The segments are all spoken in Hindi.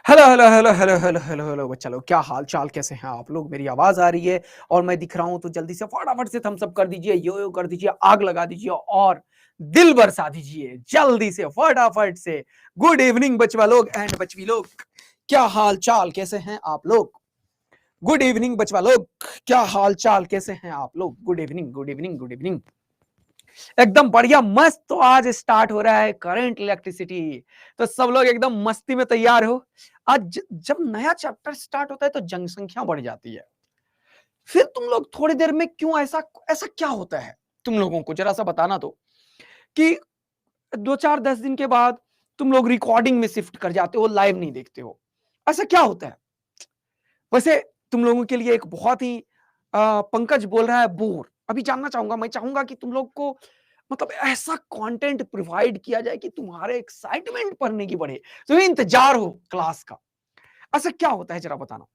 Hello hello hello hello hello hello hello बच्चा लोग, क्या हाल चाल, कैसे हैं आप लोग? मेरी आवाज आ रही है और मैं दिख रहा हूं तो जल्दी से फटाफट से थम्स अप कर दीजिए, यो यो कर दीजिए, आग लगा दीजिए और दिल बरसा दीजिए जल्दी से फटाफट से। गुड इवनिंग बचवा लोग एंड बचवी लोग, क्या हाल चाल, कैसे हैं आप लोग? गुड इवनिंग बचवा लोग, क्या हाल चाल, कैसे हैं आप लोग? Good evening, good evening, good evening. एकदम बढ़िया मस्त। तो आज स्टार्ट हो रहा है करंट इलेक्ट्रिसिटी, तो सब लोग एकदम मस्ती में तैयार हो। आज जब नया चैप्टर स्टार्ट होता है तो जनसंख्या बढ़ जाती है। फिर तुम लोग थोड़ी देर में क्यों ऐसा ऐसा क्या होता है तुम लोगों को जरा सा बताना तो, कि 2 4 10 दिन के बाद तुम लोग रिकॉर्डिंग में शिफ्ट कर जाते हो, लाइव नहीं देखते हो। ऐसा क्या होता है? वैसे तुम लोगों के लिए एक बहुत ही पंकज बोल रहा है बोर। अभी जानना चाहूंगा, मैं चाहूंगा कि तुम लोग को मतलब ऐसा कंटेंट प्रोवाइड किया जाए कि तुम्हारे एक्साइटमेंट पढ़ने की बढ़े, तुम्हें इंतजार हो क्लास का। ऐसा क्या होता है जरा बताना,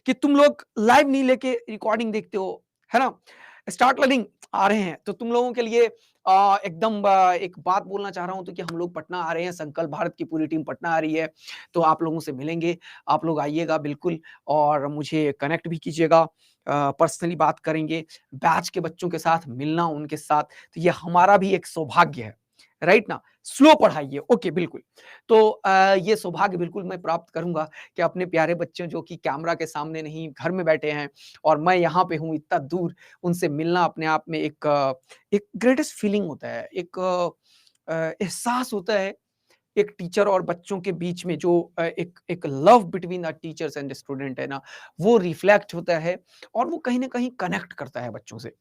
कि तुम लोग लाइव नहीं लेके रिकॉर्डिंग देखते हो, है ना? स्टार्ट लर्निंग आ रहे हैं तो तुम लोगों के लिए एकदम एक बात बोलना चाह रहा हूं, तो कि हम लोग पटना आ रहे हैं, संकल्प भारत की पूरी टीम पटना आ रही है, तो आप लोगों से मिलेंगे। आप लोग आइएगा बिल्कुल, और मुझे कनेक्ट भी कीजिएगा, पर्सनली बात करेंगे। बैच के बच्चों के साथ मिलना, उनके साथ, तो ये हमारा भी एक सौभाग्य है, राइट ना? स्लो पढ़ाइए, ओके बिल्कुल। तो ये सौभाग्य बिल्कुल मैं प्राप्त करूंगा कि अपने प्यारे बच्चों जो कि कैमरा के सामने नहीं, घर में बैठे हैं और मैं यहाँ पे हूँ इतना दूर, उनसे मिलना अपने आप में एक ग्रेटेस्ट फीलिंग होता है, एक एहसास होता है। एक टीचर और बच्चों के बीच में जो एक एक love between the teachers and student है ना, वो रिफ्लेक्ट होता है और वो कहीं ना कहीं कनेक्ट करता है बच्चों से।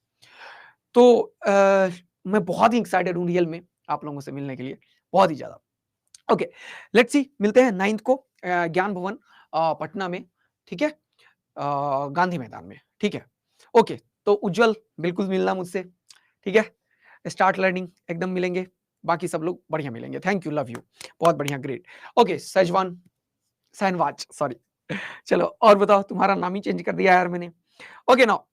तो मैं बहुत ही एक्साइटेड हूँ रियल में आप लोगों से मिलने के लिए, बहुत ही ज्यादा। ओके, लेट्स सी, मिलते हैं 9th को ज्ञान भवन पटना में, ठीक है? गांधी मैदान में, ठीक है? ओके, तो उज्जवल बिल्कुल मिलना मुझसे, ठीक है? स्टार्ट लर्निंग एकदम मिलेंगे, बाकी सब लोग बढ़िया मिलेंगे। थैंक यू, लव यू, बहुत बढ़िया, great. Okay, Sajwan Shahnawaz, sorry. चलो और बताओ, तुम्हारा नाम ही चेंज कर दिया यार मैंने। ओके नाउ,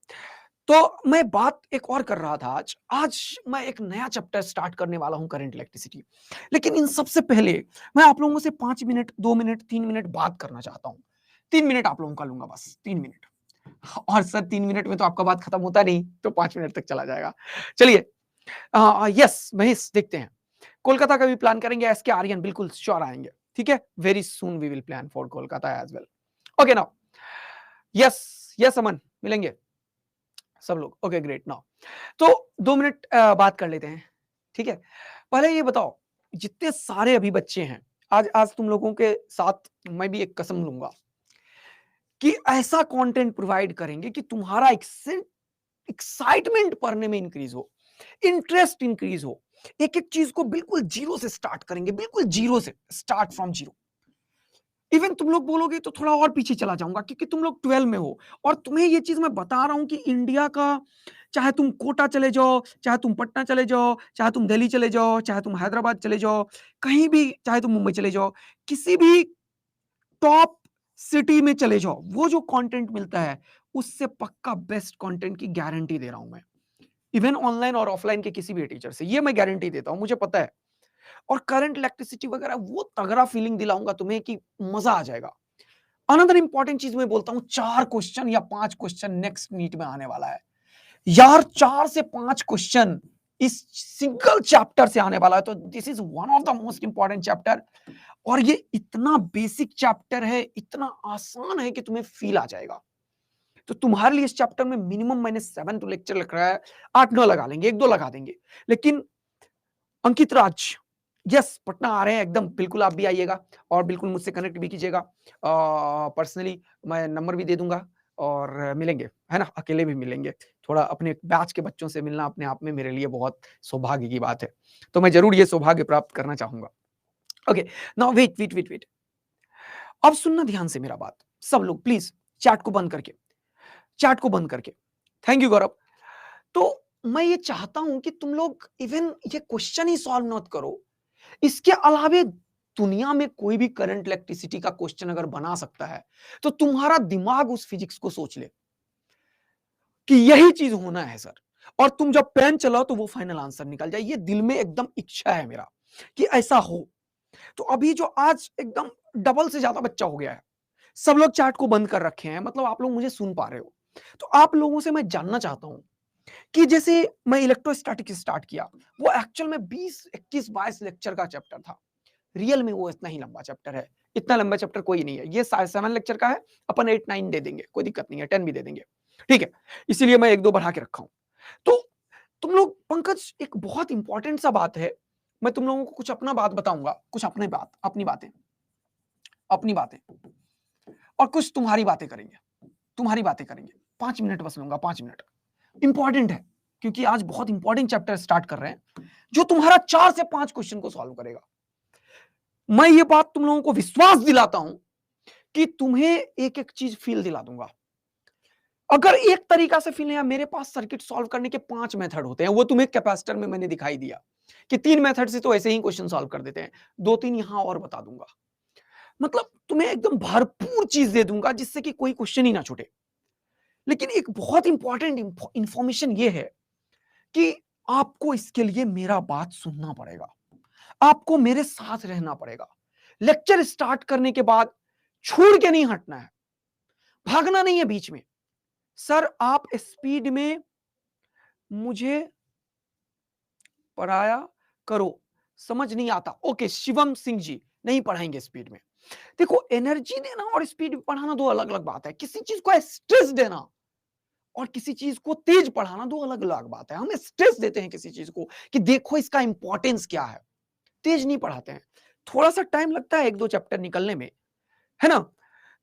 तो मैं बात एक और कर रहा था। आज आज मैं एक नया चैप्टर स्टार्ट करने वाला हूं, करंट इलेक्ट्रिसिटी। लेकिन इन सबसे पहले मैं आप लोगों से 5 मिनट, 2 मिनट, 3 मिनट बात करना चाहता हूं। 3 मिनट आप लोगों का लूंगा, बस 3 मिनट। और सर 3 मिनट में तो आपका बात खत्म होता नहीं, तो 5 मिनट तक चला जाएगा। चलिए, यस महेश, देखते हैं। कोलकाता का भी प्लान करेंगे, एस के आर्यन बिल्कुल श्योर आएंगे, ठीक है? Very soon we will plan for Kolkata as well. Okay now, yes, yes Aman, मिलेंगे सब लोग, ओके ग्रेट। नाउ तो 2 मिनट बात कर लेते हैं, ठीक है? पहले ये बताओ, जितने सारे अभी बच्चे हैं, आज आज तुम लोगों के साथ मैं भी एक कसम लूंगा कि ऐसा कंटेंट प्रोवाइड करेंगे कि तुम्हारा एक्साइटमेंट पढ़ने में इंक्रीज हो, इंटरेस्ट इंक्रीज हो। एक एक चीज को बिल्कुल जीरो से स्टार्ट करेंगे, बिल्कुल जीरो से, स्टार्ट फ्रॉम जीरो। इवन तुम लोग बोलोगे तो थोड़ा और पीछे चला जाऊंगा, क्योंकि तुम लोग 12 में हो। और तुम्हें ये चीज मैं बता रहा हूं कि इंडिया का, चाहे तुम कोटा चले जाओ, चाहे तुम पटना चले जाओ, चाहे तुम दिल्ली चले जाओ, चाहे तुम हैदराबाद चले जाओ, कहीं भी, चाहे तुम मुंबई चले जाओ, किसी भी टॉप सिटी में चले जाओ, वो जो कंटेंट मिलता है उससे पक्का बेस्ट कंटेंट की गारंटी दे रहा हूं मैं। इवन ऑनलाइन और ऑफलाइन के किसी भी टीचर से ये मैं गारंटी देता हूं, मुझे पता है। और करंट इलेक्ट्रिसिटी वगैरह वो तगड़ा फीलिंग दिलाऊंगा तुम्हें कि मजा आ जाएगा। अनदर इंपॉर्टेंट चीज मैं बोलता हूं, 4 क्वेश्चन या 5 क्वेश्चन नेक्स्ट मीट में आने वाला है यार। 4 से 5 क्वेश्चन इस सिंगल चैप्टर से आने वाला है, तो this is one of the most important chapter. और ये इतना बेसिक चैप्टर है, इतना आसान है कि तुम्हें फील आ जाएगा। तो तुम्हारे लिए इस चैप्टर में मिनिमम मैंने 7 तो लेक्चर लिख रहा है, 8 9 लगा लेंगे, 1 2 लगा देंगे। लेकिन अंकित राज, यस पटना आ रहे हैं एकदम, बिल्कुल आप भी आइएगा और बिल्कुल मुझसे कनेक्ट भी कीजिएगा। पर्सनली मैं नंबर भी दे दूंगा और मिलेंगे, है ना? अकेले भी मिलेंगे। थोड़ा अपने बैच के बच्चों से मिलना अपने आप में मेरे लिए बहुत सौभाग्य की बात है, तो मैं जरूर ये सौभाग्य प्राप्त करना चाहूंगा। Okay, now wait wait wait wait, अब सुनना ध्यान से मेरा बात, सब लोग प्लीज, चैट को बंद करके, चैट को बंद करके। थैंक यू गौरव। तो मैं ये चाहता हूं कि तुम लोग इवन ये क्वेश्चन ही सॉल्व मत करो, इसके अलावे दुनिया में कोई भी करंट इलेक्ट्रिसिटी का क्वेश्चन अगर बना सकता है, तो तुम्हारा दिमाग उस फिजिक्स को सोच ले कि यही चीज होना है सर, और तुम जब पेन चलाओ तो वो फाइनल आंसर निकल जाए। ये दिल में एकदम इच्छा है मेरा कि ऐसा हो। तो अभी जो आज एकदम डबल से ज्यादा बच्चा हो गया है। सब लोग चैट को बंद कर रखे हैं, मतलब आप लोग मुझे सुन पा रहे हो। तो आप लोगों से मैं जानना चाहता हूं कि जैसे मैं इलेक्ट्रोस्टैटिक्स स्टार्ट किया, वो एक्चुअल में 20, 21, 22 लेक्चर का चैप्टर था। रियल में वो इतना ही लंबा चैप्टर है। इतना लंबा चैप्टर कोई नहीं है। ये 7 लेक्चर का है, अपन 8, 9 दे देंगे, कोई दिक्कत नहीं है, 10 भी दे देंगे। ठीक है, इसीलिए मैं 1-2 बढ़ा के रखा हूं। तो तुम लोग, पंकज, एक बहुत इंपॉर्टेंट सा बात है, मैं तुम लोगों को कुछ अपना बात बताऊंगा, कुछ अपनी बातें, अपनी बातें, और कुछ तुम्हारी बातें करेंगे, तुम्हारी बातें करेंगे। 5 मिनट बस लूंगा, 5 मिनट। इंपॉर्टेंट है, क्योंकि आज बहुत इंपॉर्टेंट चैप्टर स्टार्ट कर रहे हैं, जो तुम्हारा 4 से 5 क्वेश्चन को सॉल्व करेगा। मैं ये बात तुम लोगों को विश्वास दिलाता हूं कि तुम्हें एक एक चीज फील दिला दूंगा। अगर एक तरीका से फील नहीं, मेरे पास सर्किट सॉल्व करने के 5 मेथड होते हैं, वो तुम्हें कैपेसिटर में मैंने दिखाई दिया कि 3 मेथड से तो ऐसे ही क्वेश्चन सॉल्व कर देते हैं, 2-3 यहां और बता दूंगा। मतलब तुम्हें एकदम भरपूर चीज दे दूंगा जिससे कि कोई क्वेश्चन ही ना छूटे। लेकिन एक बहुत इंपॉर्टेंट इंफॉर्मेशन ये है कि आपको इसके लिए मेरा बात सुनना पड़ेगा, आपको मेरे साथ रहना पड़ेगा। लेक्चर स्टार्ट करने के बाद छोड़ के नहीं हटना है, भागना नहीं है बीच में। सर आप स्पीड में मुझे पढ़ाया करो, समझ नहीं आता, ओके शिवम सिंह जी, नहीं पढ़ाएंगे स्पीड में। देखो, एनर्जी देना और स्पीड पढ़ाना दो अलग अलग बात है। किसी चीज को स्ट्रेस देना और किसी चीज को तेज पढ़ाना दो अलग अलग बात है। हम स्ट्रेस देते हैं किसी चीज को कि देखो इसका इंपॉर्टेंस क्या है, तेज नहीं पढ़ाते हैं। थोड़ा सा टाइम लगता है 1-2 चैप्टर निकलने में, है ना।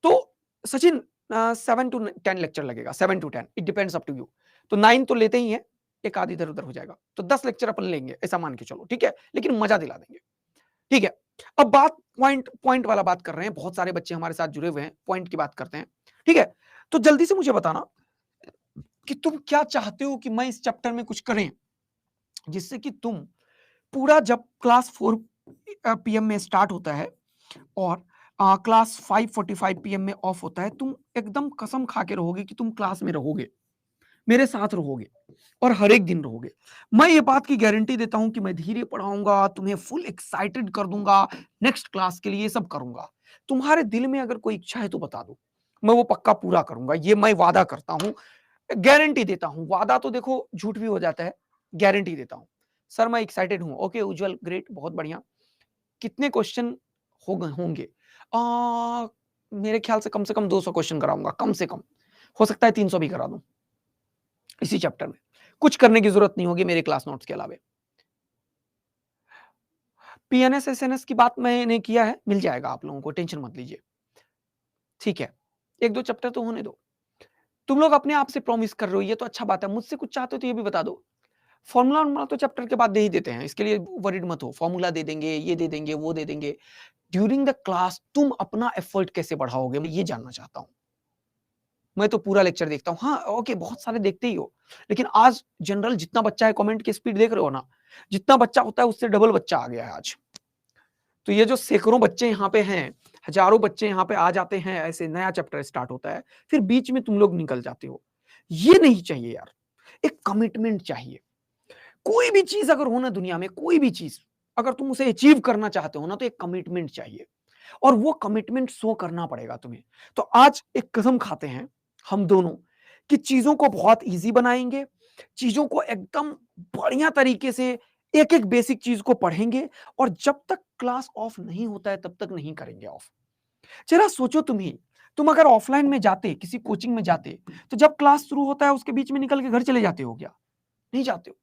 तो सचिन, 7 to 10 लेक्चर लगेगा, 7 to 10, it depends up to you. तो 9 तो लेते ही है, एक आध इधर उधर हो जाएगा, तो 10 लेक्चर अपन लेंगे, ऐसा मान के चलो, ठीक है, लेकिन मजा दिला देंगे। ठीक है, अब बात पॉइंट पॉइंट वाला बात कर रहे हैं, बहुत सारे बच्चे हमारे साथ जुड़े हुए हैं, पॉइंट की बात करते हैं। ठीक है, तो जल्दी से मुझे बताना कि तुम क्या चाहते हो कि मैं इस चैप्टर में कुछ करें, जिससे कि तुम पूरा, जब क्लास 4 PM में स्टार्ट होता है और क्लास 5:45 PM में ऑफ होता है, तुम एकदम कसम खा के रहोगे कि तुम क्लास में रहोगे, मेरे साथ रहोगे और हर एक दिन रहोगे। मैं ये बात की गारंटी देता हूं कि मैं धीरे पढ़ाऊंगा, तुम्हें फुल एक्साइटेड कर दूंगा, नेक्स्ट क्लास के लिए सब करूंगा। तुम्हारे दिल में अगर कोई इच्छा है तो बता दो, मैं वो पक्का पूरा करूंगा, ये मैं वादा करता हूं, गारंटी देता हूं। वादा तो देखो झूठ भी हो जाता है, गारंटी देता हूं। सर मैं एक्साइटेड हूं, ओके उज्जवल, ग्रेट, बहुत बढ़िया। कितने क्वेश्चन होंगे? मेरे ख्याल से कम 200 क्वेश्चन कराऊंगा, कम से कम। हो सकता है 300 भी करा दूं इसी चैप्टर में। कुछ करने की जरूरत नहीं होगी मेरे क्लास नोट्स के अलावा। PNS SNS की बात मैंने किया है, मिल जाएगा आप लोगों को, टेंशन मत लीजिए। ठीक है, 1-2 चैप्टर तो होने दो। तुम लोग अपने आप से प्रॉमिस कर रहे हो, ये तो अच्छा बात है। मुझसे कुछ चाहते हो तो ये भी बता दो। फॉर्मूला तो चैप्टर के बाद दे ही देते हैं, इसके लिए वरीड मत हो। फॉर्मूला दे देंगे, ये दे देंगे, वो दे देंगे। ड्यूरिंग द क्लास तुम अपना एफर्ट कैसे बढ़ाओगे, मैं ये जानना चाहता हूं। मैं तो पूरा लेक्चर देखता हूँ, हाँ ओके, बहुत सारे देखते ही हो, लेकिन आज जनरल जितना बच्चा है, कमेंट की स्पीड देख रहे हो ना, जितना बच्चा होता है उससे डबल बच्चा आ गया है आज। तो ये जो सैकड़ों बच्चे यहाँ पे हैं, हजारों बच्चे यहाँ पे आ जाते हैं, ऐसे नया चैप्टर स्टार्ट होता है, फिर बीच में तुम लोग निकल जाते हो। ये नहीं चाहिए यार, एक कमिटमेंट चाहिए। कोई भी चीज अगर हो ना दुनिया में, कोई भी चीज अगर तुम उसे अचीव करना चाहते हो ना, तो एक कमिटमेंट चाहिए, और वो कमिटमेंट शो करना पड़ेगा तुम्हें। तो आज एक कसम खाते हैं हम दोनों कि चीजों को बहुत इजी बनाएंगे, चीजों को एकदम बढ़िया तरीके से, एक एक बेसिक चीज को पढ़ेंगे, और जब तक क्लास ऑफ नहीं होता है तब तक नहीं करेंगे ऑफ। जरा सोचो तुम अगर ऑफलाइन में जाते, किसी कोचिंग में जाते, तो जब क्लास शुरू होता है उसके बीच में निकल के घर चले जाते हो क्या? नहीं जाते हो।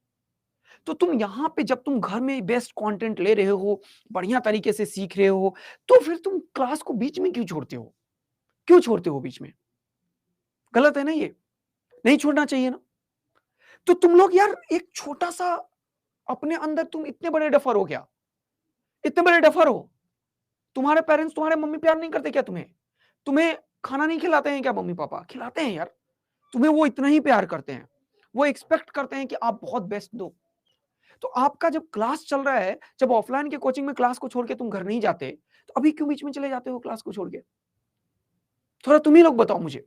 तो तुम यहाँ पे जब तुम घर में बेस्ट कंटेंट ले रहे हो, बढ़िया तरीके से सीख रहे हो, तो फिर तुम क्लास को बीच में क्यों छोड़ते हो? क्यों छोड़ते हो बीच में? गलत है ना ये? नहीं छोड़ना चाहिए ना। तो तुम लोग यार एक छोटा सा, अपने अंदर तुम इतने बड़े डफर हो क्या? इतने बड़े डफर हो? तुम्हारे पेरेंट्स, तुम्हारे मम्मी प्यार नहीं करते क्या तुम्हें? तुम्हें खाना नहीं खिलाते हैं क्या मम्मी पापा? खिलाते हैं यार। तुम्हें वो इतना ही प्यार करते हैं, वो एक्सपेक्ट करते हैं कि आप बहुत बेस्ट दो। तो आपका जब क्लास चल रहा है, जब ऑफलाइन के कोचिंग में क्लास को छोड़ के तुम घर नहीं जाते, तो अभी क्यों बीच में चले जाते हो क्लास को छोड़ के? थोड़ा तुम ही लोग बताओ मुझे।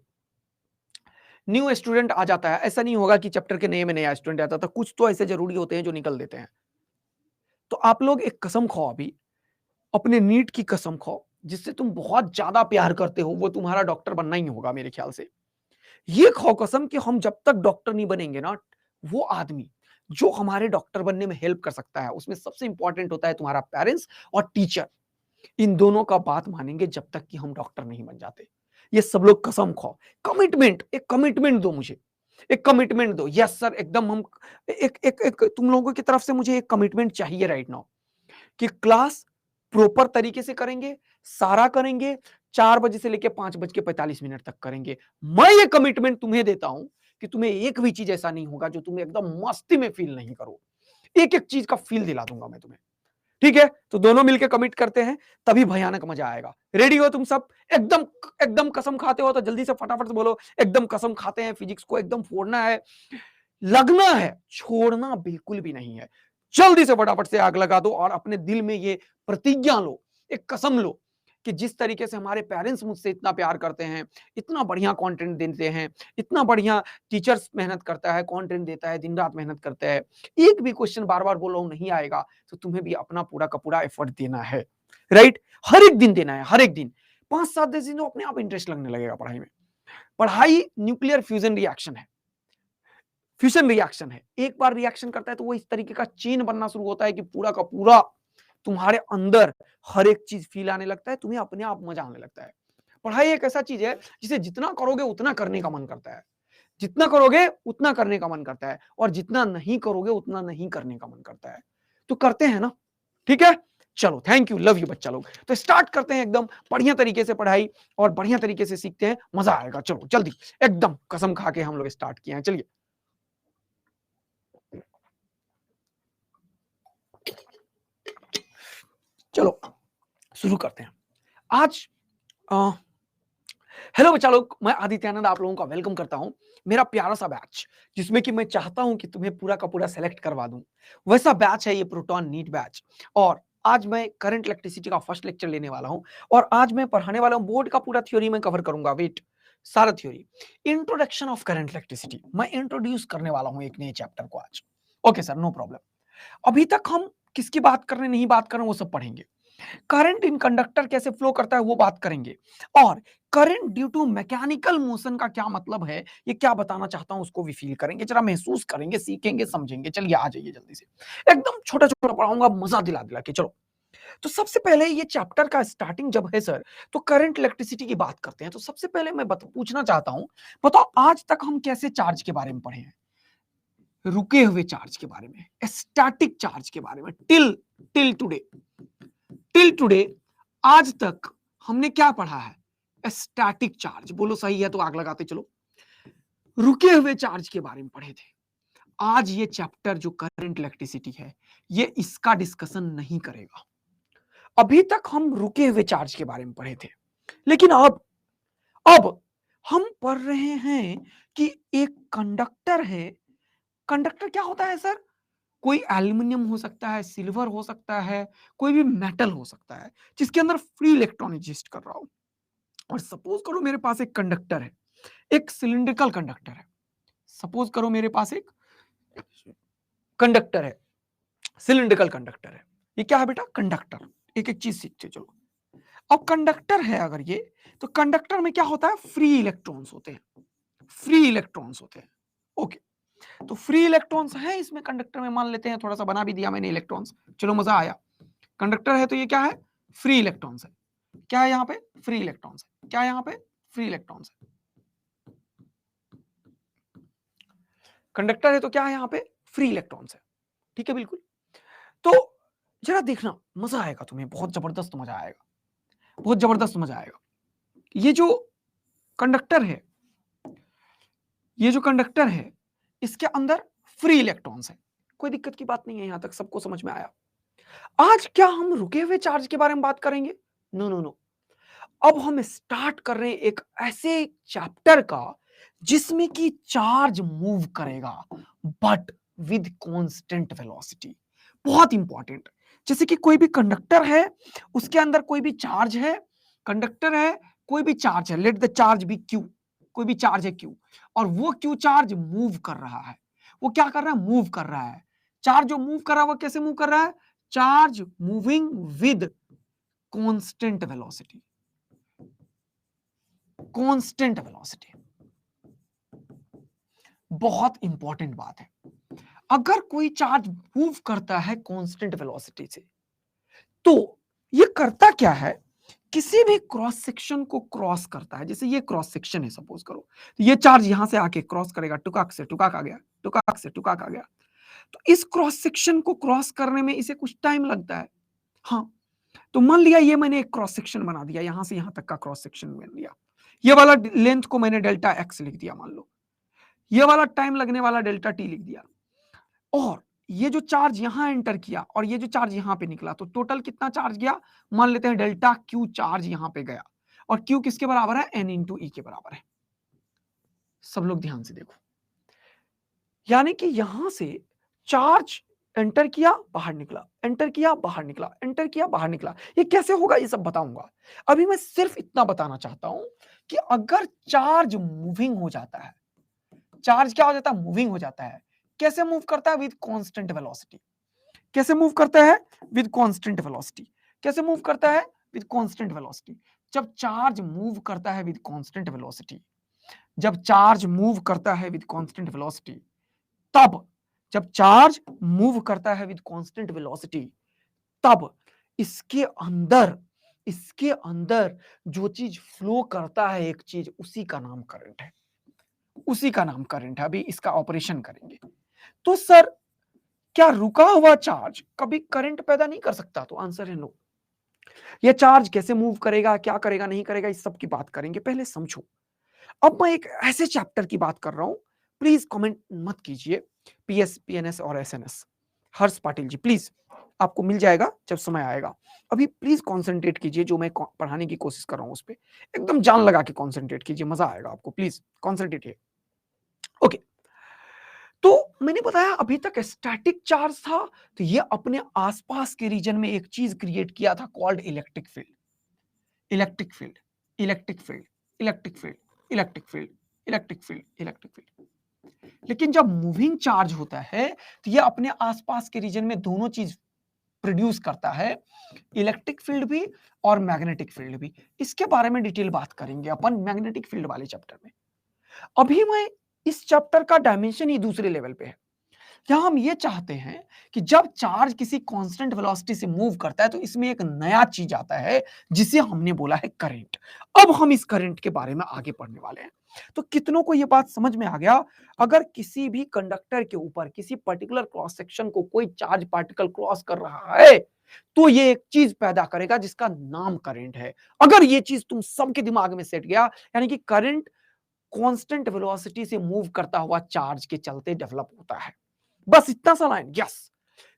न्यू स्टूडेंट आ जाता है, ऐसा नहीं होगा कि चैप्टर के नए में नया स्टूडेंट आता था, कुछ तो ऐसे जरूरी होते हैं जो निकल देते हैं। तो आप लोग एक कसम खाओ, अभी अपने नीट की कसम खाओ, जिससे तुम बहुत ज्यादा प्यार करते हो, वो तुम्हारा डॉक्टर बनना ही होगा मेरे ख्याल से। ये खाओ कसम कि हम जब तक डॉक्टर नहीं बनेंगे ना, वो आदमी जो हमारे डॉक्टर बनने में हेल्प कर सकता है, उसमें सबसे इंपॉर्टेंट होता है तुम्हारा पेरेंट्स और टीचर। इन दोनों का बात मानेंगे जब तक कि हम डॉक्टर नहीं बन जाते। ये सब लोग कसम खाओ, कमिटमेंट, एक कमिटमेंट दो मुझे, एक कमिटमेंट दो। यस सर, एकदम हम एक तुम लोगों की तरफ से मुझे एक कमिटमेंट चाहिए राइट नाउ कि क्लास प्रॉपर तरीके से करेंगे, सारा करेंगे, 4 बजे से लेके 5:45 तक करेंगे। मैं ये कमिटमेंट तुम्हें देता हूं कि तुम्हें एक भी चीज ऐसा नहीं होगा जो तुम्हें एकदम मस्ती में फील नहीं करो। एक एक चीज का फील दिला दूंगा मैं तुम्हें। ठीक है, तो दोनों मिलकर कमिट करते हैं, तभी भयानक मजा आएगा। रेडी हो तुम सब? एकदम एकदम कसम खाते हो तो जल्दी से फटाफट से बोलो, एकदम कसम खाते हैं, फिजिक्स को एकदम फोड़ना है, लगना है, छोड़ना बिल्कुल भी नहीं है। जल्दी से फटाफट से आग लगा दो और अपने दिल में ये प्रतिज्ञा लो, एक कसम लो कि जिस तरीके से हमारे पेरेंट्स मुझसे इतना प्यार करते हैं, इतना बढ़िया कंटेंट देते हैं, इतना बढ़िया टीचर्स मेहनत करता है, कंटेंट देता है, दिन रात मेहनत करता है, एक भी क्वेश्चन बार-बार बोल रहा हूं नहीं आएगा, तो तुम्हें भी अपना पूरा का पूरा एफर्ट देना है, राइट? हर एक दिन देना है, हर एक दिन। 5-7 दिन तो अपने आप इंटरेस्ट लगने लगेगा पढ़ाई में। पढ़ाई न्यूक्लियर फ्यूजन रिएक्शन है। फ्यूजन रिएक्शन है। एक बार रिएक्शन करता है तो वो इस तरीके का चेन बनना शुरू होता है कि पूरा का पूरा तुम्हारे अंदर हर एक चीज फील आने लगता है, तुम्हें अपने आप मजा आने लगता है। पढ़ाई एक ऐसा चीज है जिसे जितना करोगे उतना करने का मन करता है, जितना करोगे उतना करने का मन करता है, और जितना नहीं करोगे उतना नहीं करने का मन करता है। तो करते हैं ना? ठीक है, चलो, थैंक यू, लव यू बच्चा लोग। तो स्टार्ट करते हैं एकदम बढ़िया तरीके से पढ़ाई, और बढ़िया तरीके से सीखते हैं, मजा आएगा। चलो जल्दी, एकदम कसम खा के हम लोग स्टार्ट किए हैं। चलिए, चलो शुरू करते हैं आज। हेलो बच्चा लोग, मैं आदित्यानंद आप लोगों का वेलकम करता हूं मेरा प्यारा सा बैच, जिसमें कि मैं चाहता हूं कि तुम्हें पूरा का पूरा सेलेक्ट करवा दूं। वैसा बैच है ये प्रोटॉन नीट बैच। और आज मैं करंट इलेक्ट्रिसिटी का फर्स्ट लेक्चर लेने वाला हूं, और आज मैं पढ़ाने वाला हूं बोर्ड का पूरा थ्योरी मैं कवर करूंगा। वेट, सारा theory, introduction of current electricity मैं इंट्रोड्यूस करने वाला हूं एक नए चैप्टर को आज। Okay sir, no problem. अभी तक हम किसकी बात कर रहे हैं, नहीं बात कर रहे हैं, वो सब पढ़ेंगे। करंट इन कंडक्टर कैसे फ्लो करता है वो बात करेंगे, और current due to mechanical motion का क्या मतलब है, ये क्या बताना चाहता हूं उसको भी फील करेंगे, जरा महसूस करेंगे, सीखेंगे, समझेंगे। चलिए आ जाइए जल्दी से, एकदम छोटा छोटा पढ़ाऊंगा, मजा दिला दिला के। चलो, तो सबसे पहले ये चैप्टर का स्टार्टिंग जब है सर, तो करंट इलेक्ट्रिसिटी की बात करते हैं। तो सबसे पहले मैं पूछना चाहता हूं, बताओ आज तक हम कैसे चार्ज के बारे में पढ़े हैं? रुके हुए चार्ज के बारे में, स्टैटिक चार्ज के बारे में। टिल टुडे आज तक हमने क्या पढ़ा है? Static charge. बोलो सही है तो आग लगाते चलो। रुके हुए चार्ज के बारे में पढ़े थे। आज ये चैप्टर जो करंट इलेक्ट्रिसिटी है, ये इसका डिस्कशन नहीं करेगा। अभी तक हम रुके हुए चार्ज के बारे में पढ़े थे, लेकिन अब हम पढ़ रहे हैं कि एक कंडक्टर है। कंडक्टर क्या होता है सर? कोई एल्युमिनियम हो सकता है, सिल्वर हो सकता है, कोई भी मेटल हो सकता है जिसके अंदर फ्री इलेक्ट्रॉन एग्जिस्ट कर रहा हो। और सपोज करो मेरे पास एक कंडक्टर है, एक सिलिंड्रिकल कंडक्टर है। सपोज करो मेरे पास एक कंडक्टर है, सिलिंड्रिकल कंडक्टर है। ये क्या है बेटा? कंडक्टर। एक एक चीज सीखते चलो। अब कंडक्टर है अगर ये, तो कंडक्टर में क्या होता है? फ्री इलेक्ट्रॉन्स होते हैं, फ्री इलेक्ट्रॉन्स होते हैं। ओके, तो फ्री इलेक्ट्रॉन्स है इसमें कंडक्टर में, मान लेते हैं, थोड़ा सा बना भी दिया मैंने इलेक्ट्रॉन्स। चलो मजा आया। कंडक्टर है तो ये क्या है? फ्री इलेक्ट्रॉन्स है। क्या है यहाँ पे? फ्री इलेक्ट्रॉन्स है। क्या है यहाँ पे? फ्री इलेक्ट्रॉन्स है। कंडक्टर है तो क्या है यहाँ पे? फ्री इलेक्ट्रॉन्स है। ठीक है, बिल्कुल। तो जरा देखना, मजा आएगा तुम्हें, बहुत जबरदस्त मजा आएगा, बहुत जबरदस्त मजा आएगा। ये जो कंडक्टर है, ये जो कंडक्टर है, इसके अंदर फ्री इलेक्ट्रॉन्स है। कोई दिक्कत की बात नहीं है, यहां तक सबको समझ में आया। आज क्या हम रुके हुए चार्ज के बारे में बात करेंगे? नो नो नो, अब हम स्टार्ट कर रहे हैं एक ऐसे चैप्टर का जिसमें कि चार्ज मूव करेगा, बट विद कांस्टेंट वेलोसिटी। बहुत इंपॉर्टेंट। जैसे कि कोई भी कंडक्टर है, उसके अंदर कोई भी चार्ज है, कंडक्टर है, कोई भी चार्ज है, let the charge be Q, कोई भी चार्ज है क्यू, और वो क्यू चार्ज मूव कर रहा है। वो क्या कर रहा है? मूव कर रहा है। चार्ज जो मूव कर रहा है वो कैसे मूव कर रहा है? Charge moving with constant velocity, constant velocity बहुत इंपॉर्टेंट बात है। अगर कोई चार्ज मूव करता है कांस्टेंट वेलोसिटी से, तो ये करता क्या है, किसी भी क्रॉस सेक्शन को क्रॉस करता है। जैसे ये क्रॉस सेक्शन है सपोज करो, तो ये चार्ज यहां से आके क्रॉस करेगा, टुकाक से टुकाक आ गया, टुकाक से टुकाक आ गया। तो इस क्रॉस सेक्शन को क्रॉस करने में इसे कुछ टाइम लगता है। हाँ, तो मान लिया ये मैंने एक क्रॉस सेक्शन बना दिया, यहां से यहां तक का क्रॉस सेक्शन बना लिया। ये वाला लेंथ को मैंने डेल्टा एक्स लिख दिया, मान लो ये वाला टाइम लगने वाला डेल्टा टी लिख दिया, और ये जो चार्ज यहां एंटर किया और ये जो चार्ज यहां पे निकला, तो टोटल कितना चार्ज गया, मान लेते हैं डेल्टा क्यू चार्ज यहां पे गया, और क्यू किसके बराबर है, एन इंटू ई के बराबर है। सब लोग ध्यान से देखो, यानी कि यहां से चार्ज एंटर किया बाहर निकला, एंटर किया बाहर निकला, एंटर किया बाहर निकला। ये कैसे होगा ये सब बताऊंगा। अभी मैं सिर्फ इतना बताना चाहता हूं कि अगर चार्ज मूविंग हो जाता है, चार्ज क्या हो जाता है, मूविंग हो जाता है। कैसे मूव करता है, विद कांस्टेंट वेलोसिटी। कैसे मूव करता है, विद कांस्टेंट वेलोसिटी। कैसे मूव करता है, विद कांस्टेंट वेलोसिटी। जब चार्ज मूव करता है विद कांस्टेंट वेलोसिटी, जब चार्ज मूव करता है विद कांस्टेंट वेलोसिटी, तब जब चार्ज मूव करता है विद कांस्टेंट वेलोसिटी, तब इसके अंदर, इसके अंदर जो चीज फ्लो करता है, एक चीज, उसी का नाम करंट है, उसी का नाम करंट है। अभी इसका ऑपरेशन करेंगे। तो सर, क्या रुका हुआ चार्ज कभी करंट पैदा नहीं कर सकता, तो आंसर है नो। ये चार्ज कैसे मूव करेगा, क्या करेगा, नहीं करेगा, इस सब की बात करेंगे, पहले समझो। अब मैं एक ऐसे चैप्टर की बात कर रहा हूं, प्लीज कमेंट मत कीजिए, पीएस, पीएनएस और एसएनएस। हर्ष पाटिल जी प्लीज, आपको मिल जाएगा जब समय आएगा। अभी प्लीज कॉन्सेंट्रेट कीजिए, जो मैं पढ़ाने की कोशिश कर रहा हूं उस पर एकदम जान लगा के कॉन्सेंट्रेट कीजिए, मजा आएगा आपको। Please concentrate. ओके, तो मैंने बताया अभी तक स्टैटिक चार्ज था, तो ये अपने आसपास के रीजन में एक चीज क्रिएट किया था called electric field. Electric field, electric field, electric field, electric field, electric field, electric field. लेकिन जब मूविंग चार्ज होता है, तो ये अपने आसपास के रीजन में दोनों चीज प्रोड्यूस करता है, इलेक्ट्रिक फील्ड भी और मैग्नेटिक फील्ड भी। इसके बारे में डिटेल बात करेंगे अपन मैग्नेटिक फील्ड वाले चैप्टर में। अभी मैं इस चैप्टर का डायमेंशन ही दूसरे लेवल पे है। यहाँ हम ये चाहते हैं कि जब चार्ज किसी कांस्टेंट वेलोसिटी से मूव करता है, तो इसमें एक नया चीज आता है जिसे हमने बोला है करंट। अब हम इस करंट के बारे में आगे पढ़ने वाले हैं। तो कितनों को यह बात समझ में आ गया, अगर किसी भी कंडक्टर के ऊपर किसी पर्टिकुलर क्रॉस सेक्शन को कोई चार्ज पार्टिकल क्रॉस कर रहा है, तो ये एक चीज पैदा करेगा जिसका नाम करंट है। अगर ये चीज तुम सबके दिमाग में सेट गया, यानी कि करंट कांस्टेंट वेलोसिटी से मूव करता हुआ चार्ज के चलते डेवलप होता है। बस इतना सा लाइन, यस।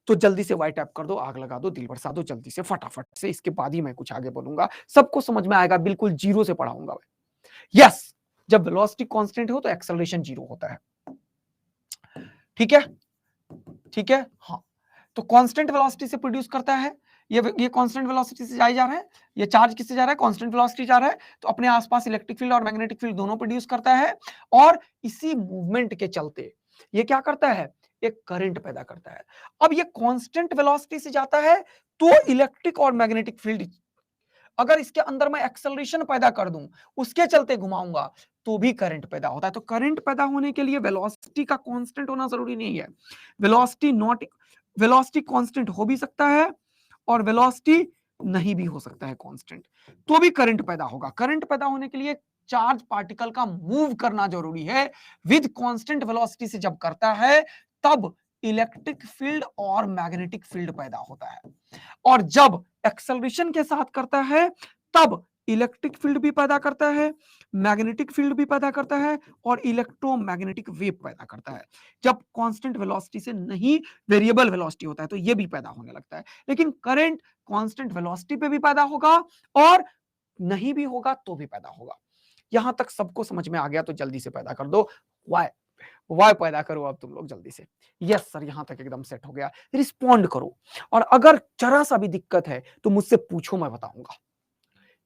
तो जल्दी से वाइट टैप कर दो, आग लगा दो, दिल बरसा दो, जल्दी से फटाफट से। इसके बाद ही मैं कुछ आगे बोलूंगा, सबको समझ में आएगा, बिल्कुल जीरो से पढ़ाऊंगा मैं। यस, जब वेलोसिटी कांस्टेंट हो तो एक्सेलरेशन जीरो होता है। ठीक है, ठीक है, हाँ। तो कांस्टेंट वेलोसिटी से प्रोड्यूस करता है, ये कांस्टेंट वेलोसिटी से जा रहा है, ये चार्ज किससे जा रहा है, कांस्टेंट वेलोसिटी जा रहा है, तो अपने आसपास इलेक्ट्रिक फील्ड और मैग्नेटिक फील्ड दोनों प्रोड्यूस करता है, और इसी मूवमेंट के चलते ये क्या करता है, एक करंट पैदा करता है। अब ये कांस्टेंट वेलोसिटी से जाता है, तो इलेक्ट्रिक और मैग्नेटिक फील्ड, अगर इसके अंदर मैं एक्सेलरेशन पैदा कर दूं, उसके चलते घुमाऊंगा, तो भी करंट पैदा होता है। तो करंट पैदा होने के लिए वेलोसिटी का कांस्टेंट होना जरूरी नहीं है। वेलोसिटी कांस्टेंट हो भी सकता है और वेलोसिटी नहीं भी हो सकता है कांस्टेंट, तो भी करंट पैदा होगा। करंट पैदा होने के लिए चार्ज पार्टिकल का मूव करना जरूरी है विद कांस्टेंट वेलोसिटी से। जब करता है, तब इलेक्ट्रिक फील्ड और मैग्नेटिक फील्ड पैदा होता है, और जब एक्सेलरेशन के साथ करता है, तब इलेक्ट्रिक फील्ड भी पैदा करता है, मैग्नेटिक फील्ड भी पैदा करता है, और इलेक्ट्रोमैग्नेटिक वेव पैदा करता है। जब कांस्टेंट वेलोसिटी से नहीं, वेरिएबल वेलोसिटी होता है, तो ये भी पैदा होने लगता है। लेकिन करंट कांस्टेंट वेलोसिटी पे भी पैदा होगा, और नहीं भी होगा तो भी पैदा होगा। यहां तक सबको समझ में आ गया, तो जल्दी से पैदा कर दो। वाई, वाई पैदा करो अब तुम लोग जल्दी से। यस सर, यहां तक एकदम सेट हो गया। रिस्पॉन्ड करो, और अगर जरा सा भी दिक्कत है तो मुझसे पूछो, मैं बताऊंगा।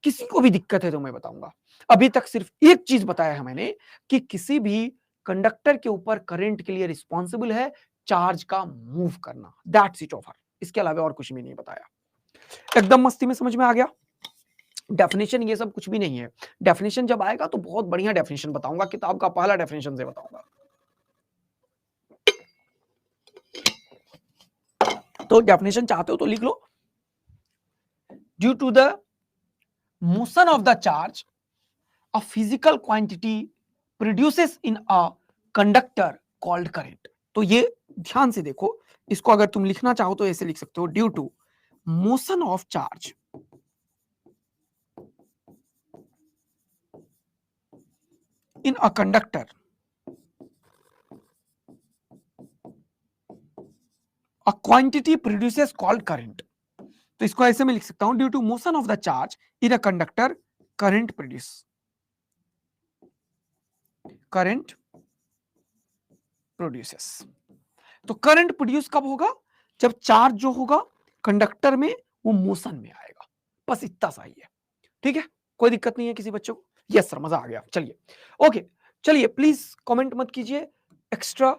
किसी को भी दिक्कत है तो मैं बताऊंगा। अभी तक सिर्फ एक चीज बताया है मैंने, कि किसी भी कंडक्टर के ऊपर करंट के लिए रिस्पॉन्सिबल है चार्ज का मूव करना, दैट्स इट ओवर। इसके अलावा और कुछ भी नहीं बताया। एकदम मस्ती में समझ में आ गया? डेफिनेशन ये सब कुछ भी नहीं है। डेफिनेशन जब आएगा तो बहुत बढ़िया डेफिनेशन बताऊंगा, किताब का पहला डेफिनेशन से बताऊंगा। तो डेफिनेशन चाहते हो तो लिख लो। Due to the motion of the charge a physical quantity produces in a conductor called current. तो ये ध्यान से देखो, इसको अगर तुम लिखना चाहो तो ऐसे लिख सकते हो, due to motion of charge in a conductor a quantity produces called current. तो इसको ऐसे में लिख सकता हूं, due to motion of the charge in a conductor current produces. तो करंट प्रोड्यूस कब होगा? जब चार्ज जो होगा कंडक्टर में वो मोशन में आएगा। बस इतना सा ही है, ठीक है? कोई दिक्कत नहीं है किसी बच्चों को? यस सर, मजा आ गया। चलिए ओके, चलिए प्लीज कमेंट मत कीजिए एक्स्ट्रा,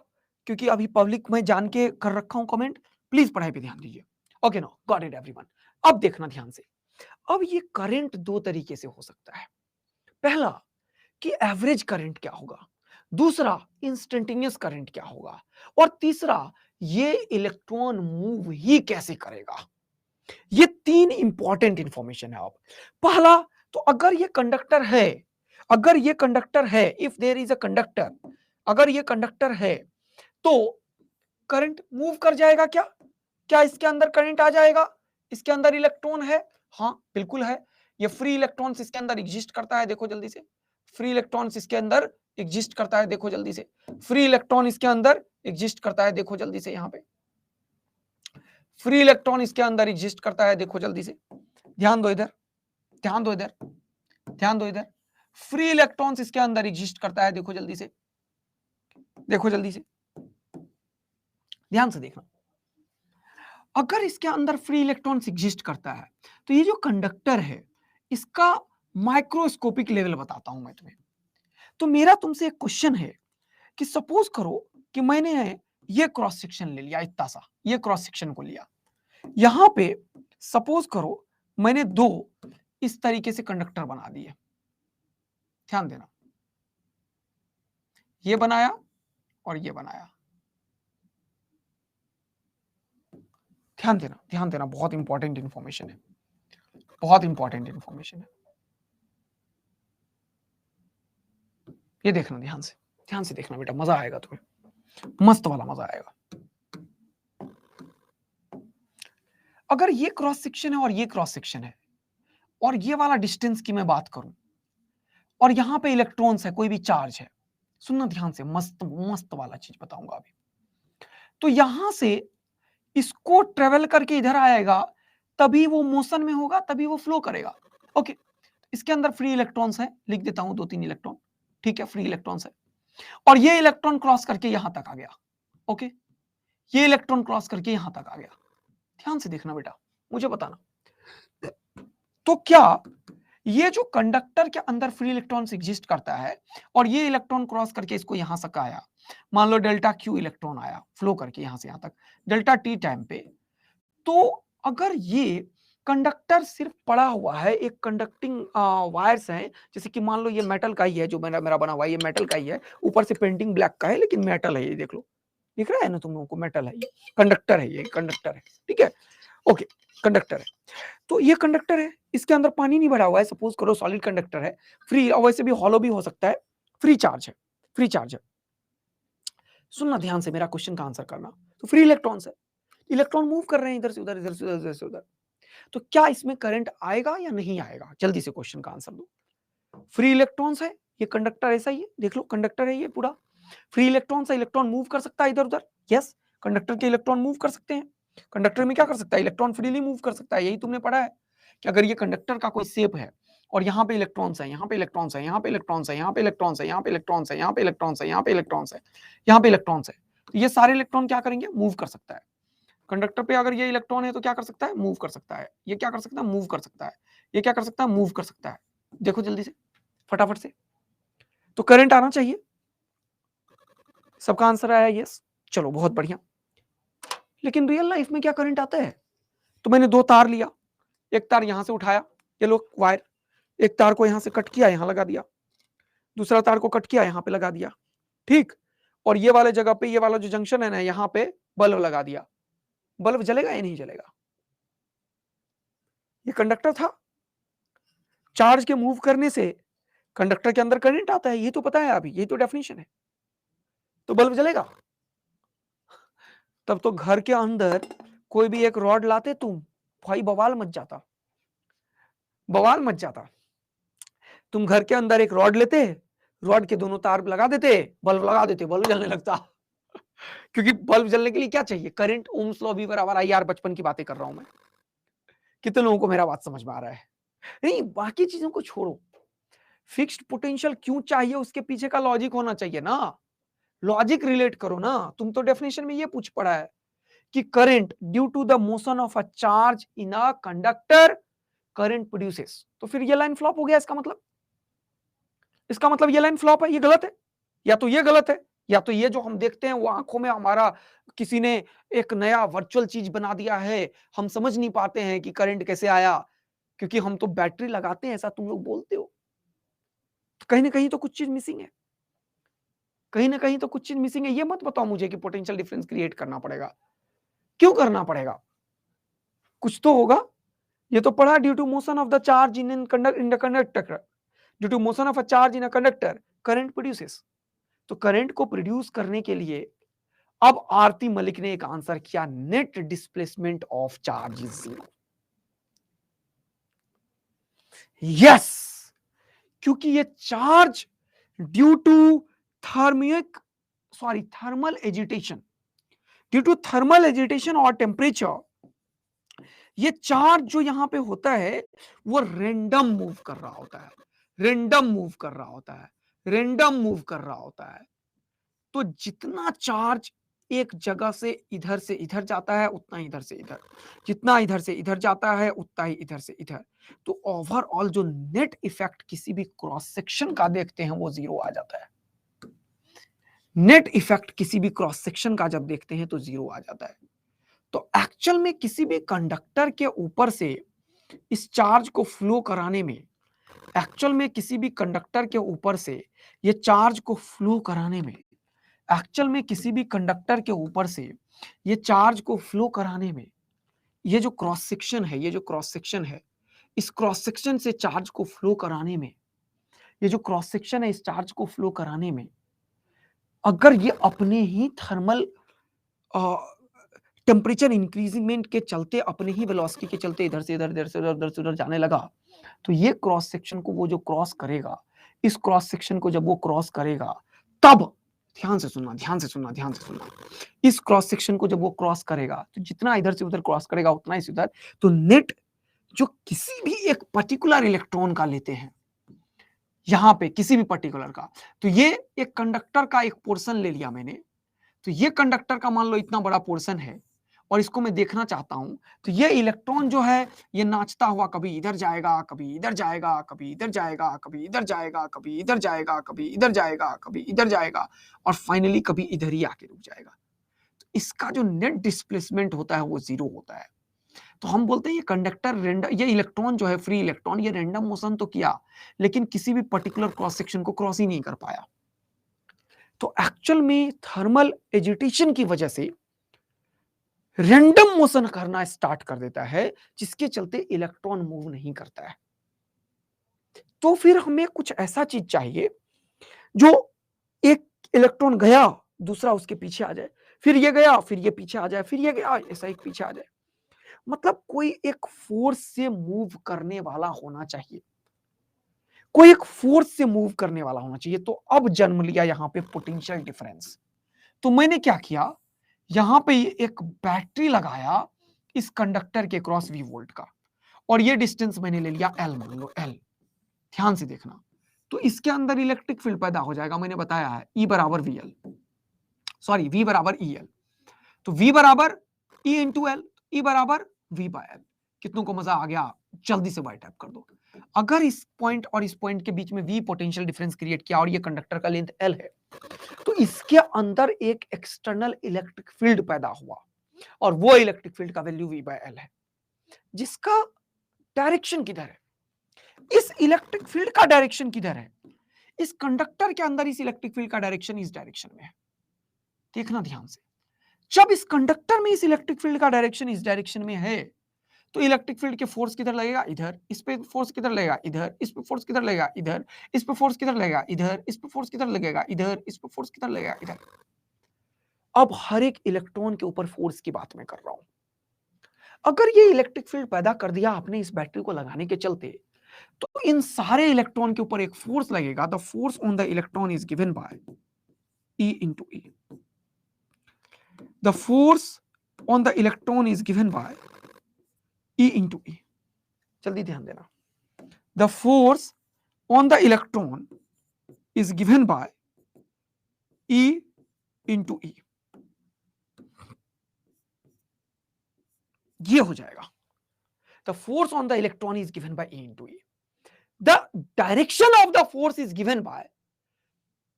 क्योंकि अभी पब्लिक में जान के कर रखा हूं कमेंट। प्लीज पढ़ाई पे ध्यान दीजिए। Okay no, got it everyone. अब देखना ध्यान से, अब ये करंट दो तरीके से हो सकता है। पहला कि एवरेज करंट क्या होगा, दूसरा इंस्टेंटेनियस करंट क्या होगा, और तीसरा ये इलेक्ट्रॉन मूव ही कैसे करेगा। ये तीन इंपॉर्टेंट इंफॉर्मेशन है। अब पहला, तो अगर ये कंडक्टर है, अगर ये कंडक्टर है, if there is a conductor, अगर ये कंडक्टर है तो करंट मूव कर जाएगा क्या? क्या इसके अंदर करंट आ जाएगा? इसके अंदर इलेक्ट्रॉन है? हाँ बिल्कुल है। ये फ्री इलेक्ट्रॉन्स इसके अंदर एग्जिस्ट करता है, देखो जल्दी से। फ्री इलेक्ट्रॉन्स इसके अंदर एग्जिस्ट करता है, देखो जल्दी से। फ्री इलेक्ट्रॉन इसके अंदर एग्जिस्ट करता है, देखो जल्दी से। यहाँ पे फ्री इलेक्ट्रॉन इसके अंदर एग्जिस्ट करता है, देखो जल्दी से। ध्यान दो इधर, ध्यान दो इधर, ध्यान दो इधर। फ्री इलेक्ट्रॉन्स इसके अंदर एग्जिस्ट करता है, देखो जल्दी से, देखो जल्दी से, ध्यान से देखना। अगर इसके अंदर फ्री इलेक्ट्रॉन्स एग्जिस्ट करता है तो ये जो कंडक्टर है इसका माइक्रोस्कोपिक लेवल बताता हूं मैं तुम्हें। तो मेरा तुमसे एक क्वेश्चन है कि सपोज करो कि मैंने ये क्रॉस सेक्शन ले लिया, इतना सा ये क्रॉस सेक्शन को लिया। यहां पे सपोज करो मैंने दो इस तरीके से कंडक्टर बना दिए। ध्यान देना, ये बनाया और ये बनाया। ध्यान देना, ध्यान देना, बहुत इंपॉर्टेंट इंफॉर्मेशन है, बहुत इंपॉर्टेंट इंफॉर्मेशन है। ये देखना ध्यान से, ध्यान से देखना बेटा, मजा आएगा तुम्हें, मस्त वाला मजा आएगा। अगर ये क्रॉस सेक्शन है और ये क्रॉस सेक्शन है और ये वाला डिस्टेंस की मैं बात करूं और यहां पे इलेक्ट्रॉन्स है, कोई भी चार्ज है, सुनना ध्यान से, मस्त मस्त वाला चीज बताऊंगा अभी। तो यहां से इसको ट्रेवल करके इधर आएगा, तभी वो मोशन में होगा, तभी वो फ्लो करेगा। ओके, इसके अंदर फ्री इलेक्ट्रॉन्स है, लिख देता हूं 2-3 इलेक्ट्रॉन, ठीक है, फ्री इलेक्ट्रॉन्स है। और ये इलेक्ट्रॉन क्रॉस करके यहां तक आ गया। ओके, ये इलेक्ट्रॉन क्रॉस करके यहां तक आ गया। ध्यान से देखना बेटा, मुझे बताना। तो क्या ये जो कंडक्टर के अंदर फ्री इलेक्ट्रॉन्स एग्जिस्ट करता है और ये इलेक्ट्रॉन क्रॉस करके इसको यहां तक आया, मान लो डेल्टा क्यू इलेक्ट्रॉन आया फ्लो करके यहां से यहां तक डेल्टा टी टाइम पे, तो अगर ये कंडक्टर सिर्फ पड़ा हुआ है, एक कंडक्टिंग वायर्स हैं, जैसे कि मान लो ये मेटल का ही है, जो मेरा मेरा बना हुआ है ये मेटल का ही है, ऊपर से पेंटिंग ब्लैक का है लेकिन मेटल है, ये देख लो, दिख रहा है ना तुम लोगों को, मेटल है ये, कंडक्टर है, ये कंडक्टर है, ठीक है। ओके, कंडक्टर है। तो ये कंडक्टर है, इसके अंदर पानी नहीं भरा हुआ है, सपोज करो सॉलिड कंडक्टर है, फ्री, और वैसे भी हॉलो भी हो सकता है, फ्री चार्ज है, फ्री चार्ज है। सुनना ध्यान से, मेरा क्वेश्चन का आंसर करना। तो फ्री इलेक्ट्रॉन्स है, इलेक्ट्रॉन मूव कर रहे हैं इधर से उधर, इधर से उधर, इधर से उधर। तो क्या इसमें करंट आएगा या नहीं आएगा? जल्दी से क्वेश्चन का आंसर दो। फ्री इलेक्ट्रॉन्स है, ये कंडक्टर ऐसा ही है, देख लो कंडक्टर है ये पूरा, फ्री इलेक्ट्रॉन्स है, इलेक्ट्रॉन मूव कर सकता है इधर उधर। यस, कंडक्टर के इलेक्ट्रॉन मूव कर सकते हैं। कंडक्टर में क्या कर सकता है? इलेक्ट्रॉन फ्रीली मूव कर सकता है, यही तुमने पढ़ा है कि अगर ये कंडक्टर का कोई शेप है और यहाँ पे इलेक्ट्रॉन्स है, यहाँ पे इलेक्ट्रॉन्स है, यहाँ पे इलेक्ट्रॉन्स है, यहाँ पे इलेक्ट्रॉन्स है, यहाँ पे इलेक्ट्रॉन्स है, यहाँ पे इलेक्ट्रॉन्स है, यहाँ पे इलेक्ट्रॉन्स है, यहाँ पे इलेक्ट्रॉन्स है, तो ये सारे इलेक्ट्रॉन क्या करेंगे? मूव कर सकता है। कंडक्टर पे अगर ये इलेक्ट्रॉन है तो क्या कर सकता है? मूव कर सकता है। ये क्या कर सकता है? मूव कर सकता है। ये क्या कर सकता है? मूव कर सकता है। देखो जल्दी से, फटाफट से। तो करंट आना चाहिए, सबका आंसर आया यस, चलो बहुत बढ़िया। लेकिन रियल लाइफ में क्या करंट आता है? तो मैंने दो तार लिया, एक तार यहां से उठाया, ये लो वायर, एक तार को यहां से कट किया, यहां लगा दिया, दूसरा तार को कट किया, यहां पे लगा दिया, ठीक। और ये वाले जगह पे, ये वाला जो जंक्शन है ना, यहां पे बल्ब लगा दिया। बल्ब जलेगा या नहीं जलेगा? ये कंडक्टर था। चार्ज के मूव करने से कंडक्टर के अंदर करंट आता है, ये तो पता है अभी, यही तो डेफिनेशन है। तो बल्ब जलेगा। तब तो घर के अंदर कोई भी एक रॉड लाते तुम, भाई बवाल मच जाता, बवाल मच जाता। तुम घर के अंदर एक रॉड लेते, रॉड के दोनों तार लगा देते, बल्ब लगा देते, बल्ब जलने लगता। क्योंकि बल्ब जलने के लिए क्या चाहिए? करंट। ओम्स लॉ, V बराबर IR। बचपन की बातें कर रहा हूं मैं। कितने लोगों को मेरा बात समझ में आ रहा है? नहीं, बाकी चीजों को छोड़ो, फिक्स्ड पोटेंशियल क्यों चाहिए उसके पीछे का लॉजिक होना चाहिए ना। लॉजिक रिलेट करो ना। तुम तो डेफिनेशन में ये पूछ पड़ा है कि current due to the motion of a charge in a conductor current produces. तो फिर ये लाइन फ्लॉप हो गया। इसका मतलब ये लाइन फ्लॉप है, ये गलत है। या तो ये गलत है, या तो ये जो हम देखते हैं वो आंखों में हमारा किसी ने एक नया वर्चुअल चीज बना दिया है, हम समझ नहीं पाते हैं कि करंट कैसे आया, क्योंकि हम तो बैटरी लगाते हैं, ऐसा तुम लोग बोलते हो। तो कहीं ना कहीं तो कुछ चीज मिसिंग है, कहीं ना कहीं तो कुछ चीज मिसिंग है। ये मत बताओ मुझे कि पोटेंशियल डिफरेंस क्रिएट करना पड़ेगा। क्यों करना पड़ेगा? कुछ तो होगा। ये तो पढ़ा, due to motion of the charge in conductor, due to motion of a charge in a conductor current produces. तो करंट को प्रोड्यूस करने के लिए अब आरती मलिक ने एक आंसर किया, net displacement of charge is 0। Yes, क्योंकि ये charge due to thermal agitation, due to thermal agitation और टेम्परेचर, ये चार्ज जो यहां पे होता है वो रेंडम मूव कर रहा होता है, रेंडम मूव कर रहा होता है, रेंडम मूव कर रहा होता है। तो जितना चार्ज एक जगह से इधर जाता है उतना इधर से इधर, जितना इधर से इधर जाता है उतना ही इधर से इधर। तो ओवरऑल जो नेट इफेक्ट किसी भी क्रॉस सेक्शन का देखते हैं वो 0 आ जाता है। नेट इफेक्ट किसी भी क्रॉस सेक्शन का जब देखते हैं तो 0 आ जाता है। तो एक्चुअल में किसी भी कंडक्टर के ऊपर से इस चार्ज को फ्लो कराने में, एक्चुअल में किसी भी कंडक्टर के ऊपर से ये चार्ज को फ्लो कराने में, एक्चुअल में किसी भी कंडक्टर के ऊपर से ये चार्ज को फ्लो कराने में, ये जो क्रॉस सेक्शन है, ये जो क्रॉस सेक्शन है, इस क्रॉस सेक्शन से चार्ज को फ्लो कराने में, ये जो क्रॉस सेक्शन है इस चार्ज को फ्लो कराने में, अगर ये अपने ही थर्मल टेम्परेचर इंक्रीजमेंट के चलते, अपने ही वेलोसिटी के चलते इधर से इधर, इधर से उधर, उधर से उधर जाने लगा, तो ये क्रॉस सेक्शन को वो जो क्रॉस करेगा, इस क्रॉस सेक्शन को जब वो क्रॉस करेगा, तब ध्यान से सुनना, ध्यान से सुनना, ध्यान से सुनना, इस क्रॉस सेक्शन को जब वो क्रॉस करेगा तो जितना इधर से उधर क्रॉस करेगा उतना ही उधर, तो नेट जो किसी भी एक पर्टिकुलर इलेक्ट्रॉन का लेते हैं, यहां पे किसी भी पर्टिकुलर का, तो ये एक कंडक्टर का एक पोर्शन ले लिया मैंने, तो ये कंडक्टर का मान लो इतना बड़ा पोर्शन है और इसको मैं देखना चाहता हूं, तो ये इलेक्ट्रॉन जो है ये नाचता हुआ कभी इधर जाएगा, कभी इधर जाएगा, कभी इधर जाएगा, कभी इधर जाएगा, कभी इधर जाएगा, कभी इधर जाएगा, कभी इधर जाएगा, और फाइनली कभी इधर ही आके रुक जाएगा। तो इसका जो नेट डिस्प्लेसमेंट होता है वो 0 होता है। तो हम बोलते हैं ये कंडक्टर रेंडम, ये इलेक्ट्रॉन जो है फ्री इलेक्ट्रॉन, ये रेंडम मोशन तो किया लेकिन किसी भी पर्टिकुलर क्रॉस सेक्शन को क्रॉस ही नहीं कर पाया। तो एक्चुअल में थर्मल एजिटेशन की वजह से रैंडम मोशन करना स्टार्ट कर देता है, जिसके चलते इलेक्ट्रॉन मूव नहीं करता है। तो फिर हमें कुछ ऐसा चीज चाहिए जो एक इलेक्ट्रॉन गया, दूसरा उसके पीछे आ जाए, फिर ये गया, फिर ये पीछे आ जाए, फिर ये गया, ऐसा एक पीछे आ जाए। मतलब कोई एक फोर्स से मूव करने वाला होना चाहिए, कोई एक फोर्स से मूव करने वाला होना चाहिए। तो अब जन्म लिया यहां पे पोटेंशियल डिफरेंस। तो मैंने क्या किया, यहां पे एक बैटरी लगाया इस कंडक्टर के क्रॉस V वोल्ट का, और ये डिस्टेंस मैंने ले लिया L, मान लो L। ध्यान से देखना, तो इसके अंदर इलेक्ट्रिक फील्ड पैदा हो जाएगा, मैंने बताया है E बराबर VL, सॉरी V बराबर EL। तो V बराबर E इंटू एल, E बराबर V बाय L। कितनों को मजा आ गया? जल्दी से वाई टैप कर दो। अगर इस पॉइंट और इस पॉइंट के बीच में V पोटेंशियल डिफरेंस क्रिएट किया और ये कंडक्टर का लेंथ L है, तो इसके अंदर एक एक्सटर्नल इलेक्ट्रिक फील्ड पैदा हुआ, और वो इलेक्ट्रिक फील्ड का वैल्यू V बाय L है, जिसका डायरेक्शन किधर है, इस इलेक्ट्रिक फील्ड का डायरेक्शन किधर है, इस कंडक्टर के अंदर इस इलेक्ट्रिक फील्ड का डायरेक्शन इस डायरेक्शन में है। देखना ध्यान से, जब इस कंडक्टर में इस इलेक्ट्रिक फील्ड का डायरेक्शन इस डायरेक्शन में है, तो इलेक्ट्रिक फील्ड के फोर्स किधर लगेगा, इधर, इस पे फोर्स किधर लगेगा, इधर, इस पे फोर्स किधर लगेगा, इधर, इस पे फोर्स किधर लगेगा, इधर, इस पे फोर्स किधर लगेगा, इधर, इस पे फोर्स किधर लगेगा, इधर। अब हर एक इलेक्ट्रॉन के ऊपर फोर्स की बात मैं कर रहा हूं। अगर ये इलेक्ट्रिक फील्ड पैदा कर दिया आपने इस बैटरी को लगाने के चलते, तो इन सारे इलेक्ट्रॉन के ऊपर एक फोर्स लगेगा। The force on the electron is given bye E into E. The force on the electron is given by E into E. जल्दी ध्यान देना, the force on the electron is given by E into E. ये हो जाएगा, the force on the electron is given by E into E. The direction of the force is given by,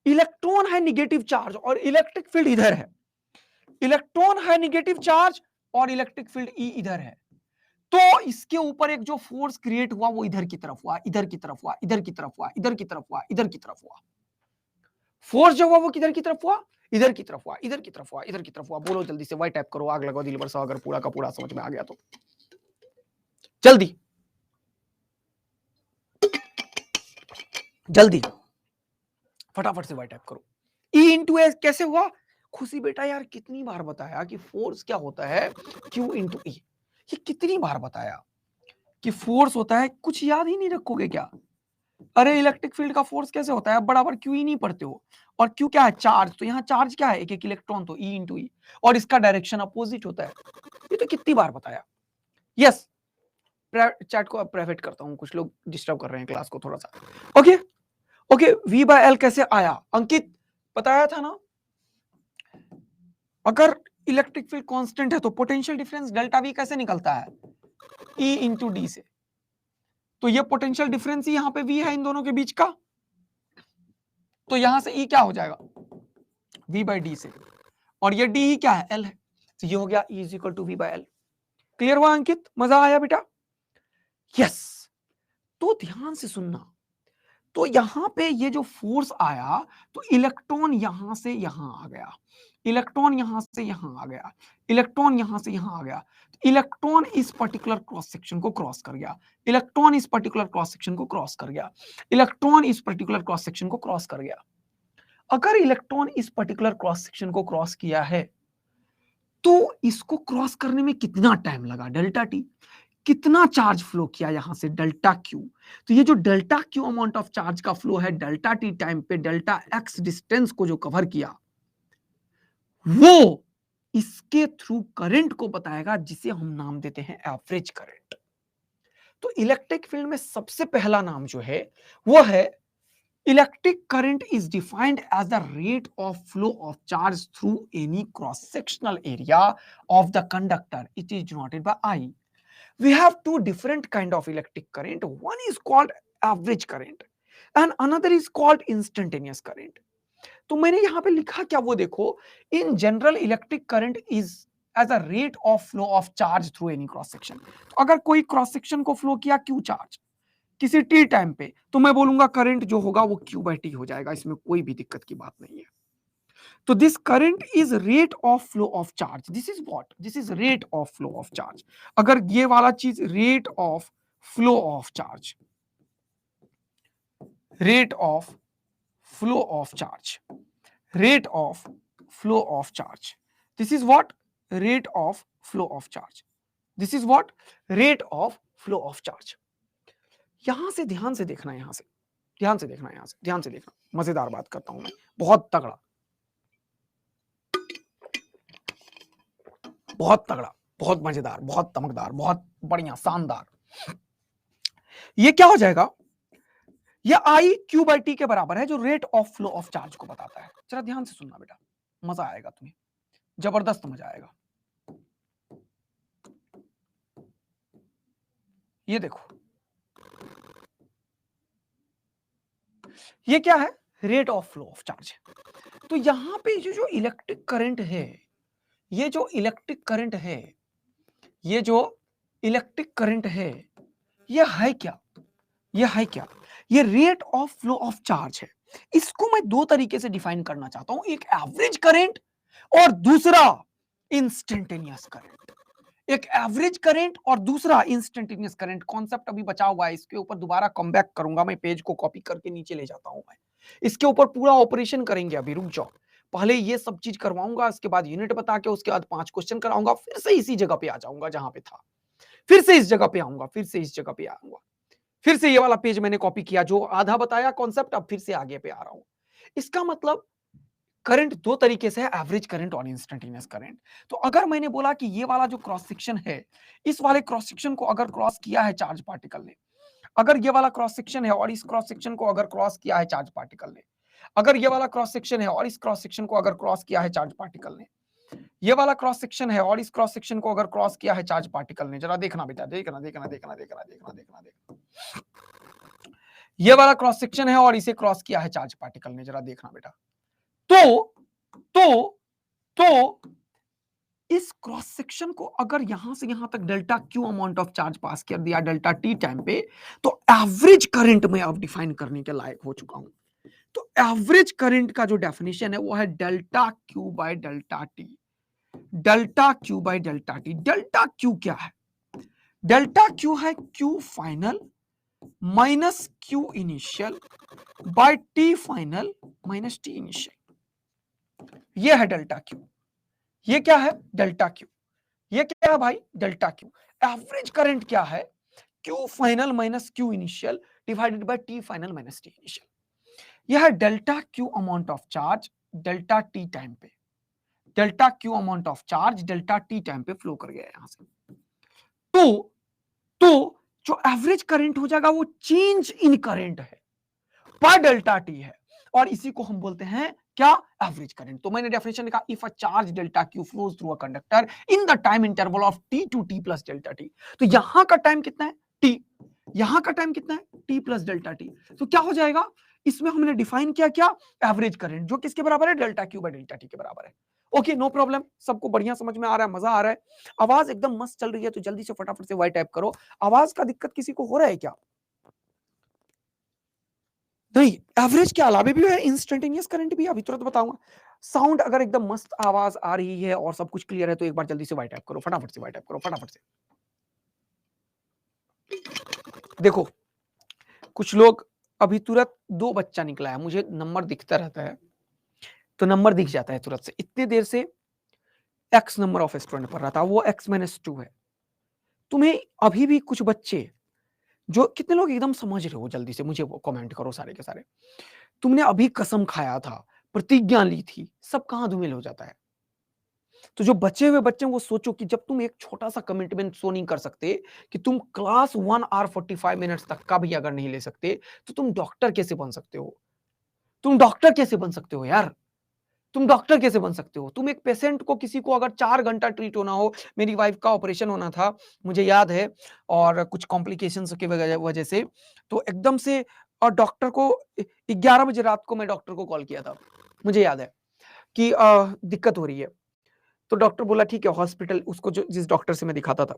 electron है निगेटिव चार्ज और इलेक्ट्रिक फील्ड इधर है, इलेक्ट्रॉन है निगेटिव चार्ज और इलेक्ट्रिक फील्ड ई इधर है, तो इसके ऊपर एक जो फोर्स क्रिएट हुआ वो इधर की तरफ हुआ, इधर की तरफ हुआ, इधर की तरफ हुआ, इधर की तरफ हुआ, इधर की तरफ हुआ। फोर्स जो हुआ वो किधर की तरफ हुआ, इधर की तरफ हुआ, इधर की तरफ हुआ, इधर की तरफ हुआ। बोलो जल्दी से, वाई टाइप करो, आग लगाओ दिल बरसाओ, अगर पूरा का पूरा समझ में आ गया तो जल्दी जल्दी फटाफट से वाई टाइप करो। E इंटू एस कैसे हुआ? खुशी बेटा यार कितनी बार बताया कि फोर्स क्या होता है, Q इंटू E। ये कितनी बार बताया कि फोर्स होता है, कुछ याद ही नहीं रखोगे क्या? अरे इलेक्ट्रिक फील्ड का फोर्स कैसे होता है, आप बराबर Q ही नहीं पढ़ते हो। और Q क्या है, चार्ज, तो यहाँ चार्ज क्या है, एक एक इलेक्ट्रॉन, तो E इंटू E, और इसका डायरेक्शन अपोजिट होता है। ये तो कितनी बार बताया। यस, चैट को प्राइवेट करता हूँ, कुछ लोग डिस्टर्ब कर रहे हैं क्लास को थोड़ा सा। Okay okay, V by L कैसे आया, अंकित बताया था ना, अगर इलेक्ट्रिक फील्ड कांस्टेंट है तो पोटेंशियल डिफरेंस डेल्टा V कैसे निकलता है, E इंटू डी से। तो ये पोटेंशियल डिफरेंस ही यहाँ पे V है इन दोनों के बीच का, तो यहां से E क्या हो जाएगा, V बाई डी से, और ये D ही क्या है, L है, तो ये हो गया E is equal to V by L। Clear हुआ अंकित, मजा आया बेटा? यस, तो ध्यान से सुनना, तो यहां पे ये जो फोर्स आया, तो इलेक्ट्रॉन यहां से यहां आ गया, इलेक्ट्रॉन यहां से यहां आ गया, इलेक्ट्रॉन यहां से यहां आ गया, इलेक्ट्रॉन इस पर्टिकुलर क्रॉस सेक्शन को क्रॉस कर गया, इलेक्ट्रॉन इस पर्टिकुलर क्रॉस सेक्शन को क्रॉस कर गया, इलेक्ट्रॉन इस पर्टिकुलर क्रॉस सेक्शन को क्रॉस कर गया। अगर इलेक्ट्रॉन इस पर्टिकुलर क्रॉस सेक्शन को क्रॉस किया है, तो इसको क्रॉस करने में कितना टाइम लगा, डेल्टा टी। कितना चार्ज फ्लो किया यहां से, डेल्टा क्यू। तो ये जो delta Q amount of charge का फ्लो है, डेल्टा टी टाइम पे डेल्टा एक्स डिस्टेंस को जो कवर किया, वो इसके थ्रू करंट को बताएगा, जिसे हम नाम देते हैं एवरेज करंट। तो इलेक्ट्रिक फील्ड में सबसे पहला नाम जो है वो है, electric current is defined as the rate of flow of charge through any cross sectional area of the conductor, it is denoted by I. We have two different kind of electric current. One is called average current and another is called instantaneous current. तो मैंने यहाँ पे लिखा क्या, वो देखो, in general electric current is as a rate of flow of charge through any cross section. तो अगर कोई क्रॉस सेक्शन को फ्लो किया Q चार्ज किसी t टाइम पे, तो मैं बोलूंगा करंट जो होगा वो Q बाई टी हो जाएगा, इसमें कोई भी दिक्कत की बात नहीं है। तो this current is rate of flow of charge, this is what, this is rate of flow of charge. अगर ये वाला चीज rate of flow of charge, rate of flow of charge, rate of flow of charge, this is what, rate of flow of charge, this is what, rate of flow of charge. यहां से ध्यान से देखना, यहां से ध्यान से देखना, यहां से ध्यान से देखना, मजेदार बात करता हूं मैं, बहुत तगड़ा, बहुत तगड़ा, बहुत मजेदार, बहुत चमकदार, बहुत बढ़िया, शानदार। ये क्या हो जाएगा, ये आई क्यू बाई टी के बराबर है, जो rate of flow of charge को बताता है। जरा ध्यान से सुनना बेटा, मजा आएगा तुम्हें, जबरदस्त मजा आएगा। ये देखो, ये क्या है, rate of flow of charge है। तो यहां पे जो इलेक्ट्रिक करंट है, ये जो इलेक्ट्रिक करंट है, ये जो इलेक्ट्रिक करंट है, ये है क्या? ये है क्या? ये rate of flow of charge है। इसको मैं दो तरीके से डिफाइन करना चाहता हूं, एक एवरेज करंट और दूसरा इंस्टेंटेनियस करंट। एक एवरेज करंट और दूसरा इंस्टेंटेनियस करंट। कॉन्सेप्ट अभी बचा हुआ है, इसके ऊपर दोबारा कम बैक करूंगा मैं, पेज को कॉपी करके नीचे ले जाता हूं मैं। इसके ऊपर पूरा ऑपरेशन करेंगे, अभी रुक जाओ। पहले ये सब चीज करवाऊंगा, उसके बाद यूनिट बता के, उसके बाद 5 क्वेश्चन कराऊंगा, फिर से इसी जगह पे आ जाऊंगा जहां पे था, फिर से इस जगह पे आऊंगा, फिर से इस जगह पे आऊंगा, फिर से ये वाला पेज मैंने कॉपी किया, जो आधा बताया कॉन्सेप्ट, अब फिर से आगे पे आ रहा हूं। इसका मतलब करंट दो तरीके से है, एवरेज करंट और इंस्टेंटेनियस करंट। तो अगर मैंने बोला कि ये वाला जो क्रॉस सेक्शन है, इस वाले क्रॉस सेक्शन को अगर क्रॉस किया है चार्ज पार्टिकल ने, अगर ये वाला क्रॉस सेक्शन है और इस क्रॉस सेक्शन को अगर क्रॉस किया है चार्ज पार्टिकल ने, अगर ये वाला क्रॉस सेक्शन है और इस क्रॉस सेक्शन को अगर क्रॉस किया है चार्ज पार्टिकल ने, ये वाला क्रॉस सेक्शन है और इस क्रॉस सेक्शन को अगर क्रॉस किया है चार्ज पार्टिकल ने, जरा देखना बेटा, देखना देखना देखना देखना देखना देखना देखना, ये वाला क्रॉस सेक्शन है और इसे क्रॉस किया है चार्ज पार्टिकल ने, जरा देखना बेटा। तो तो इस क्रॉस सेक्शन को अगर यहां से यहां तक delta Q amount of charge pass कर दिया डेल्टा टी टाइम पे, तो एवरेज करंट में अब डिफाइन करने के लायक हो चुका हूं। तो एवरेज करंट का जो डेफिनेशन है वो है delta Q by delta T. Delta Q by delta T. Delta Q क्या है? डेल्टा क्यू है Q final minus Q initial by T final minus T initial. ये है डेल्टा क्यू। ये क्या है? Delta Q. ये क्या है भाई? Delta Q. एवरेज करंट क्या है? Q final minus Q initial divided by T final minus T initial. यह है delta Q amount of charge delta T time पे। Delta Q amount of charge delta T time पे फ्लो कर गया यहां से। तो जो एवरेज करंट हो जाएगा वो चेंज इन करंट है, पर डेल्टा टी है, और इसी को हम बोलते हैं क्या? Average current. तो मैंने डेफिनेशन लिखा, if a charge delta Q flows through a conductor in the time interval of T to T plus delta T. तो यहां का टाइम कितना है? टी। यहां का टाइम कितना है? T plus delta T. तो क्या हो जाएगा? इसमें हमने डिफाइन किया क्या? एवरेज करंट, जो किसके बराबर है? Delta Q by delta T के बराबर है। ओके, नो प्रॉब्लम, सबको बढ़िया समझ में आ रहा है, मजा आ रहा है, आवाज एकदम मस्त चल रही है, तो जल्दी से फटाफट से वाई टाइप करो। आवाज का दिक्कत किसी को हो रहा है क्या? नहीं, एवरेज के अलावा भी है इंस्टेंटेनियस करंट भी, अभी तुरंत बताऊंगा। साउंड अगर एकदम मस्त आवाज आ रही है और सब कुछ क्लियर है, तो एक बार जल्दी से वाई टाइप करो, फटाफट से वाई टाइप करो, फटाफट से। देखो, कुछ लोग अभी तुरंत 2 बच्चा निकला है, मुझे नंबर दिखता रहता है, तो नंबर दिख जाता है तुरंत से। इतने देर से एक्स नंबर ऑफ स्टूडेंट पढ़ रहा था, वो x-2 है। तुम्हें अभी भी कुछ बच्चे, जो कितने लोग एकदम समझ रहे हो, जल्दी से मुझे वो कमेंट करो सारे के सारे। तुमने अभी कसम खाया था, प्रतिज्ञा ली थी, सब कहां धूमिल हो जाता है। तो जो बचे हुए बच्चे, वो सोचो कि जब तुम एक छोटा सा कमिटमेंट शो नहीं कर सकते कि तुम क्लास 1 आवर 45 मिनट्स तक का भी अगर नहीं ले सकते, तो तुम डॉक्टर कैसे बन सकते हो? तुम डॉक्टर कैसे बन सकते हो यार? तुम डॉक्टर कैसे बन सकते हो? तुम एक पेशेंट को, किसी को अगर 4 घंटा ट्रीट होना हो, मेरी वाइफ का ऑपरेशन होना था, मुझे याद है, और कुछ कॉम्प्लिकेशंस की वजह से, तो एकदम से, और डॉक्टर को 11 बजे रात को मैं डॉक्टर को कॉल किया था, मुझे याद है कि दिक्कत हो रही है। तो डॉक्टर बोला ठीक है, हॉस्पिटल, उसको जो जिस डॉक्टर से मैं दिखाता था,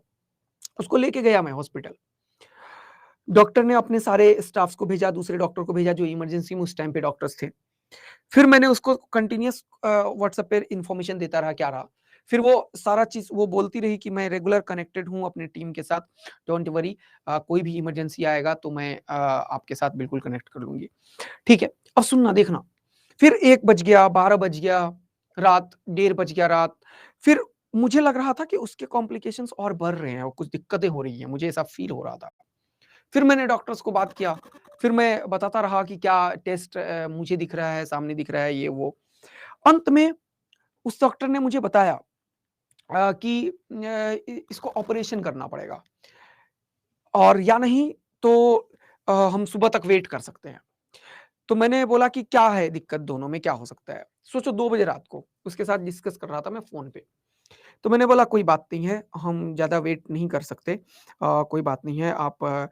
उसको लेके गया मैं हॉस्पिटल। डॉक्टर ने अपने सारे स्टाफ्स को भेजा, दूसरे डॉक्टर को भेजा जो इमरजेंसी में उस टाइम पे डॉक्टर्स थे। फिर मैंने उसको कंटिन्यूअस व्हाट्सएप पे इंफॉर्मेशन देता रहा, क्या रहा। फिर वो सारा चीज वो बोलती रही कि मैं रेगुलर कनेक्टेड हूँ अपने टीम के साथ, डोंट वरी, कोई भी इमरजेंसी आएगा तो मैं आपके साथ बिल्कुल कनेक्ट कर लूंगी। ठीक है, अब सुनना देखना। फिर 1 बज गया, 12 बज गया रात, 1:30 बज गया रात। फिर मुझे लग रहा था कि उसके कॉम्प्लिकेशंस और बढ़ रहे हैं और कुछ दिक्कतें हो रही हैं, मुझे ऐसा फील हो रहा था। फिर मैंने डॉक्टर्स को बात किया, फिर मैं बताता रहा कि क्या टेस्ट मुझे दिख रहा है, सामने दिख रहा है, ये वो। अंत में उस डॉक्टर ने मुझे बताया कि इसको ऑपरेशन करना पड़ेगा, और या नहीं तो हम सुबह तक वेट कर सकते हैं। तो मैंने बोला कि क्या है दिक्कत, दोनों में क्या हो सकता है? सोचो 2 बजे रात को उसके साथ डिस्कस कर रहा था मैं फ़ोन पे। तो मैंने बोला कोई बात नहीं है, हम ज़्यादा वेट नहीं कर सकते, कोई बात नहीं है, आप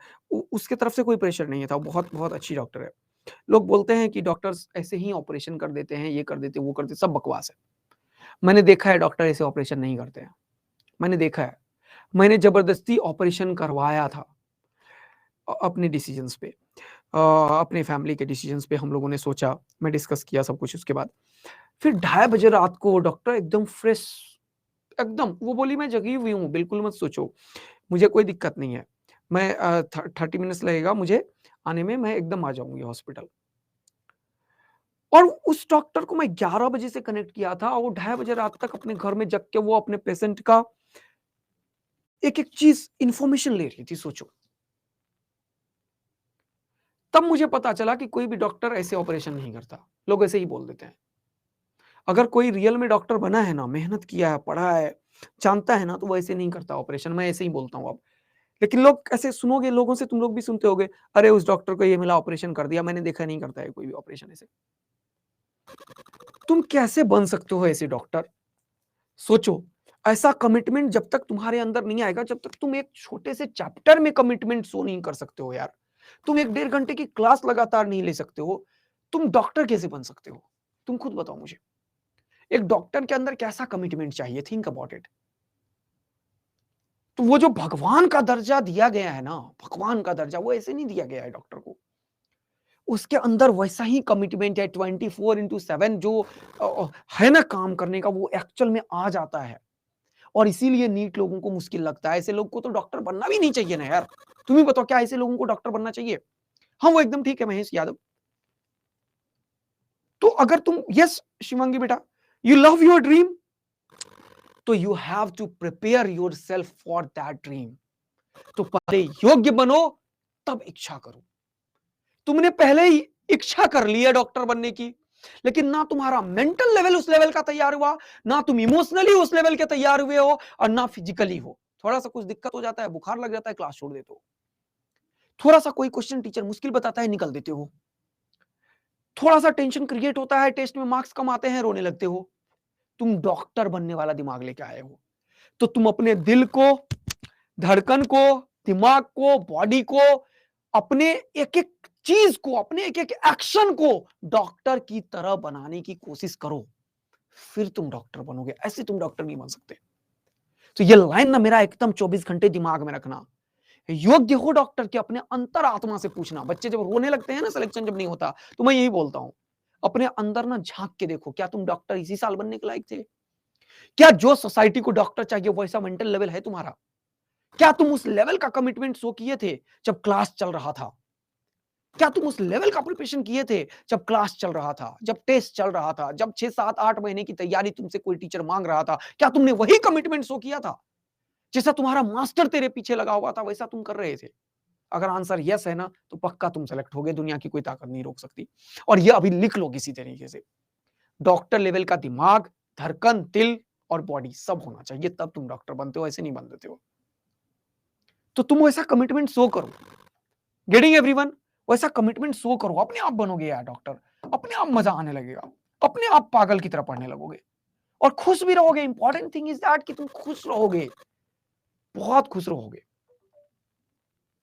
उसके तरफ से कोई प्रेशर नहीं था, वो बहुत अच्छी डॉक्टर है। लोग बोलते हैं कि डॉक्टर्स ऐसे ही ऑपरेशन कर देते हैं, ये कर देते हैं, वो कर देते हैं, सब बकवास है। मैंने देखा है डॉक्टर ऐसे ऑपरेशन नहीं करते हैं, मैंने देखा है। मैंने ज़बरदस्ती ऑपरेशन करवाया था। अपने डिसीजंस पे, अपने फैमिली के डिसीजंस पे हम लोगों ने सोचा, मैं डिस्कस किया सब कुछ उसके बाद। फिर 2:30 बजे रात को डॉक्टर एकदम फ्रेश, एकदम वो बोली मैं जगी हुई हूँ, बिल्कुल मत सोचो, मुझे कोई दिक्कत नहीं है। मैं 30 मिनट्स लगेगा मुझे आने में, मैं एकदम आ जाऊँगी हॉस्पिटल। और उस डॉक्टर को मैं 11 बजे से कनेक्ट किया था और वो 2:30 बजे रात तक अपने घर में जग के वो अपने पेशेंट का एक-एक चीज़ इन्फॉर्मेशन ले रही थी, सोचो। तब मुझे पता चला कि कोई भी डॉक्टर ऐसे ऑपरेशन नहीं करता, लोग ऐसे ही बोल देते हैं। अगर कोई रियल में डॉक्टर बना है ना, मेहनत किया है, पढ़ा है, जानता है ना, तो वो ऐसे नहीं करता ऑपरेशन, मैं ऐसे ही बोलता हूँ अब। लेकिन लोग ऐसे सुनोगे लोगों से, तुम लोग भी सुनते होगे, अरे उस डॉक्टर को ये मिला ऑपरेशन कर दिया, मैंने देखा नहीं करता है कोई भी ऑपरेशन ऐसे। तुम कैसे बन सकते हो ऐसे डॉक्टर? सोचो, ऐसा कमिटमेंट जब तक तुम्हारे अंदर नहीं आएगा, जब तक तुम एक छोटे से चैप्टर में कमिटमेंट शो नहीं कर सकते हो यार। तुम एक 1.5 घंटे की क्लास लगातार नहीं ले सकते हो, तुम डॉक्टर कैसे बन सकते हो? तुम खुद बताओ मुझे। एक डॉक्टर के अंदर कैसा कमिटमेंट चाहिए? Think about it. तो वो जो भगवान का दर्जा दिया गया है ना, भगवान का दर्जा, वो ऐसे नहीं दिया गया है डॉक्टर को। उसके अंदर वैसा ही कमिटमेंट है 24/7 जो है ना काम करने का, वो एक्चुअल में आ जाता है। और इसीलिए नीट लोगों को मुश्किल लगता है। ऐसे लोग को तो डॉक्टर बनना भी नहीं चाहिए ना यार। तुम ही बताओ, क्या ऐसे लोगों को डॉक्टर बनना चाहिए? हाँ, वो एकदम ठीक है महेश यादव। तो अगर तुम, यस शिवांगी बेटा, यू लव योर ड्रीम, तो you have to prepare yourself for that dream. तो पहले योग्य बनो, तब इच्छा करो। तुमने पहले ही इच्छा कर ली है डॉक्टर बनने की, लेकिन ना तुम्हारा मेंटल लेवल उस लेवल का तैयार हुआ, ना तुम इमोशनली उस लेवल के तैयार हुए हो, और ना फिजिकली हो। थोड़ा सा कुछ दिक्कत हो जाता है, बुखार लग जाता है, क्लास छोड़ देते हो। थोड़ा सा कोई क्वेश्चन टीचर मुश्किल बताता है, निकल देते हो। थोड़ा सा टेंशन क्रिएट होता है, टेस्ट में मार्क्स कम आते हैं, रोने लगते हो। तुम डॉक्टर बनने वाला दिमाग लेके आए हो, तो तुम अपने दिल को, धड़कन को, दिमाग को, बॉडी को, अपने एक एक चीज को, अपने एक एक एक्शन को डॉक्टर की तरह बनाने की कोशिश करो, फिर तुम डॉक्टर बनोगे। ऐसे तुम डॉक्टर नहीं बन सकते। तो ये लाइन ना मेरा एकदम 24 घंटे दिमाग में रखना। योग्य हो डॉक्टर के, अपने अंतर आत्मा से पूछना। बच्चे जब रोने लगते हैं ना, सिलेक्शन जब नहीं होता, तो मैं यही बोलता हूं, अपने अंदर ना झांक के देखो, क्या तुम डॉक्टर इसी साल बनने के लायक थे? क्या जो सोसाइटी को डॉक्टर चाहिए वैसा मेंटल लेवल है तुम्हारा? क्या तुम उस लेवल का कमिटमेंट शो किए थे जब क्लास चल रहा था? क्या तुम उस लेवल का प्रिपरेशन किए थे जब क्लास चल रहा था, जब टेस्ट चल रहा था, जब 6 7 8 महीने की तैयारी तुमसे कोई टीचर मांग रहा था? क्या तुमने वही कमिटमेंट शो किया था? जैसा तुम्हारा मास्टर तेरे पीछे लगा हुआ था, वैसा तुम कर रहे थे? अगर आंसर यस है ना, तो पक्का तुम सेलेक्ट होगे, दुनिया की कोई ताकत नहीं रोक सकती। और ये अभी लिख लो किसी तरीके से, डॉक्टर लेवल का दिमाग, धड़कन, दिल और बॉडी सब होना चाहिए, तब तुम डॉक्टर बनते हो, ऐसे नहीं बन देते हो। तो तुम वैसा कमिटमेंट शो करो। Getting everyone? वैसा कमिटमेंट शो करो, अपने आप बनोगे यार डॉक्टर, अपने आप मजा आने लगेगा, अपने आप पागल की तरह पढ़ने लगोगे और खुश भी रहोगे। इंपॉर्टेंट थिंग इज दैट कि तुम खुश रहोगे, बहुत खुश रहोगे।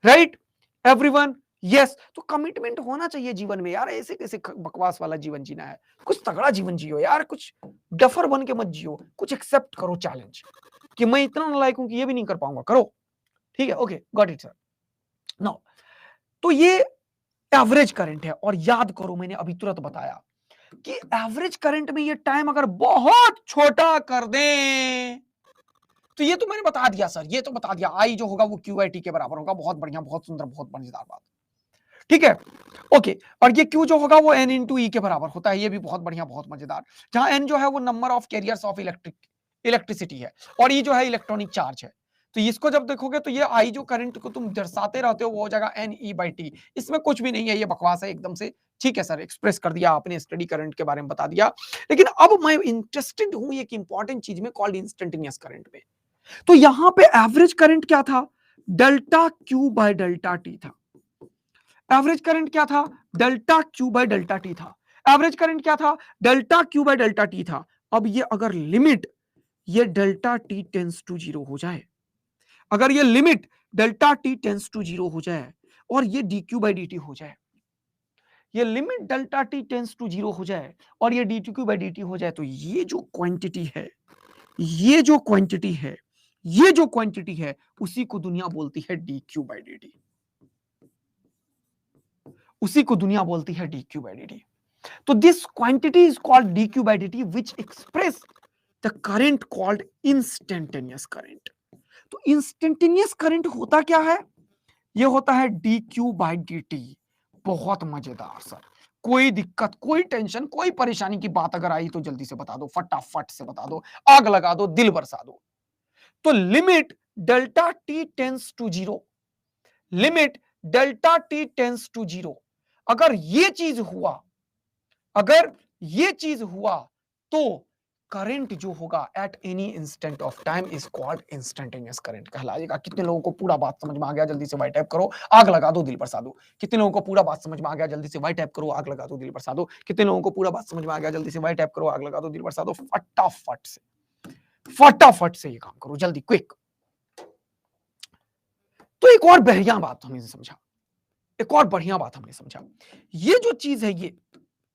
Right everyone? यस। तो कमिटमेंट होना चाहिए जीवन में यार, ऐसे कैसे बकवास वाला जीवन जीना है? कुछ तगड़ा जीवन जियो यार, कुछ डफर बन के मत जियो, कुछ एक्सेप्ट करो चैलेंज कि मैं इतना नालायक हूं कि ये भी नहीं कर पाऊंगा, करो। ठीक है, okay, got it sir. Now, तो ये एवरेज करंट है, और याद करो मैंने अभी तुरंत बताया कि एवरेज करंट में ये टाइम अगर बहुत छोटा कर दें, तो ये तो मैंने बता दिया सर, ये तो बता दिया, आई जो होगा वो क्यू आई टी के बराबर होगा। बहुत बढ़िया, बहुत सुंदर, बहुत मजेदार बात। ठीक है, ओके। और ये क्यू जो होगा वो एन इंटू ई के बराबर होता है, ये भी बहुत बढ़िया, बहुत मजेदार। जहां एन जो है वो number of carriers of electricity है, और ई जो है इलेक्ट्रॉनिक चार्ज है। तो इसको जब देखोगे तो ये आई जो करंट को तुम दर्शाते रहते हो, वो हो जाएगा एन ई बाई टी। इसमें कुछ भी नहीं है, ये बकवास है एकदम से। ठीक है सर, एक्सप्रेस कर दिया आपने, स्टडी करंट के बारे में बता दिया। लेकिन अब मैं इंटरेस्टेड हूं एक इंपॉर्टेंट चीज में, कॉल्ड इंस्टेंटेनियस करंट में। तो यहां पे एवरेज करंट क्या था? Delta Q by delta T था। एवरेज करंट क्या था? Delta Q by delta T था। एवरेज करंट क्या था? Delta Q by delta T था। अब ये अगर लिमिट, ये delta T tends to zero हो जाए, अगर ये limit delta T tends to zero हो जाए, और ये D Q by D T हो जाए, ये limit delta T tends to zero हो जाए, और ये D Q by D T हो जाए, तो ये जो क्वांटिटी है, ये जो क्वांटिटी है, ये जो क्वांटिटी है, उसी को दुनिया बोलती है D Q by D T. उसी को दुनिया बोलती है dq by dt। तो this quantity is called dq by dt which express the current called instantaneous current. तो इंस्टेंटेनियस करंट होता क्या है? ये होता है dq by dt। बहुत मजेदार सर, कोई दिक्कत, कोई टेंशन, कोई परेशानी की बात अगर आई तो जल्दी से बता दो, फटाफट से बता दो, आग लगा दो, दिल बरसा दो। तो limit delta T tends to zero, limit delta T tends to zero, अगर ये चीज हुआ, अगर ये चीज हुआ तो करंट जो होगा at any instant of time is called instantaneous current कहलाएगा। कितने लोगों को पूरा बात समझ में आ गया? जल्दी से वाई टाइप करो, आग लगा दो, दिल बरसा दो। कितने लोगों को पूरा बात समझ में आ गया? जल्दी से वाई टाइप करो, आग लगा दो, दिल बरसा दो। कितने लोगों को पूरा बात समझ में आ गया? जल्दी से वाई टाइप करो, आग लगा दो, दिल बरसा दो। फटाफट से, फटाफट से ये काम करो, जल्दी, क्विक। तो एक और बढ़िया बात हमने समझा, एक और बढ़िया बात हमने समझा। ये जो चीज है,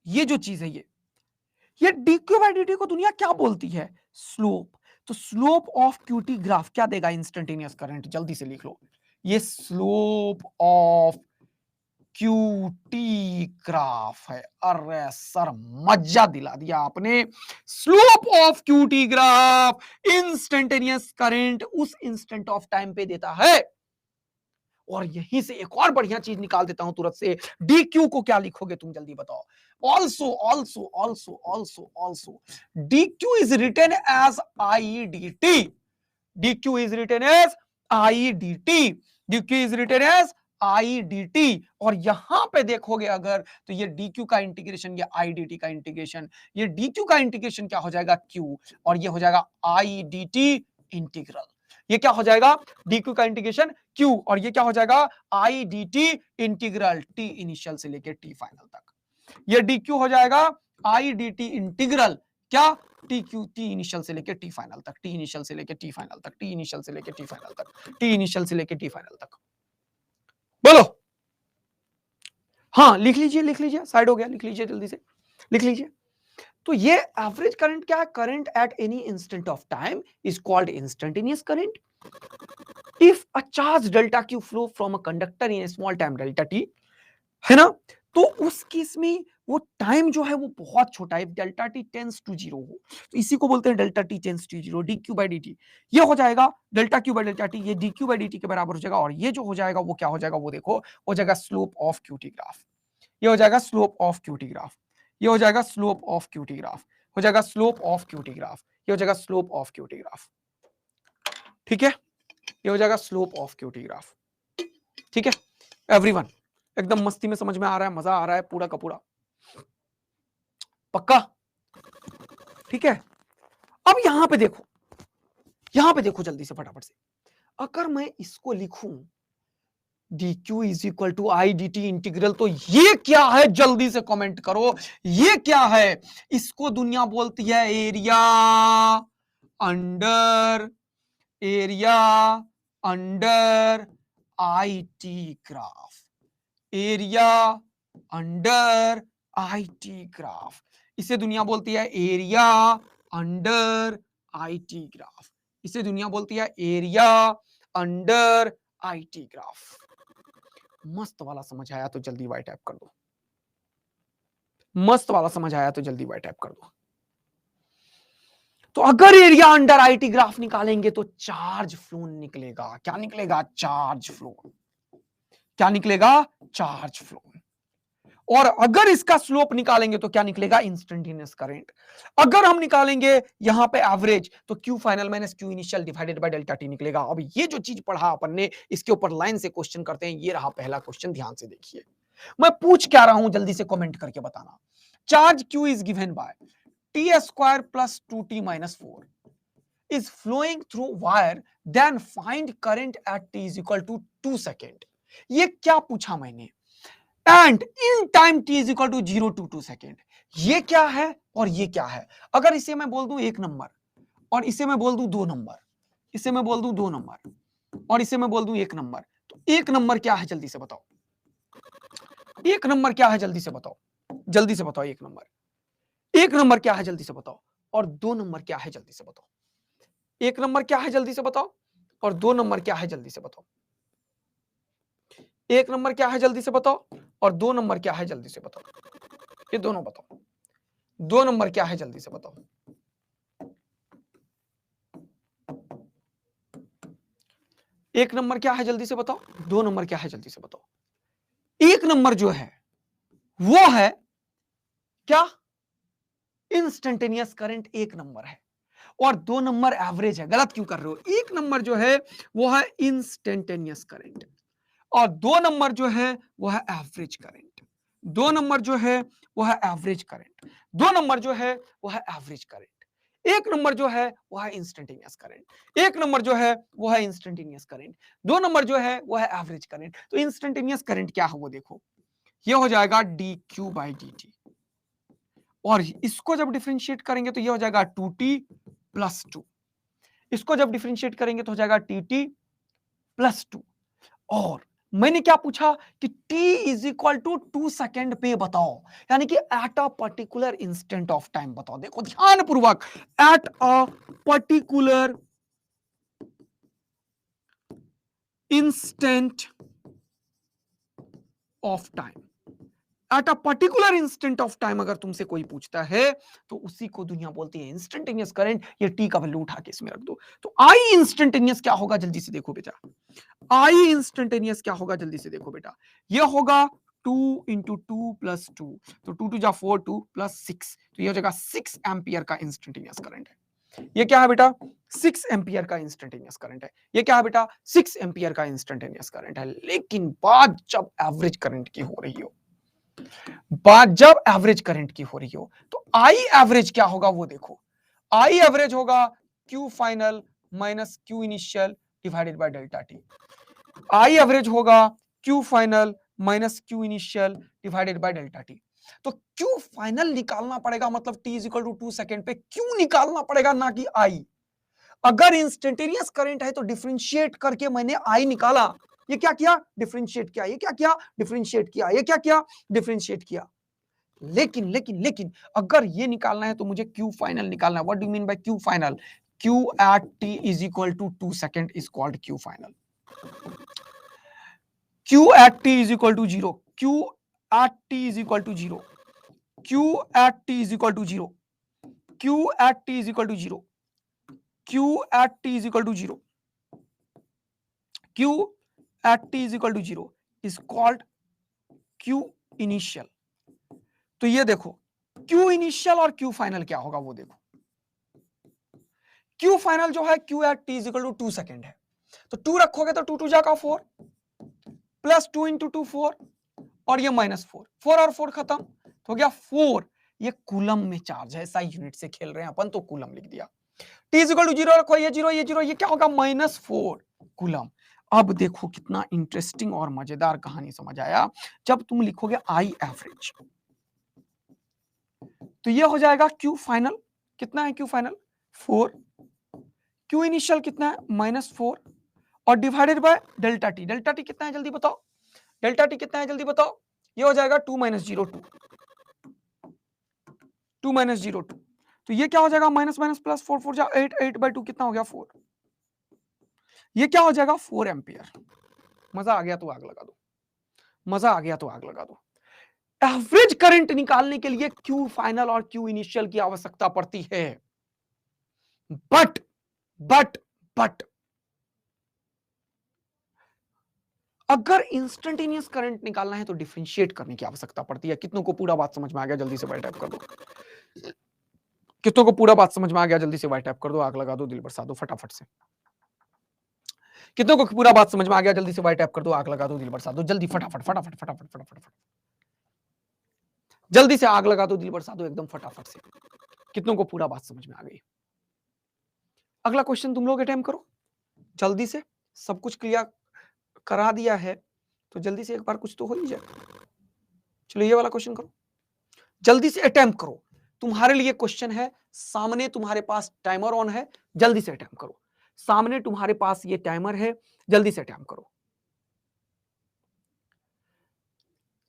ये जो चीज है, ये dq by dt को दुनिया क्या बोलती है? स्लोप। तो स्लोप ऑफ क्यूटी ग्राफ क्या देगा? Instantaneous current. जल्दी से लिख लो, ये स्लोप ऑफ क्यूटी ग्राफ है। अरे सर, मजा दिला दिया आपने। Slope of QT graph instantaneous current उस इंस्टेंट ऑफ टाइम पे देता है। और यहीं से एक और बढ़िया चीज निकाल देता हूं तुरंत से। dq को क्या लिखोगे तुम? जल्दी बताओ। also dq is written as idt, dq is written as idt, dq is written as idt। और यहां पे देखोगे अगर, तो ये dq का इंटीग्रेशन, ये idt का इंटीग्रेशन, ये dq का इंटीग्रेशन क्या हो जाएगा? q, और ये हो जाएगा idt इंटीग्रल। ये क्या हो जाएगा? dq का इंटीग्रेशन q, और ये क्या हो जाएगा? idt इंटीग्रल t इनिशियल से लेके t फाइनल तक। ये dq हो जाएगा idt इंटीग्रल क्या? t इनिशियल से लेके t फाइनल तक, t इनिशियल से लेके t फाइनल तक, t इनिशियल से लेके t फाइनल तक, t इनिशियल से लेके t फाइनल तक। बोलो। हाँ, लिख लीजिए, लिख लीजिए, साइड हो गया, लिख लीजिए, जल्दी से लिख लीजिए। तो ये एवरेज करंट क्या है? Current at any instant of time is called instantaneous current. If a charge delta Q flow from a conductor in small time delta T, है ना, तो उस केस में वो टाइम जो है वो बहुत छोटा है। Delta T tends to zero हो, तो इसी को बोलते हैं delta T tends to zero, D Q by D T. ये हो जाएगा delta Q by delta T, ये D Q by D T के बराबर हो जाएगा। और ये जो हो जाएगा वो क्या हो जाएगा? वो देखो, हो जाएगा स्लोप ऑफ क्यूटी ग्राफ। ये हो जाएगा स्लोप ऑफ क्यूटी ग्राफ, ये हो जाएगा स्लोप ऑफ क्यूटी ग्राफ, हो जाएगा स्लोप ऑफ क्यूटी ग्राफ, ये हो जाएगा स्लोप ऑफ क्यूटी ग्राफ। ठीक है, ये हो जाएगा स्लोप ऑफ क्यूटी ग्राफ। ठीक है एवरीवन, एकदम मस्ती में समझ में आ रहा है, मजा आ रहा है पूरा का पूरा? पक्का? ठीक है। अब यहां पे देखो, यहां पे देखो जल्दी से फटाफट से। अगर मैं इसको लिखूं dq is equal to I D T integral, तो ये क्या है? जल्दी से कमेंट करो, ये क्या है? इसको दुनिया बोलती है area under, area under I T graph, area under I T graph. इसे दुनिया बोलती है area under I T graph, इसे दुनिया बोलती है area under I T graph. मस्त वाला समझ आया तो जल्दी वाई टाइप कर दो, मस्त वाला समझ आया तो जल्दी वाई टाइप कर दो। तो अगर एरिया अंडर आईटी ग्राफ निकालेंगे तो चार्ज फ्लो निकलेगा। क्या निकलेगा? Charge flow. क्या निकलेगा? Charge flow. और अगर इसका स्लोप निकालेंगे तो क्या निकलेगा? Instantaneous current. अगर हम निकालेंगे यहां पे एवरेज, तो Q final minus Q initial divided by delta T निकलेगा। अब ये जो चीज पढ़ा अपन ने, इसके ऊपर लाइन से क्वेश्चन करते हैं। ये रहा पहला क्वेश्चन, ध्यान से देखिए। मैं पूछ क्या रहा हूं, जल्दी से कमेंट करके बताना। Charge Q is given bye T square plus 2t minus 4 is flowing through wire, then find current at t is equal to 2 second. ये क्या पूछा मैंने? And in time t is equal to 0 to 2 second. ये क्या है और ये क्या है? अगर इसे मैं बोल दूं 1 नंबर, और इसे मैं बोल दूं 2 नंबर, इसे मैं बोल दूं 2 नंबर, और इसे मैं बोल दूं 1 नंबर, तो 1 नंबर क्या है? जल्दी से बताओ, 1 नंबर क्या है? जल्दी से बताओ, जल्दी से बताओ। 1 नंबर, 1 नंबर क्या है? जल्दी से बताओ। और 2 नंबर क्या है? जल्दी से बताओ। 1 नंबर क्या है? जल्दी से बताओ। और 2 नंबर क्या है? जल्दी से बताओ। एक नंबर क्या है जल्दी से बताओ, और 2 नंबर क्या है जल्दी से बताओ, ये दोनों बताओ। 2 नंबर क्या है जल्दी से बताओ। एक नंबर क्या है जल्दी से बताओ, 2 नंबर क्या है जल्दी से बताओ। एक नंबर जो है वो है क्या, इंस्टेंटेनियस करंट एक नंबर है, और 2 नंबर एवरेज है। गलत क्यों कर रहे हो, एक नंबर जो है वो है इंस्टेंटेनियस करंट, और 2 नंबर जो है वो है एवरेज करंट। 2 नंबर जो है वो है एवरेज करंट, 2 नंबर जो है वो है एवरेज करंट। एक नंबर जो है वो है इंस्टेंटेनियस करंट, एक नंबर जो है वो है इंस्टेंटेनियस करंट, 2 नंबर जो है वो है एवरेज करंट। तो इंस्टेंटेनियस करंट क्या है वो देखो, ये हो जाएगा D Q by D T, और इसको जब डिफरेंशिएट करेंगे तो ये हो जाएगा 2t प्लस 2, इसको जब डिफरेंशिएट करेंगे तो हो जाएगा टी प्लस 2। और मैंने क्या पूछा कि t is equal to 2 second पे बताओ, यानी कि at a particular instant of time बताओ। देखो ध्यान पूर्वक, at a particular instant of time, at a particular instant of time अगर तुमसे कोई पूछता है तो उसी को दुनिया बोलती है इंस्टेंटेनियस करंट। ये टी का वैल्यू उठा के इसमें रख दो, तो आई इंस्टेंटेनियस क्या होगा जल्दी से देखो बेटा, आई इंस्टेंटेनियस क्या होगा जल्दी से देखो बेटा, ये होगा 2 इंटू 2 प्लस 2, तो 2 टू जा 4, 2 प्लस 6, तो ये हो जाएगा 6 एम्पियर का इंस्टेंटेनियस करंट है। ये क्या है बेटा, 6 एम्पियर का इंस्टेंटेनियस करंट है। ये क्या है बेटा, 6 एम्पियर का इंस्टेंटेनियस करंट है। लेकिन बात जब एवरेज करंट की हो रही हो, बात जब एवरेज करंट की हो रही हो, तो आई एवरेज क्या होगा वो देखो, आई एवरेज होगा Q final minus Q initial divided by delta T. I average होगा Q final minus Q initial divided by delta T. तो क्यू फाइनल निकालना पड़ेगा, मतलब T is equal to 2 second पे क्यू निकालना पड़ेगा, ना कि आई। अगर इंस्टेंटेनियस करंट है तो डिफरेंशिएट करके मैंने आई निकाला, ये क्या किया, डिफरेंशिएट किया, ये क्या किया, डिफरेंशिएट किया, ये क्या किया, डिफरेंशिएट किया। लेकिन लेकिन लेकिन अगर ये निकालना है तो मुझे क्यू फाइनल निकालना है। What do you mean by Q final, Q at T is equal to 2 second is called Q final. Q at t is equal to 0, Q at t is equal to 0, Q at t is equal to 0, Q at t is equal to 0, Q at t is equal to 0, Q at t is equal to 0 is called Q initial। तो ये देखो Q initial और Q final क्या होगा वो देखो, Q final जो है Q at t is equal to 2 second है, तो 2 रखोगे तो 2 2 जाएगा 4 प्लस 2 इंटू 2 4, और ये माइनस 4, 4 और 4 खत्म, तो हो गया 4। ये कूलम में चार्ज है, SI यूनिट से खेल रहे हैं अपन तो कूलम लिख दिया। T इज इक्वल टू 0 रखो, ये 0 ये 0, ये क्या होगा, -4 कूलम। अब देखो कितना इंटरेस्टिंग और मजेदार कहानी समझ आया, जब तुम लिखोगे आई एवरेज तो ये हो जाएगा Q फाइनल, कितना है Q फाइनल 4, Q इनिशियल कितना है -4, और divided by delta T. Delta T कितना है जल्दी बताओ, डेल्टा टी कितना है जल्दी बताओ, ये हो जाएगा 2 - 0 2, 2 - 0 2, तो ये क्या हो जाएगा, माइनस माइनस प्लस 4 4 जा 8, 8/2 कितना हो गया 4, ये क्या हो जाएगा 4 एम्पियर। मजा आ गया तो आग लगा दो, मजा आ गया तो आग लगा दो। एवरेज करंट निकालने के लिए क्यू फाइनल और क्यू इनिशियल की आवश्यकता पड़ती है, बट बट बट अगर इंस्टेंटेनियस करंट निकालना है तो डिफरेंशिएट करने की आवश्यकता पड़ती है। कितनों को पूरा बात समझ में आ गया, जल्दी से वाइट टाइप कर दो। कितनों को पूरा बात समझ में आ गया, जल्दी से वाइट टाइप कर दो, आग लगा दो, दिल बरसा दो फटाफट से। कितनों को पूरा बात समझ में आ गया, जल्दी से वाइट टाइप कर दो, आग लगा दो, दिल बरसा दो, जल्दी फटाफट फटाफट फटाफट फटाफट, जल्दी से आग लगा दो, दिल बरसा दो एकदम फटाफट से। कितनों को पूरा बात समझ में आ गई। अगला क्वेश्चन तुम लोग अटेम्प्ट करो जल्दी से, सब कुछ क्लियर करा दिया है तो जल्दी से एक बार कुछ तो हो ही जाए। चलो ये वाला क्वेश्चन करो, जल्दी से अटेम्प्ट करो। तुम्हारे लिए क्वेश्चन है, सामने तुम्हारे पास टाइमर ऑन है, जल्दी से अटेम्प्ट करो। सामने तुम्हारे पास ये टाइमर है, जल्दी से अटेम्प्ट करो।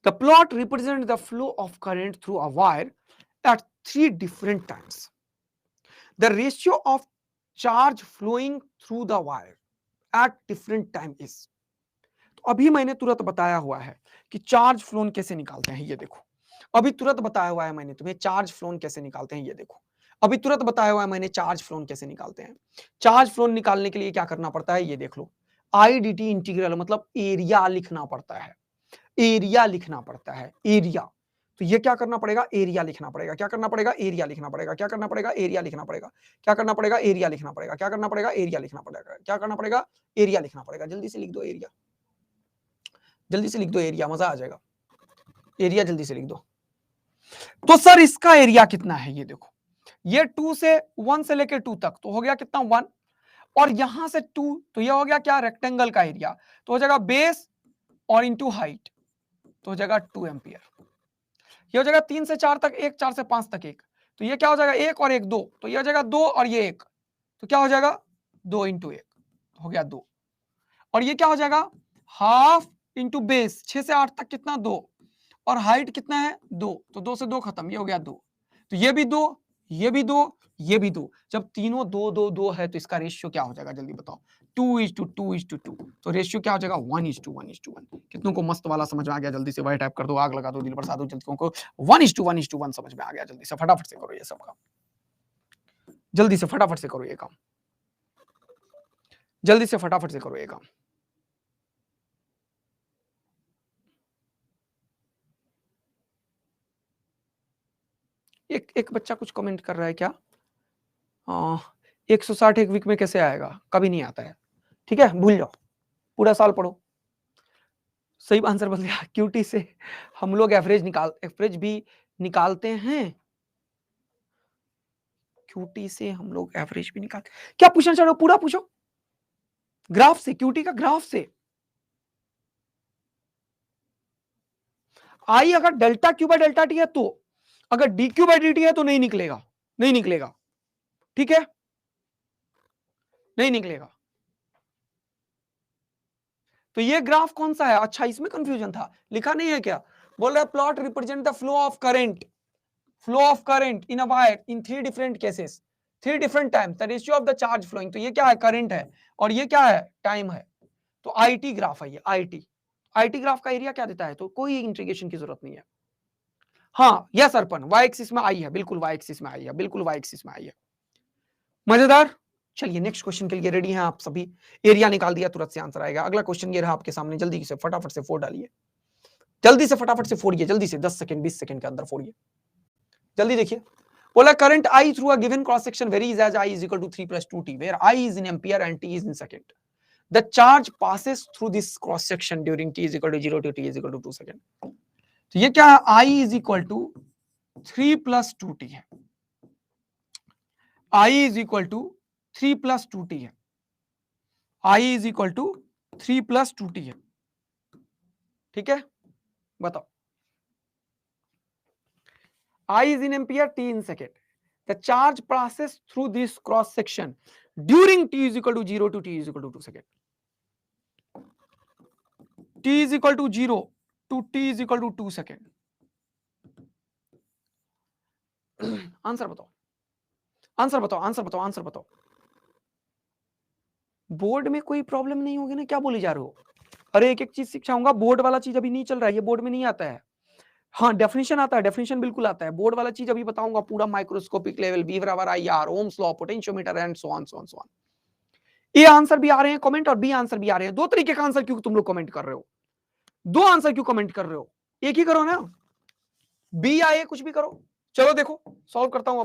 The plot represents the flow of current through a wire at 3 different times. The ratio of charge flowing through the wire at different time is। अभी मैंने तुरंत बताया हुआ है कि चार्ज फ्लोन कैसे निकालते हैं, ये देखो। अभी तुरंत बताया हुआ है मैंने तुम्हें चार्ज फ्लोन कैसे निकालते हैं, ये देखो। अभी तुरंत बताया हुआ है मैंने चार्ज फ्लोन कैसे निकालते हैं। चार्ज फ्लोन निकालने के लिए क्या करना पड़ता है, ये देख लो। आईडीटी इंटीग्रल मतलब एरिया लिखना पड़ता है, एरिया लिखना पड़ता है, एरिया। तो ये क्या करना पड़ेगा, एरिया लिखना पड़ेगा। क्या करना पड़ेगा, एरिया लिखना पड़ेगा। क्या करना पड़ेगा, एरिया लिखना पड़ेगा। क्या करना पड़ेगा, एरिया लिखना पड़ेगा। क्या करना पड़ेगा, एरिया लिखना पड़ेगा। क्या करना पड़ेगा, एरिया लिखना पड़ेगा। जल्दी से लिख दो एरिया, जल्दी से लिख दो एरिया, मजा आ जाएगा। एरिया जल्दी से लिख दो। तो सर इसका एरिया कितना है, ये देखो। ये 2 से 1 से लेकर 2 तक तो हो गया कितना 1, और यहां से 2 तो ये हो गया क्या, रेक्टेंगल का एरिया। तो हो जाएगा बेस और इंटू हाइट, तो हो जाएगा 2 एम्पियर। ये हो जाएगा 3 से 4 तक 1, 4 से 5 तक 1, तो ये क्या हो जाएगा 1 और 1 2, तो ये हो जाएगा 2 और ये 1, तो क्या हो जाएगा 2 इंटू 1, हो गया 2। और ये क्या हो जाएगा हाफ इंटू बेस, 6 से 8 तक कितना 2, और हाइट कितना है 2, तो 2 से 2 खत्म, ये हो गया 2। तो ये भी 2, ये भी 2, ये भी 2। जब तीनों 2 2 2 है तो इसका रेशियो क्या हो जाएगा, जल्दी बताओ। 2:2:2, तो रेशियो क्या हो जाएगा 1:1:1। कितनों को मस्त वाला समझ में आ गया, जल्दी से वही टाइप कर दो, आग लगा दो, दिल बरसा दो, जितनों को 1:1:1 समझ में आ गया, जल्दी से फटाफट से करो ये सब काम, जल्दी से फटाफट से करो ये काम, जल्दी से फटाफट से करो ये काम। एक बच्चा कुछ कमेंट कर रहा है क्या, 160 एक वीक में कैसे आएगा, कभी नहीं आता है, ठीक है भूल जाओ, पूरा साल पढ़ो। सही आंसर बोल दिया, क्यूटी से हम लोग एवरेज भी निकालते हैं, क्यूटी से हम लोग एवरेज भी निकालते। क्या पूछना चाह रहे हो, पूरा पूछो। ग्राफ से, क्यूटी का ग्राफ से। आई अगर delta Q by delta T है तो, अगर D Q by D T है तो नहीं निकलेगा, नहीं निकलेगा, ठीक है, नहीं निकलेगा। तो ये ग्राफ कौन सा है, अच्छा इसमें कंफ्यूजन था, लिखा नहीं है क्या, बोल रहा है plot represent the flow of current, flow of current in a wire in 3 different cases, 3 different times, the ratio of the charge flowing. तो ये क्या है, करंट है, और ये क्या है, टाइम है। तो आईटी ग्राफ है ये, आईटी। आईटी ग्राफ का एरिया क्या देता है, तो कोई इंटीग्रेशन की जरूरत नहीं है। हाँ यस अर्पण, वाई एक्सिस में आई है, बिल्कुल वाई एक्सिस में आई है, बिल्कुल वाई एक्सिस में आई है। मजेदार। चलिए नेक्स्ट क्वेश्चन के लिए रेडी हैं आप सभी, एरिया निकाल दिया तुरंत से आंसर आएगा। अगला क्वेश्चन ये रहा आपके सामने, जल्दी से फटाफट से 4 डालिए, जल्दी से फटाफट से फोड़िए, जल्दी से 10 सेकंड 20 सेकंड के अंदर फोड़िए, जल्दी देखिए। बोला current I through a given cross section varies as I is equal to 3 plus 2t, where I is in ampere and t is in second. The charge passes through this cross section during t is equal to 0 to t is equal to 2 second. तो ये क्या है, I is equal to 3 plus 2t है, I is equal to 3 plus 2t है, I is equal to 3 plus 2t है, ठीक है, बताओ। I is in ampere, t in second. The charge passes through this cross section during t is equal to 0 to t is equal to 2 second. T is equal to 0 to t is equal to 2 second. Answer बताओ, आंसर बताओ, आंसर बताओ, आंसर बताओ। बोर्ड में कोई प्रॉब्लम नहीं होगी ना, क्या बोले जा रहे हो। अरे एक एक चीज सिखाऊंगा, बोर्ड वाला चीज अभी नहीं चल रहा है, ये बोर्ड में नहीं आता है। हाँ डेफिनेशन आता है, डेफिनेशन बिल्कुल आता है, बोर्ड वाला चीज अभी बताऊंगा पूरा माइक्रोस्कोपिक लेवल, वी बराबर I R, Ohm's law, potentiometer and so on so on so on. A answer भी आ रहे हैं कमेंट और बी आंसर भी आ रहे हैं, दो तरीके का आंसर क्यों तुम लोग कमेंट कर रहे हो, दो आंसर क्यों कमेंट कर रहे हो, एक ही करो ना, बी या ए कुछ भी करो। चलो देखो सॉल्व करता हूं,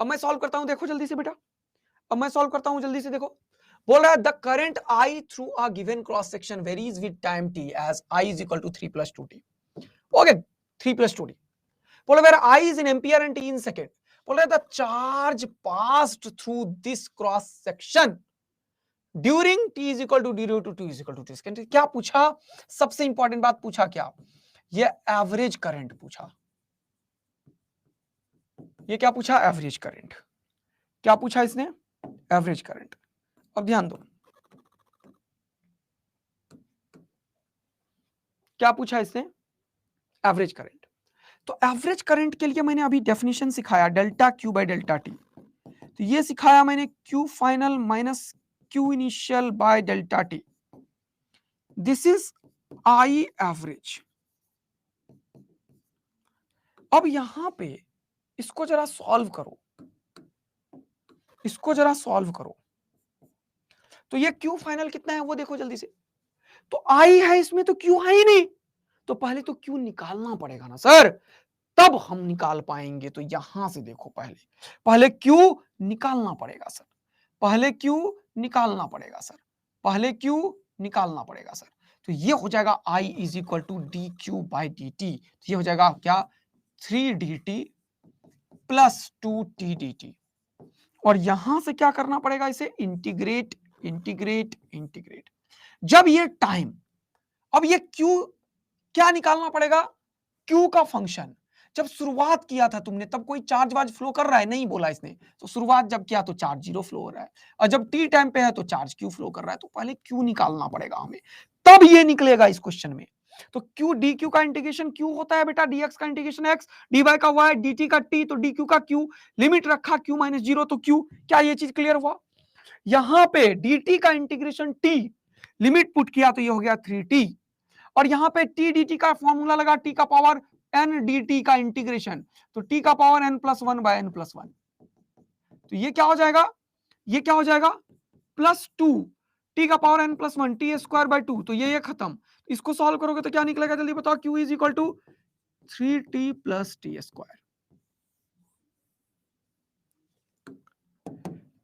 अब मैं सॉल्व करता हूं, देखो जल्दी से बेटा, अब मैं सॉल्व करता हूं जल्दी से, देखो। बोल रहा है the current I through a given cross section varies with time T as I is equal to 3 plus 2t, okay 3 plus 2t। बोल रहा है I is in ampere and T in second. बोल रहा है the charge passed through this cross section during t is equal to 0 to t is equal to 2 second. क्या पूछा, सबसे इंपॉर्टेंट बात पूछा, क्या ये एवरेज करंट पूछा, ये क्या पूछा, एवरेज करंट। क्या पूछा इसने, एवरेज करंट। अब ध्यान दो, क्या पूछा इसने, एवरेज करंट। तो एवरेज करंट के लिए मैंने अभी डेफिनेशन सिखाया, delta Q by delta T. तो ये सिखाया मैंने, Q final minus Q initial by delta T, this is I average. अब यहां पे इसको जरा सॉल्व करो, इसको जरा सॉल्व करो, तो ये क्यू फाइनल कितना है वो देखो जल्दी से। तो आई है इसमें, तो क्यू है ही नहीं, तो पहले तो क्यू निकालना पड़ेगा ना सर, तब हम निकाल पाएंगे। तो यहां से देखो, पहले पहले क्यू निकालना पड़ेगा सर, पहले क्यू निकालना पड़ेगा सर, पहले क्यू निकालना पड़ेगा सर। तो ये हो जाएगा I is equal to D Q by D T. ये हो जाएगा क्या, 3dt प्लस 2t dt। और यहां से क्या करना पड़ेगा, इसे इंटीग्रेट इंटीग्रेट इंटीग्रेट। जब ये टाइम, अब ये क्यू क्या निकालना पड़ेगा, क्यू का फंक्शन। जब शुरुआत किया था तुमने तब कोई चार्ज वार्ज फ्लो कर रहा है, नहीं बोला इसने, तो शुरुआत जब किया तो चार्ज 0 फ्लो हो रहा है, और जब टी टाइम पे है तो चार्ज क्यू फ्लो कर रहा है। तो पहले क्यू निकालना पड़ेगा हमें, तब ये निकलेगा इस क्वेश्चन में। तो क्यू डी क्यू का इंटीग्रेशन क्यू होता है बेटा, डी एक्स का इंटीग्रेशन एक्स, डी वाई का वाई, डी टी का टी, तो डी क्यू का क्यू। लिमिट रखा क्यू माइनस 0 तो क्यू। क्या ये चीज क्लियर हुआ? यहां पे डी टी का इंटीग्रेशन टी, लिमिट पुट किया तो ये हो गया 3t, और यहां पे टी डी टी का फॉर्मूला लगा, टी का पावर एन डी टी का इंटीग्रेशन, तो टी का power N plus one by N plus one. तो ये क्या हो जाएगा, ये क्या हो जाएगा, प्लस टू टी का power N plus one, T square by two. तो ये खत्म। इसको सॉल्व करोगे तो क्या निकलेगा, जल्दी बताओ। Q is equal to 3t plus T square.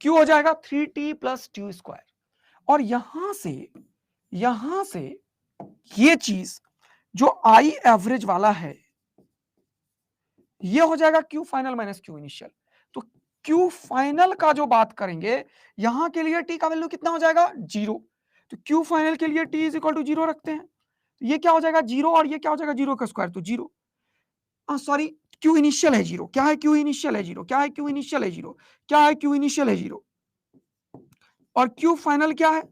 Q हो जाएगा 3t प्लस टी स्क्वायर। और यहां से ये चीज जो आई एवरेज वाला है, ये हो जाएगा Q final minus Q initial. तो क्यू फाइनल का जो बात करेंगे, यहां के लिए टी का वैल्यू कितना हो जाएगा, 0। तो क्यू फाइनल के लिए टी इज इक्वल टू 0 रखते हैं, तो ये क्या हो जाएगा 0, और ये क्या हो जाएगा 0 का स्क्वायर, तो 0। सॉरी, क्यू इनिशियल है 0। क्या है, क्यू इनिशियल है 0। क्या है, क्यू इनिशियल है 0। क्या है, क्यू इनिशियल है 0। और क्यू फाइनल क्या है,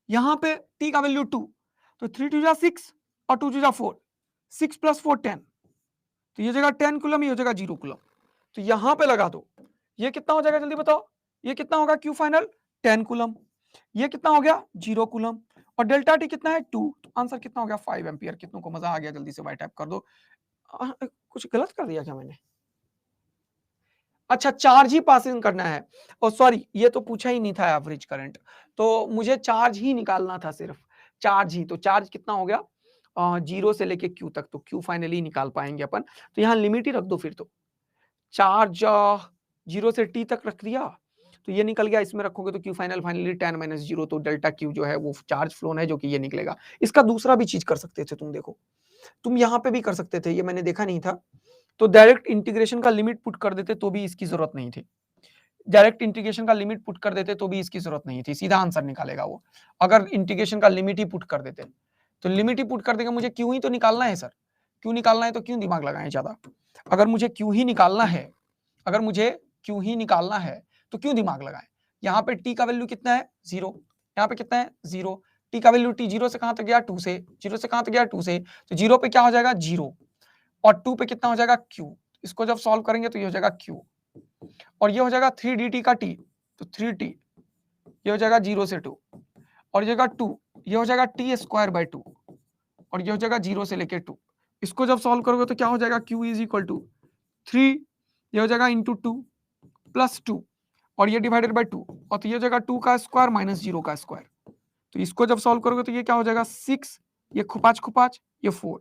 यहां पे टी का वैल्यू 2, तो 3 2 जा 6 और 2 2 जा 4, 6 प्लस 4 10, तो ये जगह 10 कूलम, ये हो जाएगा 0 कूलम। तो यहां पे लगा दो, ये कितना हो जाएगा जल्दी बताओ, ये कितना होगा क्यू फाइनल, 10 कूलम। ये कितना हो गया, 0 कूलम। और डेल्टा टी कितना है, 2। तो आंसर कितना हो गया, 5 एम्पियर। कितनों को मजा आ गया, जल्दी से वाई टाइप कर दो। कुछ गलत कर दिया क्या मैंने? अच्छा, चार्ज ही पासिंग करना है, और सॉरी ये तो पूछा ही नहीं था एवरेज करंट, तो मुझे चार्ज ही निकालना था, सिर्फ चार्ज ही। तो चार्ज कितना हो गया, 0 से लेके क्यू तक, तो क्यू फाइनली निकाल पाएंगे अपन। तो यहाँ लिमिट ही रख दो फिर तो। चार्ज 0 से टी तक रख दिया, तो ये निकल गया। इसमें रखोगे तो क्यू फाइनल फाइनली 10 माइनस 0, तो डेल्टा क्यू जो है वो चार्ज फ्लोन है, जो कि ये निकलेगा। इसका दूसरा भी चीज कर सकते थे तुम, देखो तुम यहाँ पे भी कर सकते थे, ये मैंने देखा नहीं था। तो डायरेक्ट इंटीग्रेशन का लिमिट पुट कर देते तो भी इसकी जरूरत नहीं थी। डायरेक्ट इंटीग्रेशन का लिमिट पुट कर देते तो भी इसकी जरूरत नहीं थी, सीधा आंसर निकालेगा वो। अगर इंटीग्रेशन का लिमिट ही पुट कर देते, तो लिमिट ही पुट कर देगा, मुझे क्यों ही तो निकालना है सर, क्यों निकालना है, तो क्यों दिमाग लगाएं ज्यादा। अगर मुझे क्यों ही निकालना है, अगर मुझे क्यों ही निकालना है, तो क्यों दिमाग लगाएं। यहाँ पे टी का वैल्यू कितना है, 0। यहाँ पे कितना है, 0। टी का वैल्यू, टी 0 से कहां तक गया, 2 से। 0 से कहां तक गया, 2 से। तो 0 पे क्या हो जाएगा, 0, और 2 पे कितना हो जाएगा, क्यू। इसको जब सॉल्व करेंगे तो ये हो जाएगा क्यू, और ये हो जाएगा 3dt का टी, तो 3t, ये हो जाएगा 0 से 2, और ये हो जाएगा 2, ये हो जाएगा टी स्क्वायर बाय 2, और ये हो जाएगा 0 से लेके 2। इसको जब सॉल्व करोगे तो क्या हो जाएगा, q इज इक्वल टू 3, ये हो जाएगा इंटू 2 प्लस 2, और ये डिवाइडेड बाय 2, और तो ये हो जाएगा 2 का स्क्वायर माइनस 0 का स्क्वायर। तो इसको जब सॉल्व करोगे तो ये क्या हो जाएगा, 6, ये खुपाच खुपाच, ये 4,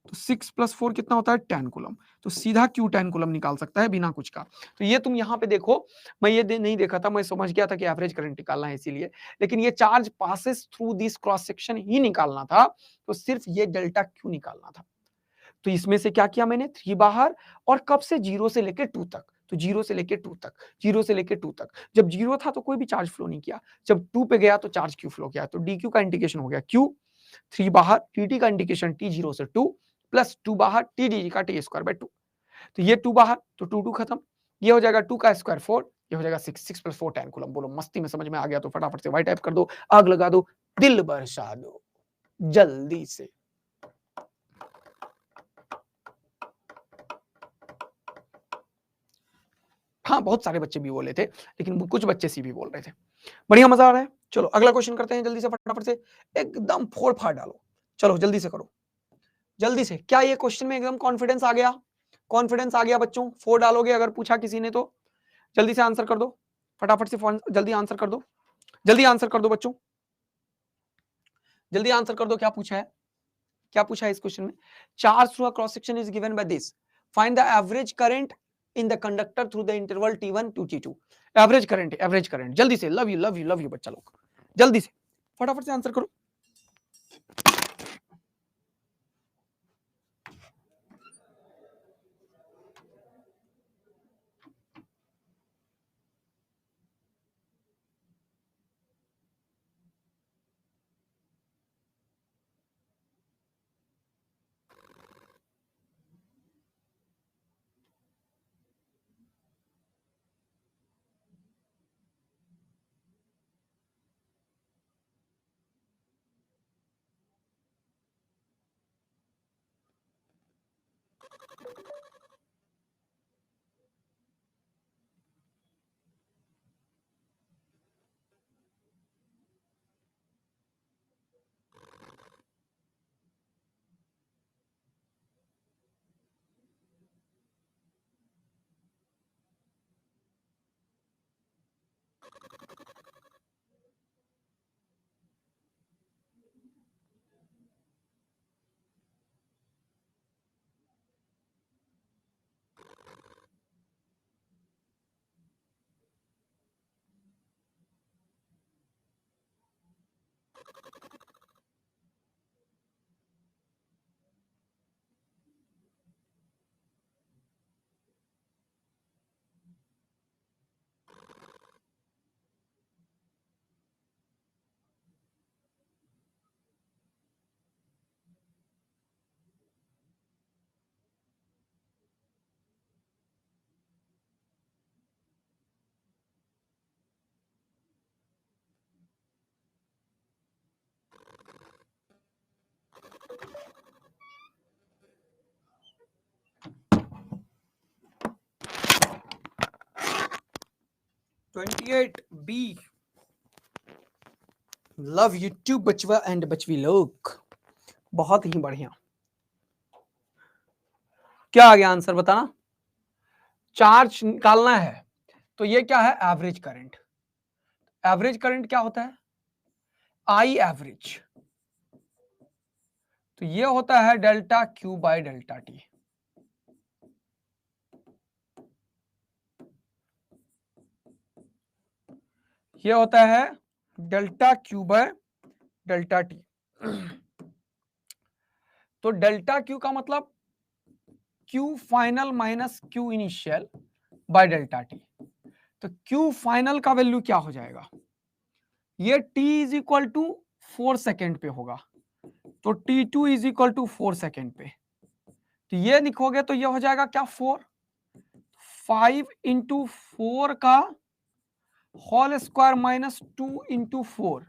तो 6 प्लस 4 कितना होता है, 10 कूलम। तो सीधा क्यू 10 कूलम निकाल सकता है बिना कुछ का। तो ये तुम यहाँ पे देखो, मैं ये नहीं देखा था, मैं समझ गया था कि एवरेज करंट निकालना है इसीलिए, लेकिन ये charge passes through this cross section ही निकालना था, तो सिर्फ ये डेल्टा क्यू निकालना था। तो इसमें से क्या किया मैंने, 3 बाहर, और कब से, 0 से लेके 2 तक। तो 0 से लेके 2 तक, 0 से लेके 2 तक। जब 0 था तो कोई भी चार्ज फ्लो नहीं किया, जब 2 पे गया तो चार्ज क्यू फ्लो किया। तो डी क्यू का इंडिकेशन हो गया क्यू, 3 बाहर, टी टी का इंडिकेशन टी 0 से 2, प्लस 2 बाहर, टी डी का टी स्क्वायर बाय 2। तो ये 2 बाहर, तो 2 2 खत्म। ये हो जाएगा 2 का स्क्वायर 4, ये हो जाएगा 6, 6 प्लस 4 10 कूलम। बोलो मस्ती में समझ में आ गया तो फटाफट से वाई टाइप कर दो, आग लगा दो, दिल बरसा दो जल्दी से। हाँ, बहुत सारे बच्चे भी बोले थे, लेकिन कुछ बच्चे सी भी बोल रहे थे। बढ़िया, मजा आ रहा है। चलो अगला क्वेश्चन करते हैं जल्दी से, फटाफट से एकदम फोड़ फाड़ डालो। चलो जल्दी से करो, जल्दी से। क्या ये क्वेश्चन में एकदम कॉन्फिडेंस आ गया? कॉन्फिडेंस आ गया बच्चों? फोड़ डालोगे अगर पूछा किसी ने तो? जल्दी से आंसर कर दो, फटाफट से जल्दी आंसर कर दो, जल्दी आंसर कर दो बच्चों, जल्दी आंसर कर दो। क्या पूछा है, क्या पूछा है इस क्वेश्चन में? Charge through a cross section is given by this, find the average current in the conductor through the interval t1 to t2। Average current, average current, जल्दी से। Love you love you love you बच्चा लोग, जल्दी से फटाफट से आंसर करो। बी। लव यू टू बचवा एंड बचवी लोग, बहुत ही बढ़िया। क्या आ गया आंसर बताना? चार्ज निकालना है तो ये क्या है? Average current. एवरेज करंट क्या होता है? I average. तो ये होता है delta Q by delta T. ये होता है delta Q by delta T. तो डेल्टा क्यू का मतलब Q final minus Q initial by delta T. तो क्यू फाइनल का वैल्यू क्या हो जाएगा? ये t is equal to 4 second पे होगा, तो t2 is equal to 4 second पे। तो ये लिखोगे तो ये हो जाएगा क्या? 4, 5 इंटू 4 का होल स्क्वायर माइनस 2 इंटू 4।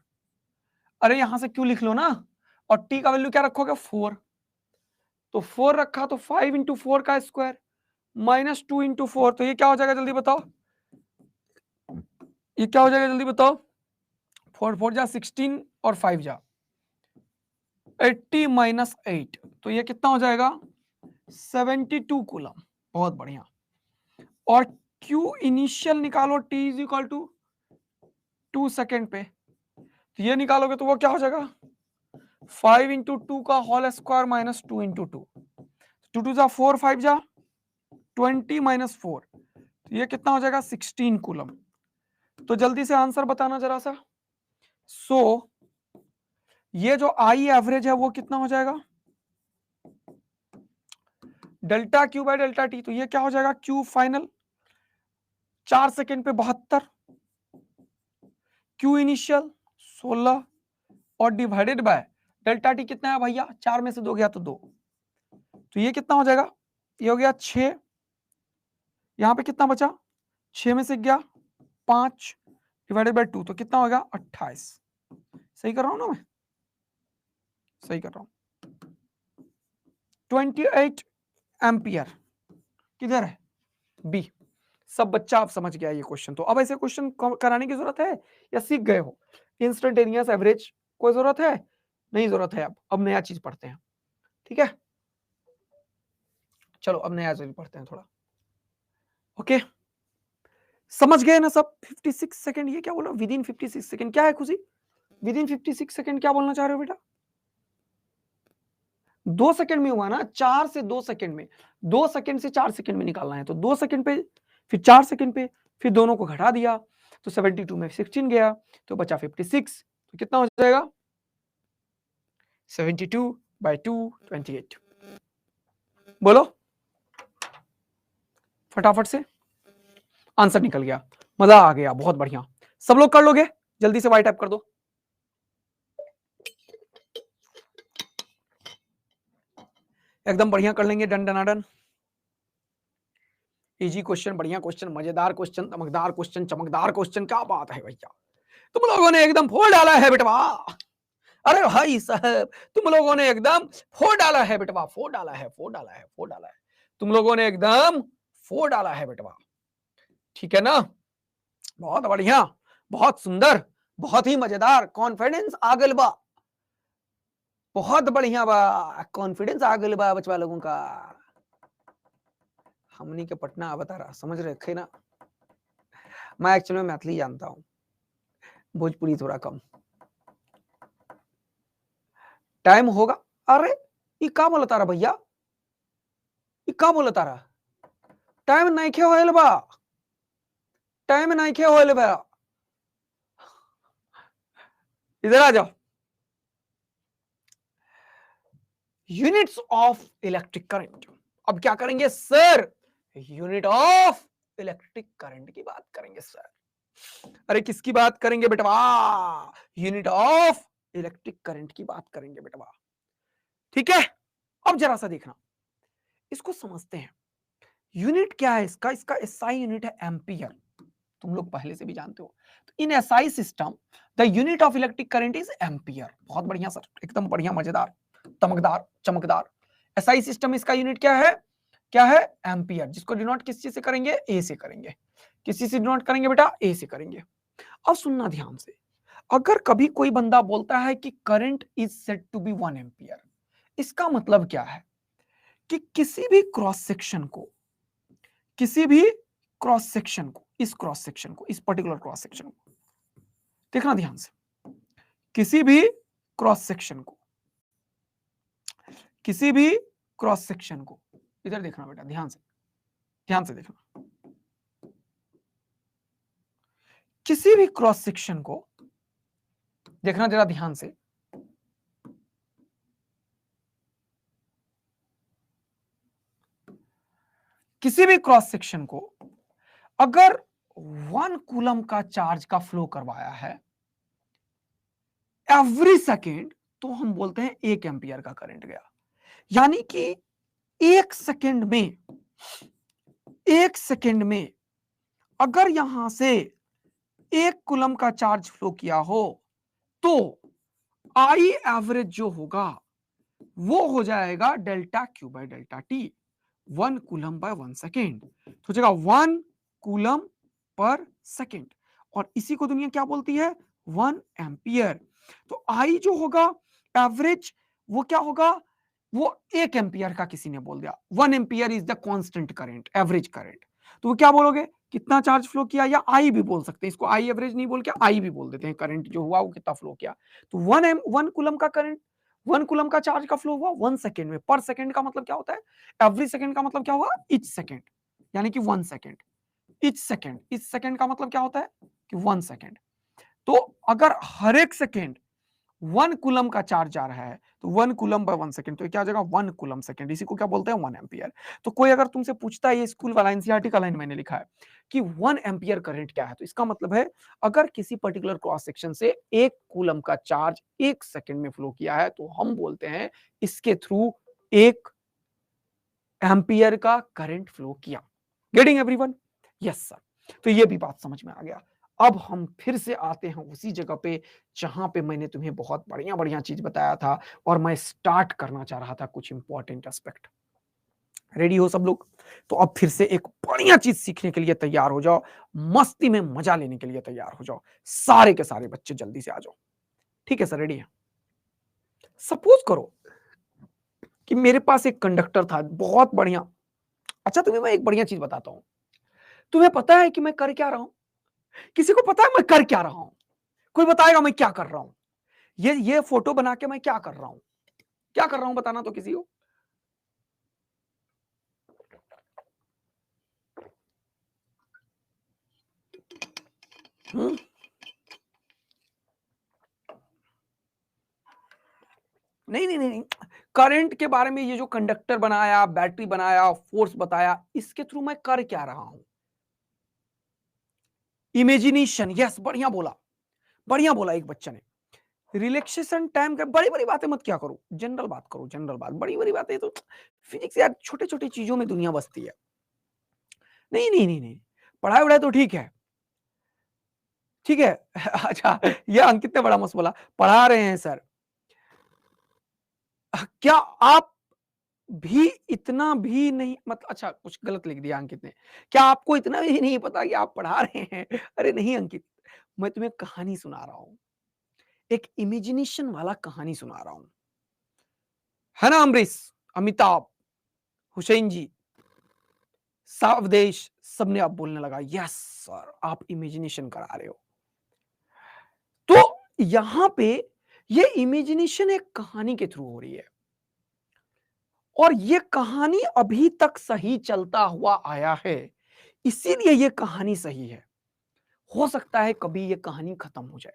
अरे यहां से क्यों लिख लो ना, और t का वैल्यू क्या रखोगे? 4। तो 4 रखा तो 5 इंटू 4 का स्क्वायर माइनस 2 इंटू 4। तो ये क्या हो जाएगा जल्दी बताओ? ये क्या हो जाएगा जल्दी बताओ? 4 4 जा 16 और 5 जा 80 माइनस 8। तो ये कितना हो जाएगा? 72 कूलम। बहुत बढ़िया। और Q इनिशियल निकालो, t is equal to 2 second पे। तो ये निकालोगे तो वो क्या हो जाएगा? 5 इंटू 2 का होल स्क्वायर माइनस 2 इंटू 2। 2 2 जा 4, 5 जा 20 माइनस 4। तो ये कितना हो जाएगा? 16 कूलम। तो जल्दी से आंसर बताना जरा सा। सो ये जो आई एवरेज है वो कितना हो जाएगा? Delta Q by delta T. तो ये क्या हो जाएगा? क्यू फाइनल 4 सेकेंड पे 72, क्यू इनिशियल 16 और डिवाइडेड बाय डेल्टा टी कितना है भैया? 4 में से 2 गया तो 2। तो ये कितना हो जाएगा? ये हो गया 6। यहां पे कितना बचा? 6 में से गया 5 डिवाइडेड बाय 2, तो कितना होगा? 28। सही कर रहा हूं ना मैं? सही कर रहा हूं। 28 एम्पियर किधर है? बी। सब बच्चा आप समझ गया ये क्वेश्चन। तो अब ऐसे क्वेश्चन कराने की जरूरत है या सीख गए हो? इंस्टेंटेनियस एवरेज कोई जरूरत है? नहीं जरूरत है। अब नया चीज पढ़ते हैं, ठीक है? चलो अब नया चीज पढ़ते हैं थोड़ा। ओके, समझ गए ना सब? 56 सेकंड, ये क्या बोला? विद इन 56 सेकंड क्या है खुशी? विद इन 56 सेकंड क्या बोलना चाह रहे हो बेटा? 2 सेकंड में हुआ ना, 4 से 2 सेकंड में, 2 सेकंड से 4 सेकंड में निकालना है, तो 2 सेकंड पे, फिर 4 सेकंड पे, फिर दोनों को घटा दिया, तो 72 में 16 गया, तो बचा 56, तो कितना हो जाएगा? 72 by 2 28। बोलो फटाफट से, आंसर निकल गया। मजा आ गया, बहुत बढ़िया। सब लोग कर लोगे? जल्दी से वाई टाइप कर दो। एकदम बढ़िया कर लेंगे, डन डनाडन। इजी क्वेश्चन, बढ़िया क्वेश्चन, मजेदार क्वेश्चन, चमकदार क्वेश्चन, चमकदार क्वेश्चन, क्या बात है भैया, तुम लोगों ने एकदम फोड़ डाला है बेटवा। अरे भाई साहब, तुम लोगों ने एकदम फोड़ डाला है बेटवा, फोड़ डाला है, फोड़ डाला है, फोड़ डाला है, तुम लोगों ने एकदम फोड़ डाला है बेटवा। ठीक है ना? बहुत बढ़िया, बहुत सुंदर, बहुत ही मजेदार। कॉन्फिडेंस आगल बा, बहुत बढ़िया बा, कॉन्फिडेंस आगल बा बचवा लोगों का। हमनी के पटना बता रहा, समझ रखे ना? मैं एक्चुअली में मैथिली जानता हूँ, भोजपुरी थोड़ा कम। टाइम होगा? अरे ये का बोला तारा भैया, ये का बोला तारा? टाइम नहीं खे होइल बा, टाइम नहीं खे होइल बा। इधर आ जाओ। यूनिट्स ऑफ इलेक्ट्रिक करंट, अब क्या करेंगे sir? Unit of electric current की बात करेंगे सर। अरे किसकी बात करेंगे बेटवा? यूनिट ऑफ इलेक्ट्रिक करंट की बात करेंगे बेटवा। ठीक है, अब जरा सा देखना, इसको समझते हैं। यूनिट क्या है इसका? इसका एसआई यूनिट है एम्पियर, तुम लोग पहले से भी जानते हो। तो in SI system the unit of electric current is ampere. बहुत बढ़िया सर, एकदम बढ़िया, मजेदार, तमकदार, चमकदार। एसआई सिस्टम इसका यूनिट क्या है? क्या है? एम्पियर, जिसको डिनोट किस चीज से करेंगे? ए से करेंगे। किसी से डिनोट करेंगे बेटा? ए से करेंगे। अब सुनना ध्यान से, अगर कभी कोई बंदा बोलता है कि current is said to be 1 ampere, इसका मतलब क्या है? कि किसी भी क्रॉस सेक्शन को, किसी भी क्रॉस सेक्शन को, इस क्रॉस सेक्शन को, इस पर्टिकुलर क्रॉस सेक्शन को देखना ध्यान से, किसी भी क्रॉस सेक्शन को, किसी भी क्रॉस सेक्शन को, इधर देखना बेटा, ध्यान से, ध्यान से देखना, किसी भी क्रॉस सेक्शन को देखना जरा ध्यान से। किसी भी क्रॉस सेक्शन को अगर 1 कूलम का चार्ज का फ्लो करवाया है एवरी सेकेंड, तो हम बोलते हैं 1 एम्पियर का करंट गया। यानी कि 1 सेकेंड में, 1 सेकेंड में अगर यहां से 1 कूलम का चार्ज फ्लो किया हो, तो आई एवरेज जो होगा वो हो जाएगा delta Q by delta T, 1 coulomb by 1 second, तो हो जाएगा 1 कूलम पर सेकेंड। और इसी को दुनिया क्या बोलती है? 1 एम्पियर। तो आई जो होगा एवरेज, वो क्या होगा? वो 1 एम्पियर का किसी ने बोल दिया, 1 ampere is the constant current, average current. तो वो क्या बोलोगे? कितना चार्ज फ्लो किया, या आई भी बोल सकते हैं इसको, आई एवरेज नहीं बोल के आई भी बोल देते हैं, करंट जो हुआ वो कितना फ्लो किया। तो 1 कूलम का करंट, 1 कूलम का चार्ज का फ्लो हुआ 1 सेकेंड में। पर सेकेंड का मतलब क्या होता है? एवरी सेकेंड का मतलब क्या होगा? ईच सेकेंड, यानी कि 1 second. Each second, each second का मतलब क्या होता है? कि 1 सेकेंड। तो अगर हर एक सेकेंड 1 कूलम का चार्ज आ रहा है, तो 1 कूलम बाय 1 सेकेंड, तो क्या हो जाएगा? 1 कूलम सेकेंड। इसी को क्या बोलते हैं? 1 एम्पियर। तो कोई अगर तुमसे पूछता है, ये स्कूल वाला एनसीईआरटी का लाइन मैंने लिखा है कि 1 एम्पियर करंट क्या है, तो इसका मतलब है अगर किसी पर्टिकुलर क्रॉस सेक्शन से 1 कूलम का चार्ज 1 सेकेंड में फ्लो किया है, तो हम बोलते हैं इसके थ्रू 1 एम्पियर का करंट फ्लो किया। Getting everyone? Yes sir. तो ये भी बात समझ में आ गया। अब हम फिर से आते हैं उसी जगह पे जहां पे मैंने तुम्हें बहुत बढ़िया बढ़िया चीज बताया था, और मैं स्टार्ट करना चाह रहा था कुछ इंपॉर्टेंट एस्पेक्ट। रेडी हो सब लोग? तो अब फिर से एक बढ़िया चीज सीखने के लिए तैयार हो जाओ, मस्ती में मजा लेने के लिए तैयार हो जाओ। सारे के सारे बच्चे जल्दी से आ जाओ। ठीक है सर, रेडी है? सपोज करो कि मेरे पास एक कंडक्टर था, बहुत बढ़िया। अच्छा, तुम्हें मैं एक बढ़िया चीज बताता हूँ। तुम्हें पता है कि मैं कर क्या रहा हूँ? किसी को पता है मैं कर क्या रहा हूँ? कोई बताएगा मैं क्या कर रहा हूँ? ये फोटो बना के मैं क्या कर रहा हूँ? क्या कर रहा हूँ बताना तो किसी को। हम्म? नहीं नहीं नहीं नहीं, करंट के बारे में, ये जो कंडक्टर बनाया, बैटरी बनाया, फोर्स बताया, इसके थ्रू मैं कर क्या रहा हूं? इमेजिनेशन, यस, बढ़िया बोला एक बच्चे ने। रिलैक्सेशन टाइम का, बड़ी बड़ी बातें मत क्या करो, जनरल बात करो, जनरल बात। बड़ी बड़ी बातें तो फिजिक्स यार, छोटे छोटे चीजों में दुनिया बसती है। नहीं नहीं नहीं नहीं, पढ़ाई वढ़ाई तो ठीक है, ठीक है। अच्छा, ये अंकित ने बड़ा मस्त बोला, पढ़ा रहे हैं सर। क्या आप भी इतना भी नहीं, मतलब अच्छा कुछ गलत लिख दिया अंकित ने। क्या आपको इतना भी नहीं पता कि आप पढ़ा रहे हैं? अरे नहीं अंकित, मैं तुम्हें कहानी सुना रहा हूं, एक इमेजिनेशन वाला कहानी सुना रहा हूं। है ना अमरीश, अमिताभ, हुसैन जी, सावदेश, सबने अब बोलने लगा यस सर, आप इमेजिनेशन करा रहे हो। तो यहां पे ये इमेजिनेशन एक कहानी के थ्रू हो रही है, और ये कहानी अभी तक सही चलता हुआ आया है, इसीलिए ये कहानी सही है। हो सकता है कभी ये कहानी खत्म हो जाए,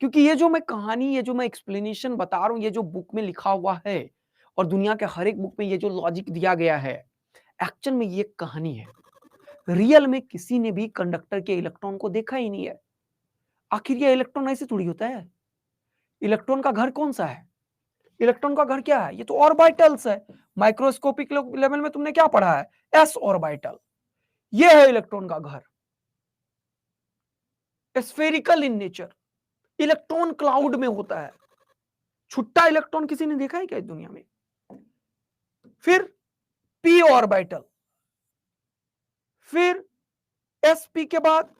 क्योंकि ये जो मैं कहानी, ये जो मैं एक्सप्लेनेशन बता रहा हूं, ये जो बुक में लिखा हुआ है और दुनिया के हर एक बुक में ये जो लॉजिक दिया गया है, एक्चुअल में ये कहानी है। रियल में किसी ने भी कंडक्टर के इलेक्ट्रॉन को देखा ही नहीं है। आखिर ये इलेक्ट्रॉन ऐसे थोड़ी होता है। इलेक्ट्रॉन का घर कौन सा है? इलेक्ट्रॉन का घर क्या है? ये तो ऑर्बिटल्स है। माइक्रोस्कोपिक लेवल में तुमने क्या पढ़ा है? S orbital. ये है इलेक्ट्रॉन का घर, spherical in nature. Electron cloud में होता है। छुट्टा इलेक्ट्रॉन किसी ने देखा है क्या इस दुनिया में? फिर पी ऑर्बिटल, फिर एस पी के बाद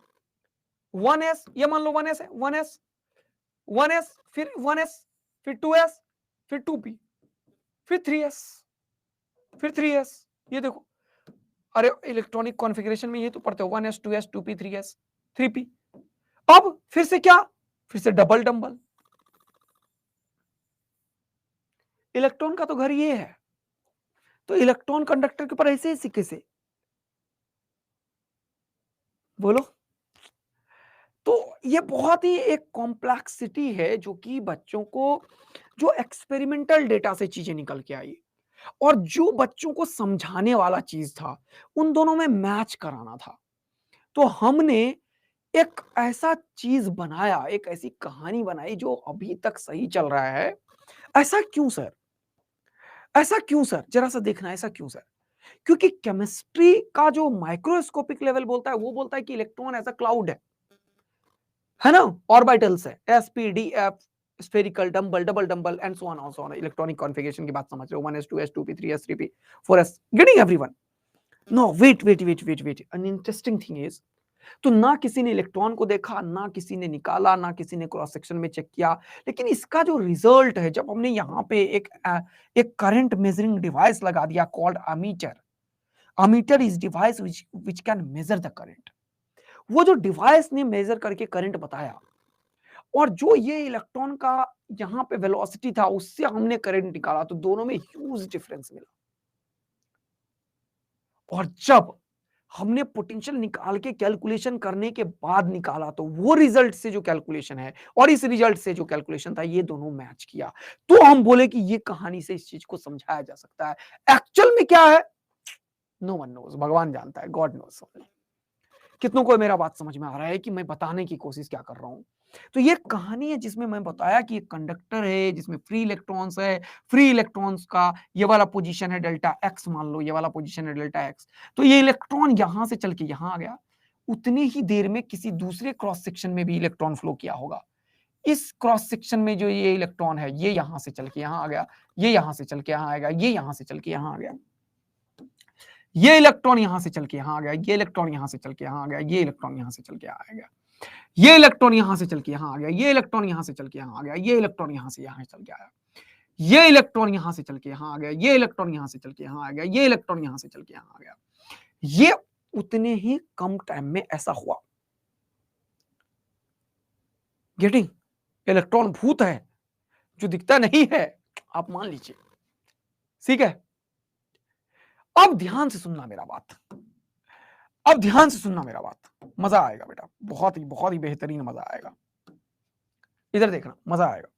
1s, ये मान लो 1s है, 1s, 1s, फिर 1s, फिर 2s, फिर 2p, फिर 3s, फिर 3s। ये देखो, अरे इलेक्ट्रॉनिक कॉन्फ़िगरेशन में ये तो पढ़ते हो 1s 2s 2p 3s 3p। अब फिर से क्या? फिर से डबल डंबल। इलेक्ट्रॉन का तो घर ये है, तो इलेक्ट्रॉन कंडक्टर के ऊपर ऐसे ही कैसे? बोलो। तो ये बहुत ही एक कॉम्प्लेक्सिटी है, जो कि बच्चों को, जो एक्सपेरिमेंटल डेटा से चीजें निकल के आई और जो बच्चों को समझाने वाला चीज था, उन दोनों में मैच कराना था। तो हमने एक ऐसा चीज बनाया, एक ऐसी कहानी बनाई जो अभी तक सही चल रहा है। ऐसा क्यों सर? ऐसा क्यों सर? जरा सा देखना, ऐसा क्यों सर? क्योंकि केमिस्ट्री का जो माइक्रोस्कोपिक लेवल बोलता है, वो बोलता है कि इलेक्ट्रॉन एज अ क्लाउड है ना? ऑर्बिटल्स है, S P D F, spherical, dumbbell, double dumbbell and so on so on. Electronic configuration की बात समझ रहे हो? 1s 2s 2p 3s 3p 4s, getting everyone? No, wait, an interesting thing is, तो ना किसी ने इलेक्ट्रॉन को देखा, ना किसी ने निकाला, ना किसी ने क्रॉस सेक्शन में चेक किया, लेकिन इसका जो रिजल्ट है, जब हमने यहाँ पे एक करंट मेजरिंग डिवाइस लगा दिया called ammeter. Ammeter is device which can measure the current. वो जो डिवाइस ने मेजर करके करंट बताया, और जो ये इलेक्ट्रॉन का यहाँ पे वेलोसिटी था, उससे हमने करंट निकाला, तो दोनों में ह्यूज डिफरेंस मिला। और जब हमने पोटेंशियल निकाल के कैलकुलेशन करने के बाद निकाला, तो वो रिजल्ट से जो कैलकुलेशन है और इस रिजल्ट से जो कैलकुलेशन था, ये दोनों मैच किया। तो हम बोले कि ये कहानी से इस चीज को समझाया जा सकता है। एक्चुअल में क्या है, नो वन नोज, भगवान जानता है, गॉड नोज। कितनों को मेरा बात समझ में आ रहा है कि मैं बताने की कोशिश क्या कर रहा हूं? तो ये कहानी है जिसमें मैं बताया कि एक कंडक्टर है जिसमें फ्री इलेक्ट्रॉन्स है। फ्री इलेक्ट्रॉन्स का ये वाला पोजीशन है डेल्टा एक्स, मान लो ये वाला पोजीशन है डेल्टा एक्स। तो ये इलेक्ट्रॉन यहां से चल के यहां आ गया, उतनी ही देर में किसी दूसरे क्रॉस सेक्शन में भी इलेक्ट्रॉन फ्लो किया होगा। इस क्रॉस सेक्शन में जो ये इलेक्ट्रॉन है, ये यहां से चल के यहां आ गया, ये यहां से चल के यहां आएगा, ये यहां से चल के यहां आ गया। ये इलेक्ट्रॉन यहां से चल के यहां आ गया, ये इलेक्ट्रॉन यहां से चल के यहां आ गया, ये इलेक्ट्रॉन यहां से चल के आ गया, ये इलेक्ट्रॉन यहां से चल के यहां आ गया, ये इलेक्ट्रॉन यहां से चल के यहां आ गया, ये इलेक्ट्रॉन यहां से यहां चल के आया, ये इलेक्ट्रॉन यहां से चल के यहां आ गया, ये इलेक्ट्रॉन यहां से चल के यहां आ गया, ये इलेक्ट्रॉन यहां से चल के यहां आ गया। ये उतने ही कम टाइम में ऐसा हुआ। गेटिंग? इलेक्ट्रॉन भूत है जो दिखता नहीं है, आप मान लीजिए। ठीक है, अब ध्यान से सुनना मेरा बात, अब ध्यान से सुनना मेरा बात, मजा आएगा बेटा, बहुत ही बेहतरीन मजा आएगा। इधर देखना, मजा आएगा।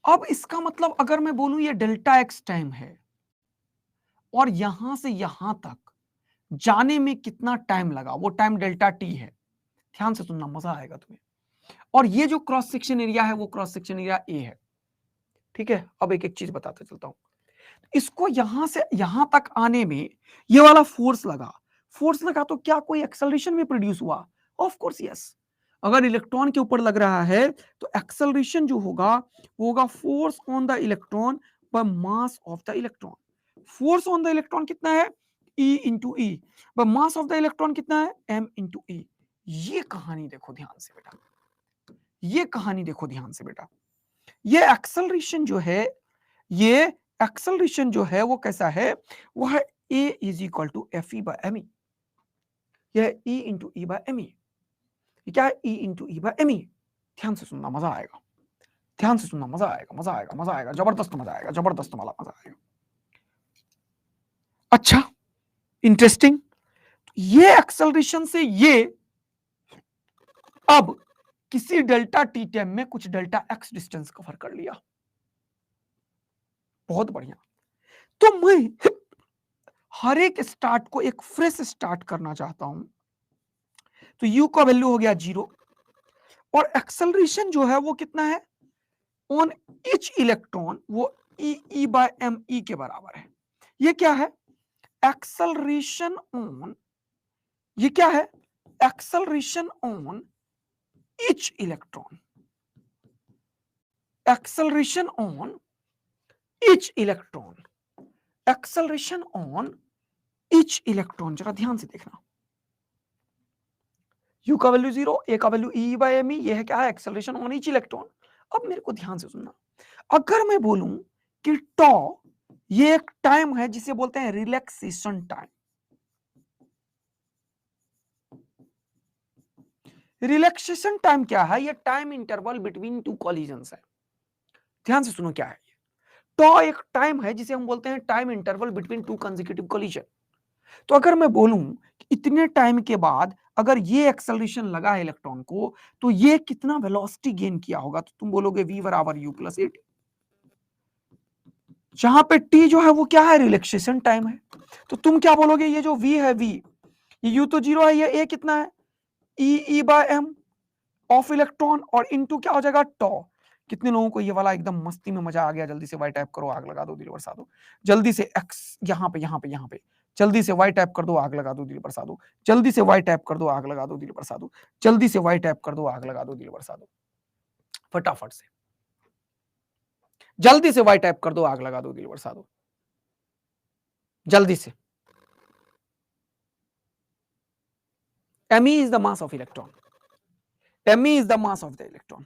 अब इसका मतलब अगर मैं बोलूं ये डेल्टा एक्स टाइम है और यहां से यहां तक जाने में कितना टाइम लगा, वो टाइम डेल्टा टी है। ध्यान से सुनना, मजा आएगा तुम्हें। और ये जो क्रॉस सेक्शन एरिया है वो क्रॉस सेक्शन एरिया ए है। ठीक है, अब एक एक चीज बताते चलता हूं। इसको यहां से यहां तक आने में ये वाला फोर्स लगा तो क्या कोई एक्सेलरेशन भी प्रोड्यूस हुआ? Of course yes. अगर इलेक्ट्रॉन के ऊपर लग रहा है तो एक्सेलरेशन जो होगा वो होगा force on the electron by mass of the electron. Force on the electron कितना है? E into E. By mass of the electron कितना है? M into E. ये कहानी देखो ध्यान से बेटा, ये कहानी देखो ध्यान से बेटा। ये एक्सेलरेशन जो है, ये एक्सेलरेशन जो है वो कैसा है? वो है A is equal to F E by M E. यह E into E by M E. क्या है? E into E by M E. ध्यान से सुनना, मजा आएगा। ध्यान से सुनना, मजा आएगा, मजा आएगा, मजा आएगा, जबरदस्त मजा आएगा, जबरदस्त वाला मजा आएगा। अच्छा, इंटरेस्टिंग। ये एक्सेलरेशन से ये अब किसी डेल्टा टी टाइम में कुछ डेल्टा एक्स डिस्टेंस कवर कर लिया। बहुत बढ़िया। तो मैं हर एक स्टार्ट को एक फ्रेश स्टार्ट करना चाहता हूं, तो u का वैल्यू हो गया 0 और एक्सेलरेशन जो है वो कितना है? ऑन ईच इलेक्ट्रॉन वो ई बाय एम ई के बराबर है। ये क्या है? एक्सेलरेशन ऑन, ये क्या है? Acceleration on each electron, acceleration on each electron, acceleration on each electron. जरा ध्यान से देखना, u का वैल्यू 0, a का value e by M E, ये है क्या है? Acceleration on each electron. अब मेरे को ध्यान से सुनना, अगर मैं बोलूं कि टॉ ये एक टाइम है जिसे बोलते हैं रिलैक्सेशन टाइम। रिलैक्सेशन टाइम क्या है? ये टाइम इंटरवल बिटवीन टू कॉलिजंस है। ध्यान से सुनो क्या है ये। टॉ एक टाइम है जिसे हम बोलते हैं time interval between two consecutive collision. तो अगर मैं बोलूं कि इतने टाइम के बाद अगर ये एक्सेलरेशन लगा है इलेक्ट्रॉन को, तो ये कितना वेलोसिटी गेन किया होगा? तो तुम बोलोगे v बराबर u प्लस ए टी। जहां पे t जो है वो क्या है? रिलैक्सेशन टाइम है। तो तुम क्या बोलोगे? ये जो v है, v, ये u तो 0 है, ये a कितना है? e by M of electron और इनटू क्या हो जाएगा? टॉ। कितने लोगों को ये वाला एकदम मस्ती में मजा आ गया? जल्दी से वाई टाइप करो, आग लगा दो, दिल बरसा दो। जल्दी से एक्स यहाँ पे, यहाँ पे, यहाँ पे, जल्दी से वाई टाइप कर दो, आग लगा दो, दिल बरसा दो। जल्दी से वाई टाइप कर दो, आग लगा दो, दिल बरसा दो। जल्दी से वाई टाइप कर दो, आग लगा दो, दिल बरसा दो। फटाफट से जल्दी से वाई टाइप कर दो, आग लगा दो, दिल बरसा दो। जल्दी से। me is the mass of electron, me is the mass of the electron।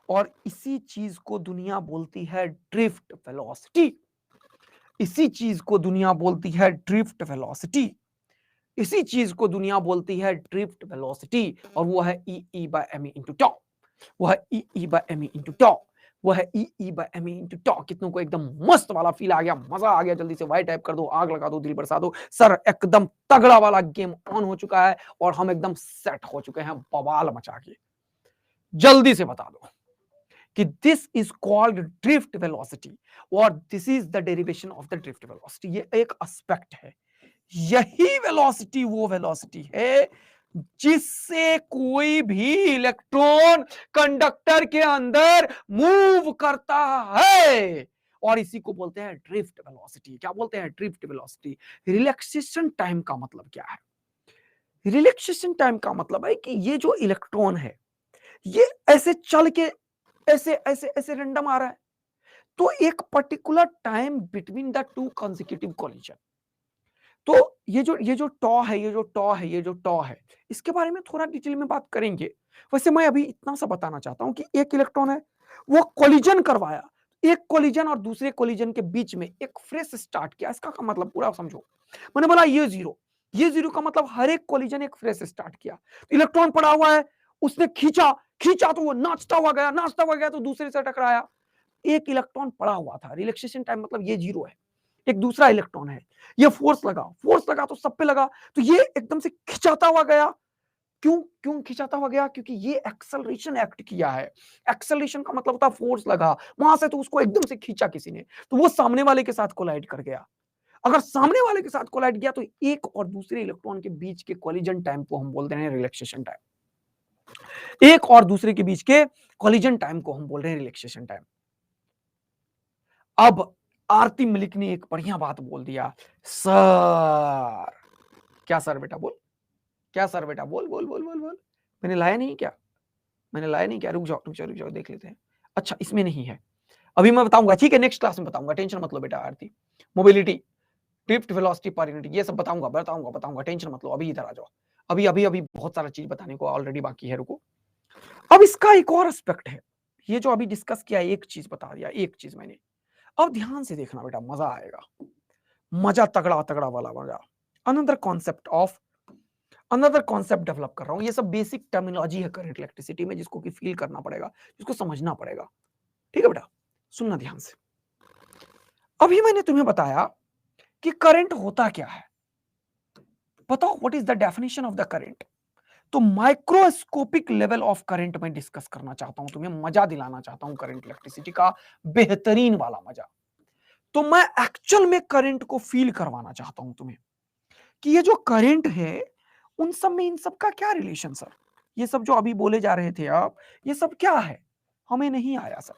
और इसी चीज को दुनिया बोलती है ड्रिफ्ट वेलोसिटी। इसी चीज को दुनिया बोलती है ड्रिफ्ट वेलोसिटी। इसी चीज को दुनिया बोलती है ड्रिफ्ट वेलोसिटी। और वो है E by M E into tau. वो है E by M E into tau. वो है E by M E into tau. कितनों को एकदम मस्त वाला फील आ गया, मजा आ गया? जल्दी से वाई टाइप कर दो, आग लगा दो, दिल बरसा दो। सर एकदम तगड़ा वाला गेम ऑन हो चुका है और हम एकदम सेट हो चुके हैं बवाल मचा के। जल्दी से बता दो कि this is called drift velocity और this is the derivation of the drift velocity. ये एक एस्पेक्ट है। यही वेलोसिटी वो वेलोसिटी है जिससे कोई भी इलेक्ट्रॉन कंडक्टर के अंदर मूव करता है और इसी को बोलते हैं ड्रिफ्ट वेलोसिटी। क्या बोलते हैं? Drift velocity. रिलैक्सेशन टाइम का मतलब क्या है? रिलैक्सेशन टाइम का मतलब है कि ये जो इलेक्ट्रॉन है ये ऐसे चल के ऐसे ऐसे ऐसे रैंडम आ रहा है, तो एक particular time between the two consecutive collision. तो ये जो टॉ है, इसके बारे में थोड़ा डिटेल में बात करेंगे। वैसे मैं अभी इतना सा बताना चाहता हूं कि एक इलेक्ट्रॉन है, वो कोलिजन करवाया, एक कोलिजन और दूसरे कोलिजन के बीच में एक फ्रेश स्टार्ट किया। इसका का मतलब पूरा समझो। मैंने बोला ये जीरो का मतलब हर एक कोलिजन एक फ्रेश स्टार्ट किया। तो इलेक्ट्रॉन पड़ा हुआ है, उसने खींचा खींचा तो वो नाचता हुआ गया तो दूसरे से टकराया। एक इलेक्ट्रॉन पड़ा हुआ था, रिलैक्सेशन टाइम मतलब ये जीरो है। एक दूसरा इलेक्ट्रॉन है, ये फोर्स लगा तो सब पे लगा, तो ये एकदम से खिंचाता हुआ गया। क्यों क्यों खिंचाता हुआ गया? क्योंकि ये एक्सेलरेशन एक्ट किया है। एक्सेलरेशन का मतलब होता है फोर्स लगा वहां से, तो उसको एकदम से खींचा किसी ने, तो वो सामने वाले के साथ कोलाइड कर गया। अगर सामने वाले के साथ कोलाइड गया तो एक और दूसरे इलेक्ट्रॉन के बीच के कोलिजन टाइम को हम बोलते हैं रिलैक्सेशन टाइम। एक और दूसरे के बीच के कोलिजन टाइम को हम बोल रहे हैं रिलैक्सेशन टाइम। अब आरती मलिक ने एक बढ़िया बात बोल दिया, सर। क्या सर बेटा बोल, क्या सर बेटा बोल बोल बोल बोल बोल। मैंने लाया नहीं क्या, मैंने लाया नहीं क्या? रुक जाओ देख लेते हैं। अच्छा इसमें नहीं है, अभी मैं बताऊंगा, ठीक है नेक्स्ट क्लास में बताऊंगा, टेंशन मत लो बेटा। Aarti mobility, drift velocity per unit, ये सब बताऊंगा, टेंशन मत लो। अभी इधर आ जाओ, अभी बहुत सारा चीज बताने को ऑलरेडी बाकी है, रुको। अब इसका एक और एस्पेक्ट है, ये जो अभी डिस्कस किया एक चीज बता दिया, एक चीज मैंने। अब ध्यान से देखना बेटा, मजा आएगा, मजा तगड़ा तगड़ा वाला मजा। Another concept of another concept develop कर रहा हूं। ये सब बेसिक टर्मिनोलॉजी है करंट इलेक्ट्रिसिटी में, जिसको कि फील करना पड़ेगा, जिसको समझना पड़ेगा। ठीक है बेटा, सुनना ध्यान से। अभी मैंने तुम्हें बताया कि करंट होता क्या है। बताओ what is the definition of the current. तो माइक्रोस्कोपिक लेवल ऑफ करंट में डिस्कस करना चाहता हूं, तुम्हें मजा दिलाना चाहता हूं करंट इलेक्ट्रिसिटी का, बेहतरीन वाला मजा। तो मैं एक्चुअल में करंट को फील करवाना चाहता हूं तुम्हें, कि ये जो करंट है उन सब में इन सब का क्या रिलेशन सर। ये सब जो अभी बोले जा रहे थे आप, ये सब क्या है, हमें नहीं आया सर।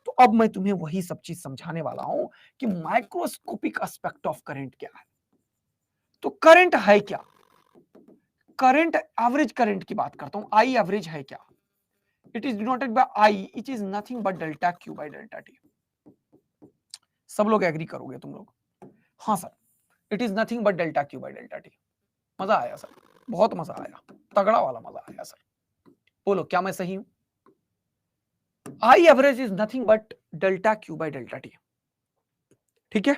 तो अब मैं तुम्हें वही सब चीज समझाने वाला हूं कि माइक्रोस्कोपिक एस्पेक्ट ऑफ करंट क्या है। तो करंट है क्या? करंट, एवरेज करंट की बात करता हूं, आई एवरेज है क्या? It is denoted by I, it is nothing but delta Q by delta T. सब लोग एग्री करोगे तुम लोग? हाँ sir, it is nothing but delta Q by delta T. मजा आया सर, बहुत मजा आया, तगड़ा वाला मजा आया सर। बोलो क्या मैं सही हूं? I average is nothing but delta Q by delta T. ठीक है,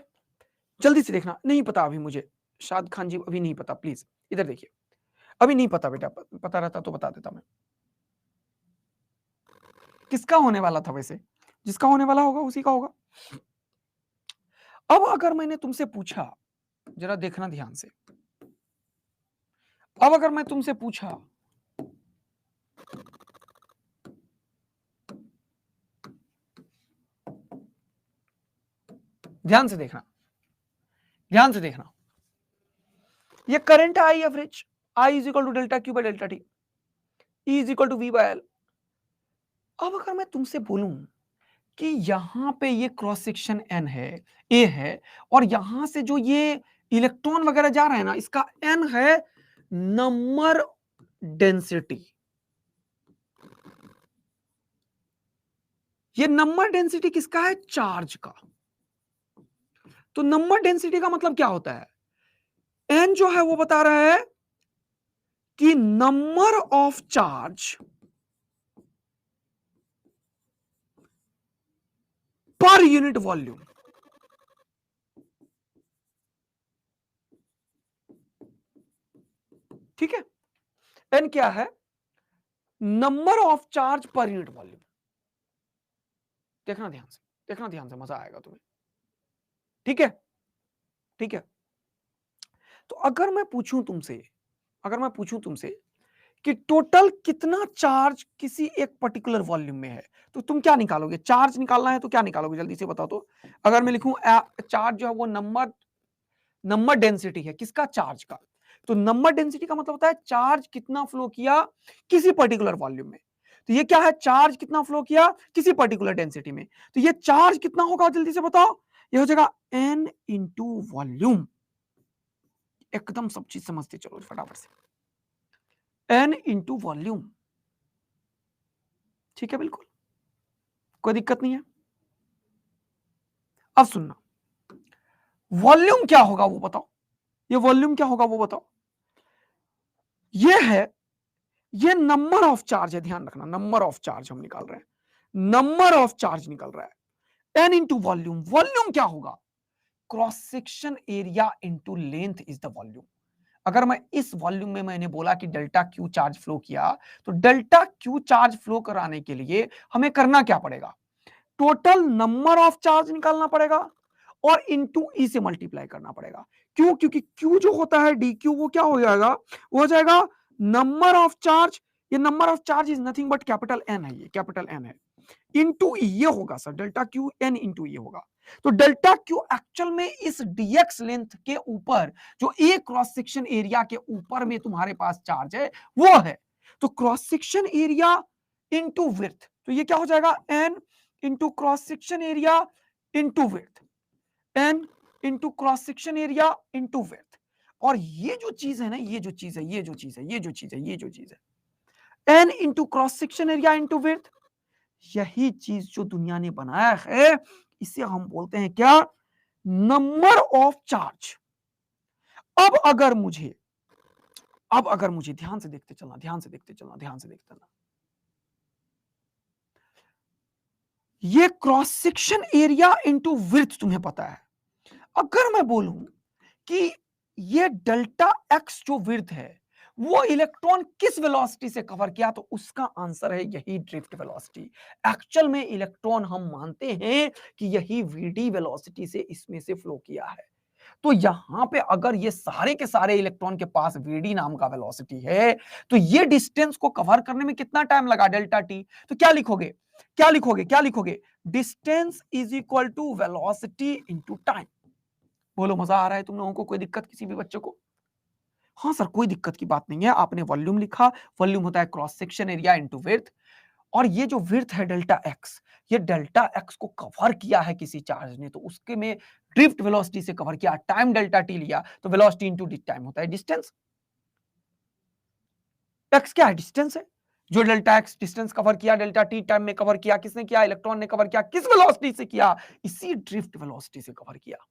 जल्दी से देखना। नहीं पता अभी मुझे, शाद खान जी अभी नहीं पता, प्लीज इधर देखिए। अभी नहीं पता बेटा, पता रहता तो बता देता मैं। किसका होने वाला था वैसे? जिसका होने वाला होगा उसी का होगा। अब अगर मैंने तुमसे पूछा, जरा देखना ध्यान से। अब अगर मैं तुमसे पूछा ध्यान से देखना, ध्यान से देखना, ये current I average, I is equal to delta Q by delta T, E is equal to V by L. अब अगर मैं तुमसे बोलूं कि यहां पे ये क्रॉस सेक्शन एन है, ए है, और यहां से जो ये इलेक्ट्रॉन वगैरह जा रहा है ना, इसका एन है नंबर डेंसिटी। ये नंबर डेंसिटी किसका है? चार्ज का। तो नंबर डेंसिटी का मतलब क्या होता है? एन जो है वो बता रहा है कि number of charge per unit volume. ठीक है, एन क्या है? Number of charge per unit volume. देखना ध्यान से, देखना ध्यान से, मजा आएगा तुम्हें। ठीक है, ठीक है। तो अगर मैं पूछूं तुमसे, अगर मैं पूछूं तुमसे कि टोटल कितना चार्ज किसी एक पर्टिकुलर वॉल्यूम में है, तो तुम क्या निकालोगे? चार्ज निकालना है तो क्या निकालोगे, जल्दी से बताओ तो। अगर मैं लिखूं चार्ज जो है वो नंबर नंबर डेंसिटी है किसका? चार्ज का। तो नंबर डेंसिटी का मतलब होता है चार्ज कितना फ्लो किया किसी पर्टिकुलर वॉल्यूम में। तो ये क्या है? चार्ज कितना फ्लो किया किसी पर्टिकुलर डेंसिटी में। तो ये चार्ज कितना होगा, जल्दी से बताओ। ये हो जाएगा एन इंटू वॉल्यूम। एकदम सब चीज समझते चलो फटाफट से। N into volume. ठीक है, बिल्कुल कोई दिक्कत नहीं है। अब सुनना, वॉल्यूम क्या होगा वो बताओ, ये वॉल्यूम क्या होगा वो बताओ। ये है, ये नंबर ऑफ चार्ज है, ध्यान रखना, नंबर ऑफ चार्ज हम निकाल रहे हैं, नंबर ऑफ चार्ज निकल रहा है। एन इंटू वॉल्यूम, वॉल्यूम क्या होगा, cross section area into length is the volume. अगर मैं इस वॉल्यूम में मैंने बोला कि डेल्टा क्यू चार्ज फ्लो किया, तो डेल्टा क्यू चार्ज फ्लो कराने के लिए हमें करना क्या पड़ेगा, टोटल नंबर ऑफ चार्ज निकालना पड़ेगा और इंटू ई से मल्टीप्लाई करना पड़ेगा। क्यों, क्योंकि क्यू जो होता है डी क्यू, वो क्या हो जाएगा, वो हो जाएगा नंबर ऑफ चार्ज। ये number of charge is nothing but capital N है, ये कैपिटल एन है, इंटू ई ये होगा sir, delta Q N into ये होगा। तो डेल्टा क्यू एक्चुअल में इस डीएक्स लेंथ के ऊपर, जो ए क्रॉस सेक्शन एरिया के ऊपर में तुम्हारे पास चार्ज है वो है। तो cross section area into width, तो ये क्या हो जाएगा, N into cross section area into width, N into cross section area into width. और ये जो चीज है ना, ये जो चीज है, ये जो चीज है, ये जो चीज है, ये जो चीज है, N into cross section area into width, यही चीज जो दुनिया ने बनाया है, इसे हम बोलते हैं क्या, नंबर ऑफ चार्ज। अब अगर मुझे, अब अगर मुझे, ध्यान से देखते चलना, ध्यान से देखते चलना, ध्यान से देखते चलना, ये cross section area into width तुम्हें पता है। अगर मैं बोलूं कि ये डेल्टा एक्स जो विड्थ है, वो इलेक्ट्रॉन किस वेलोसिटी से कवर किया, तो उसका आंसर है यही ड्रिफ्ट वेलोसिटी। एक्चुअल में इलेक्ट्रॉन हम मानते हैं कि यही वीडी वेलोसिटी से इसमें से फ्लो किया है। तो यहां पे अगर ये सारे के सारे इलेक्ट्रॉन के पास वीडी नाम का वेलोसिटी है, तो ये डिस्टेंस को कवर करने में कितना टाइम लगा, डेल्टा टी। तो क्या लिखोगे, क्या लिखोगे, क्या लिखोगे, distance is equal to velocity into time. बोलो मजा आ रहा है तुम लोगों को, कोई दिक्कत किसी भी बच्चे को। हाँ सर कोई दिक्कत की बात नहीं है, आपने वॉल्यूम लिखा, वॉल्यूम होता है cross section area into width, और ये जो विड्थ है डेल्टा एक्स, ये डेल्टा एक्स को कवर किया है किसी चार्ज ने, तो उसके में ड्रिफ्ट वेलोसिटी से कवर किया, टाइम डेल्टा टी लिया, तो वेलोसिटी इनटू टाइम होता है डिस्टेंस। एक्स क्या है, डिस्टेंस है, जो डेल्टा एक्स डिस्टेंस कवर किया, डेल्टा टी टाइम में कवर किया, किसने किया, इलेक्ट्रॉन ने कवर किया, किस वेलोसिटी से किया, इसी ड्रिफ्ट वेलोसिटी से कवर किया।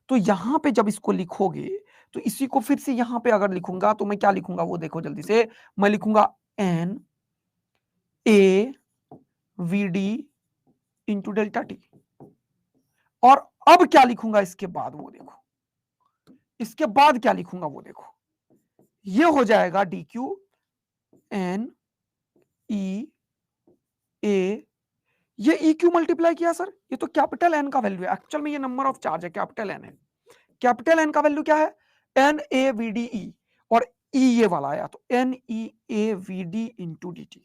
तो यहां पे जब इसको लिखोगे, तो इसी को फिर से यहां पे अगर लिखूंगा तो मैं क्या लिखूंगा वो देखो जल्दी से, मैं लिखूंगा N A V D into delta T. और अब क्या लिखूंगा इसके बाद वो देखो, इसके बाद क्या लिखूंगा वो देखो, ये हो जाएगा D Q N E A, ये ई क्यू मल्टीप्लाई किया सर, ये तो कैपिटल एन का वैल्यू है, एक्चुअल में ये नंबर ऑफ चार्ज है, कैपिटल एन है। कैपिटल एन का वैल्यू क्या है, N A V D E, और ई ये वाला आया, तो N E A V D into D T,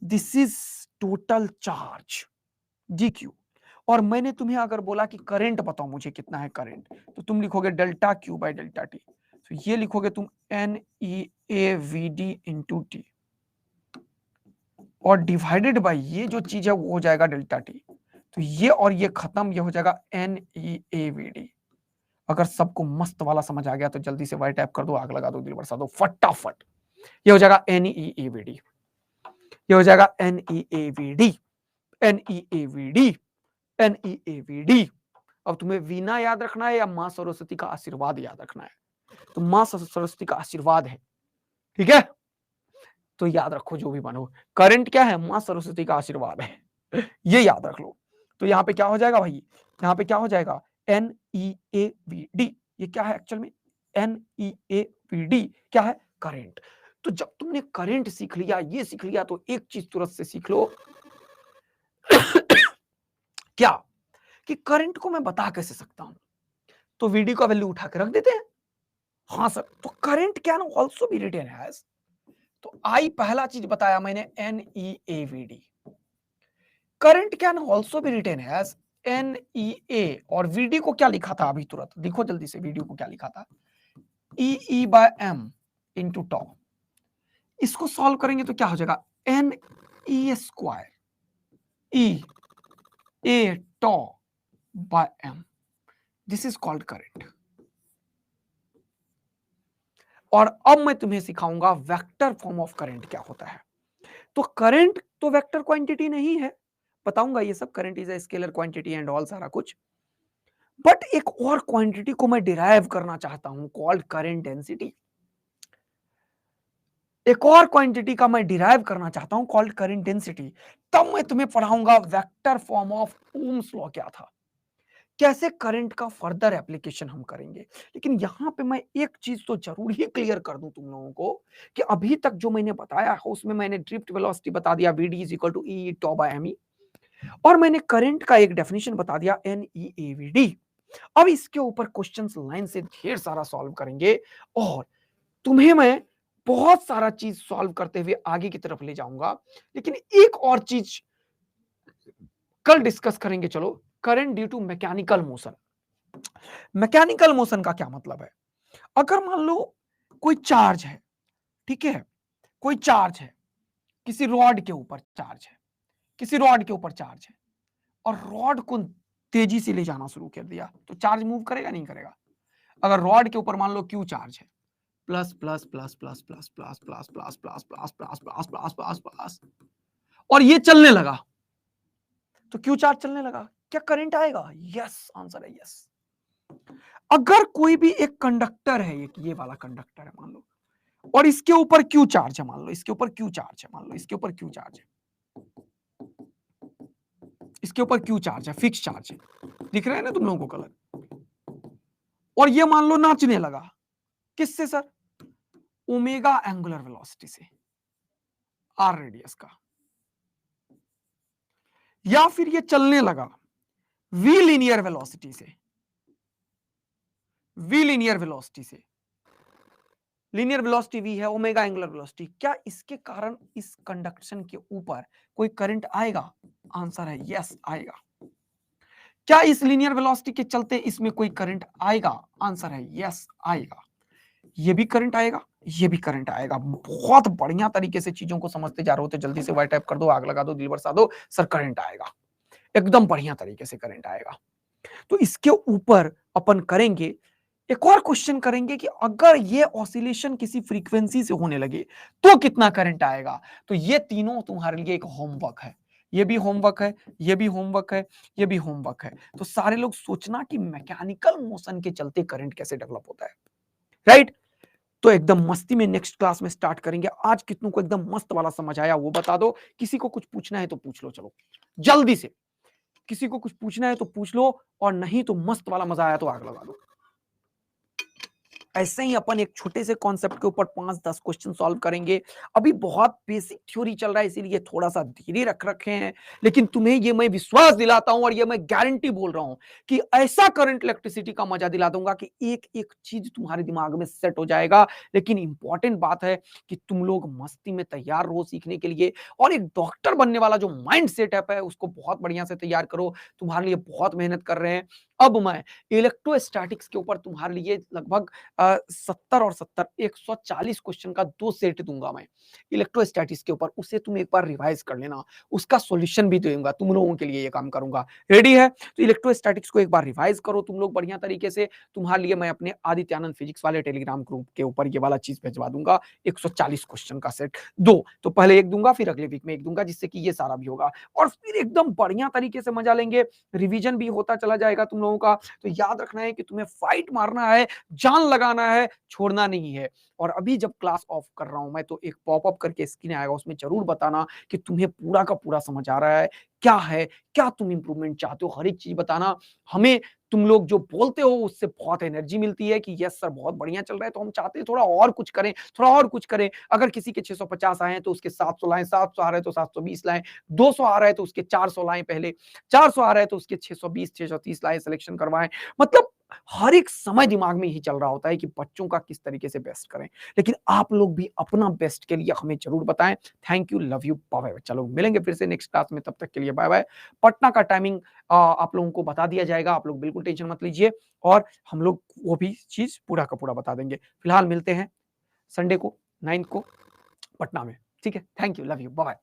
this is total charge D Q. और मैंने तुम्हें अगर बोला कि करंट बताओ मुझे कितना है करंट, तो तुम लिखोगे delta Q by delta T, तो ये लिखोगे तुम N E A V D into T, और डिवाइडेड बाई ये जो चीज है वो हो जाएगा डेल्टा टी। तो ये और ये खत्म, ये हो जाएगा N E A V D. अगर सबको मस्त वाला समझ आ गया तो जल्दी से वाई टैप कर दो, आग लगा दो, दिल बरसा दो फटाफट। ये हो जाएगा N E A V D, ये हो जाएगा N E A V D, N E A V D, N E A V D. अब तुम्हें वीणा याद रखना है या मां सरस्वती का आशीर्वाद याद रखना है, तो मां सरस्वती का आशीर्वाद है, ठीक है, तो याद रखो जो भी बनो, करंट क्या है, मां सरस्वती का आशीर्वाद है, ये याद रख लो। तो यहाँ पे क्या हो जाएगा भाई, यहाँ पे क्या हो जाएगा, N E A V D, ये क्या है एक्चुअल में, N E A V D क्या है, करंट। तो जब तुमने करंट सीख लिया, ये सीख लिया, तो एक चीज तुरंत से सीख लो क्या, कि करंट को मैं बता कैसे सकता हूं, तो वीडी का वैल्यू उठा के रख देते हैं। हाँ सर, तो current can also be written as, तो आई पहला चीज बताया मैंने, N E A V D. Current can also be written as N E A, और वीडी को क्या लिखा था अभी तुरंत, देखो जल्दी से, वीडियो को क्या लिखा था, E E by M into tau. इसको सॉल्व करेंगे तो क्या हो जाएगा, N E square E A tau by M, this is called current. और अब मैं तुम्हें सिखाऊंगा वेक्टर फॉर्म ऑफ करंट क्या होता है। तो करंट तो वेक्टर क्वांटिटी नहीं है, बताऊंगा ये सब, current is a scalar quantity and all सारा कुछ। बट एक और क्वांटिटी को मैं डिराइव करना चाहता हूं कॉल्ड करंट डेंसिटी। एक और क्वांटिटी का मैं डिराइव करना चाहता हूं कॉल्ड करंट डेंसिटी। तब मैं तुम्हें पढ़ाऊंगा vector form of Ohm's law क्या था, कैसे करंट का फर्दर एप्लीकेशन हम करेंगे। लेकिन यहां पे मैं एक चीज तो जरूर ही क्लियर कर दूं तुम लोगों को कि अभी तक जो मैंने बताया है उसमें मैंने ड्रिफ्ट वेलोसिटी बता दिया VD is equal to E tau by M E, और मैंने करंट का एक डेफिनेशन बता दिया NEAVD। अब इसके ऊपर क्वेश्चंस लाइन से ढेर सारा सॉल्व करेंगे, और तुम्हें मैं बहुत सारा चीज सॉल्व करते हुए आगे की तरफ ले जाऊंगा। लेकिन एक और चीज कल डिस्कस करेंगे, चलो, current due to mechanical motion. Mechanical motion का क्या मतलब है? अगर मान लो कोई चार्ज है, ठीक है, कोई चार्ज है, किसी रॉड के ऊपर चार्ज है, किसी रॉड के ऊपर चार्ज है, और रॉड को तेजी से ले जाना शुरू कर दिया, तो चार्ज मूव करेगा नहीं करेगा? अगर रॉड के ऊपर मान लो क्यू चार्ज है, plus plus plus plus plus plus plus plus plus plus plus plus plus plus plus, और ये चलने लगा, तो क्यू चार्ज चलने लगा, क्या करंट आएगा? यस, आंसर है यस। अगर कोई भी एक कंडक्टर है, ये वाला कंडक्टर है मान लो, और इसके ऊपर क्यू चार्ज है, मान लो इसके ऊपर क्यू चार्ज है, मान लो इसके ऊपर क्यू चार्ज है, इसके ऊपर क्यू चार्ज है, फिक्स चार्ज है, दिख रहा है ना तुम लोगों को कलर, और ये मान लो नाचने लगा, किससे सर? ओमेगा एंगुलर वेलोसिटी से, आर रेडियस का। या फिर ये चलने लगा वी लीनियर वेलोसिटी से, वी लीनियर वेलोसिटी से, लीनियर वेलोसिटी वी है, ओमेगा एंगुलर वेलोसिटी, क्या इसके कारण इस कंडक्शन के ऊपर कोई करंट आएगा? आंसर है यस, आएगा। क्या इस लीनियर वेलोसिटी के चलते इसमें कोई करंट आएगा? आंसर है यस, आएगा। ये भी करंट आएगा, ये भी करंट आएगा। बहुत बढ़िया तरीके से चीजों को समझते जा रहे हो तो जल्दी से वाई टाइप कर दो, आग लगा दो, दिल बरसा दो, सर करंट आएगा, एकदम बढ़िया तरीके से करंट आएगा। तो इसके ऊपर अपन करेंगे एक और क्वेश्चन करेंगे कि अगर ये ऑसिलेशन किसी फ्रीक्वेंसी से होने लगे तो कितना करंट आएगा। तो ये तीनों तुम्हारे लिए एक होमवर्क है, ये भी होमवर्क है, ये भी होमवर्क है, ये भी होमवर्क है। तो सारे लोग सोचना कि मैकेनिकल मोशन के चलते करंट कैसे डेवलप होता है, राइट? तो एकदम मस्ती में नेक्स्ट क्लास में स्टार्ट करेंगे। आज कितनों को एकदम मस्त वाला समझ आया वो बता दो, किसी को कुछ पूछना है तो पूछ लो, चलो जल्दी से, किसी को कुछ पूछना है तो पूछ लो, और नहीं तो मस्त वाला मजा आया तो आग लगा दो। ऐसे ही अपन एक छोटे से कॉन्सेप्ट के ऊपर 5-10 क्वेश्चन सॉल्व करेंगे। अभी बहुत बेसिक थ्योरी चल रहा है इसीलिए थोड़ा सा धीरे रख रखे हैं, लेकिन तुम्हें ये मैं विश्वास दिलाता हूं और ये मैं गारंटी बोल रहा हूं कि ऐसा करंट इलेक्ट्रिसिटी का मजा दिला दूंगा कि एक एक चीज तुम्हारे दिमाग में सेट हो जाएगा। लेकिन इंपॉर्टेंट बात है कि तुम लोग मस्ती में तैयार रहो सीखने के लिए, और एक डॉक्टर बनने वाला जो माइंड सेटअप है उसको बहुत बढ़िया से तैयार करो। तुम्हारे लिए बहुत मेहनत कर रहे हैं। अब मैं इलेक्ट्रोस्टैटिक्स के ऊपर तुम्हारे लिए लगभग 70 और 70 140 क्वेश्चन का 2 सेट दूंगा मैं इलेक्ट्रोस्टैटिक्स के ऊपर, उसे तुम एक बार रिवाइज कर लेना, उसका सॉल्यूशन भी दूंगा, तुम लोगों के लिए ये काम करूंगा। रेडी है? तो इलेक्ट्रोस्टैटिक्स को एक बार रिवाइज करो तुम लोग बढ़िया तरीके से। तुम्हारे लिए मैं अपने आदित्यानंद फिजिक्स वाले टेलीग्राम ग्रुप के ऊपर ये वाला चीज भिजवा दूंगा, 140 क्वेश्चन का सेट दो, तो पहले एक दूंगा फिर अगले वीक में एक दूंगा, जिससे कि ये सारा भी होगा, और फिर एकदम बढ़िया तरीके से मजा लेंगे, रिवीजन भी होता चला जाएगा तुम लोगों का। तो याद रखना है कि तुम्हें फाइट मारना है, जान लगाना है, छोड़ना नहीं है। और अभी जब क्लास ऑफ कर रहा हूं मैं तो एक पॉपअप करके स्क्रीन आएगा, उसमें जरूर बताना कि तुम्हें पूरा का पूरा समझ आ रहा है, क्या तुम इंप्रूवमेंट चाहते हो, हर एक चीज बताना हमें। तुम लोग जो बोलते हो उससे बहुत एनर्जी मिलती है कि यस सर बहुत बढ़िया चल रहा है, तो हम चाहते हैं थोड़ा और कुछ करें, थोड़ा और कुछ करें। अगर किसी के 650 आए हैं तो उसके 700 लाएं, 700 आ रहे हैं तो 720 लाएं, 200 आ रहा है तो उसके 400 लाएं, पहले 400 आ रहा है तो उसके 620 630 लाएं, सिलेक्शन करवाएं। मतलब हर एक समय दिमाग में ही चल रहा होता है कि बच्चों का किस तरीके से बेस्ट करें, लेकिन आप लोग भी अपना बेस्ट के लिए हमें जरूर बताएं। Thank you, love you, bye bye. चलो मिलेंगे फिर से नेक्स्ट क्लास में, तब तक के लिए बाय बाय। पटना का टाइमिंग आप लोगों को बता दिया जाएगा, आप लोग बिल्कुल टेंशन मत लीजिए, और हम लोग वो भी चीज पूरा का पूरा बता देंगे। फिलहाल मिलते हैं संडे को 9 को पटना में, ठीक है? Thank you, love you, bye.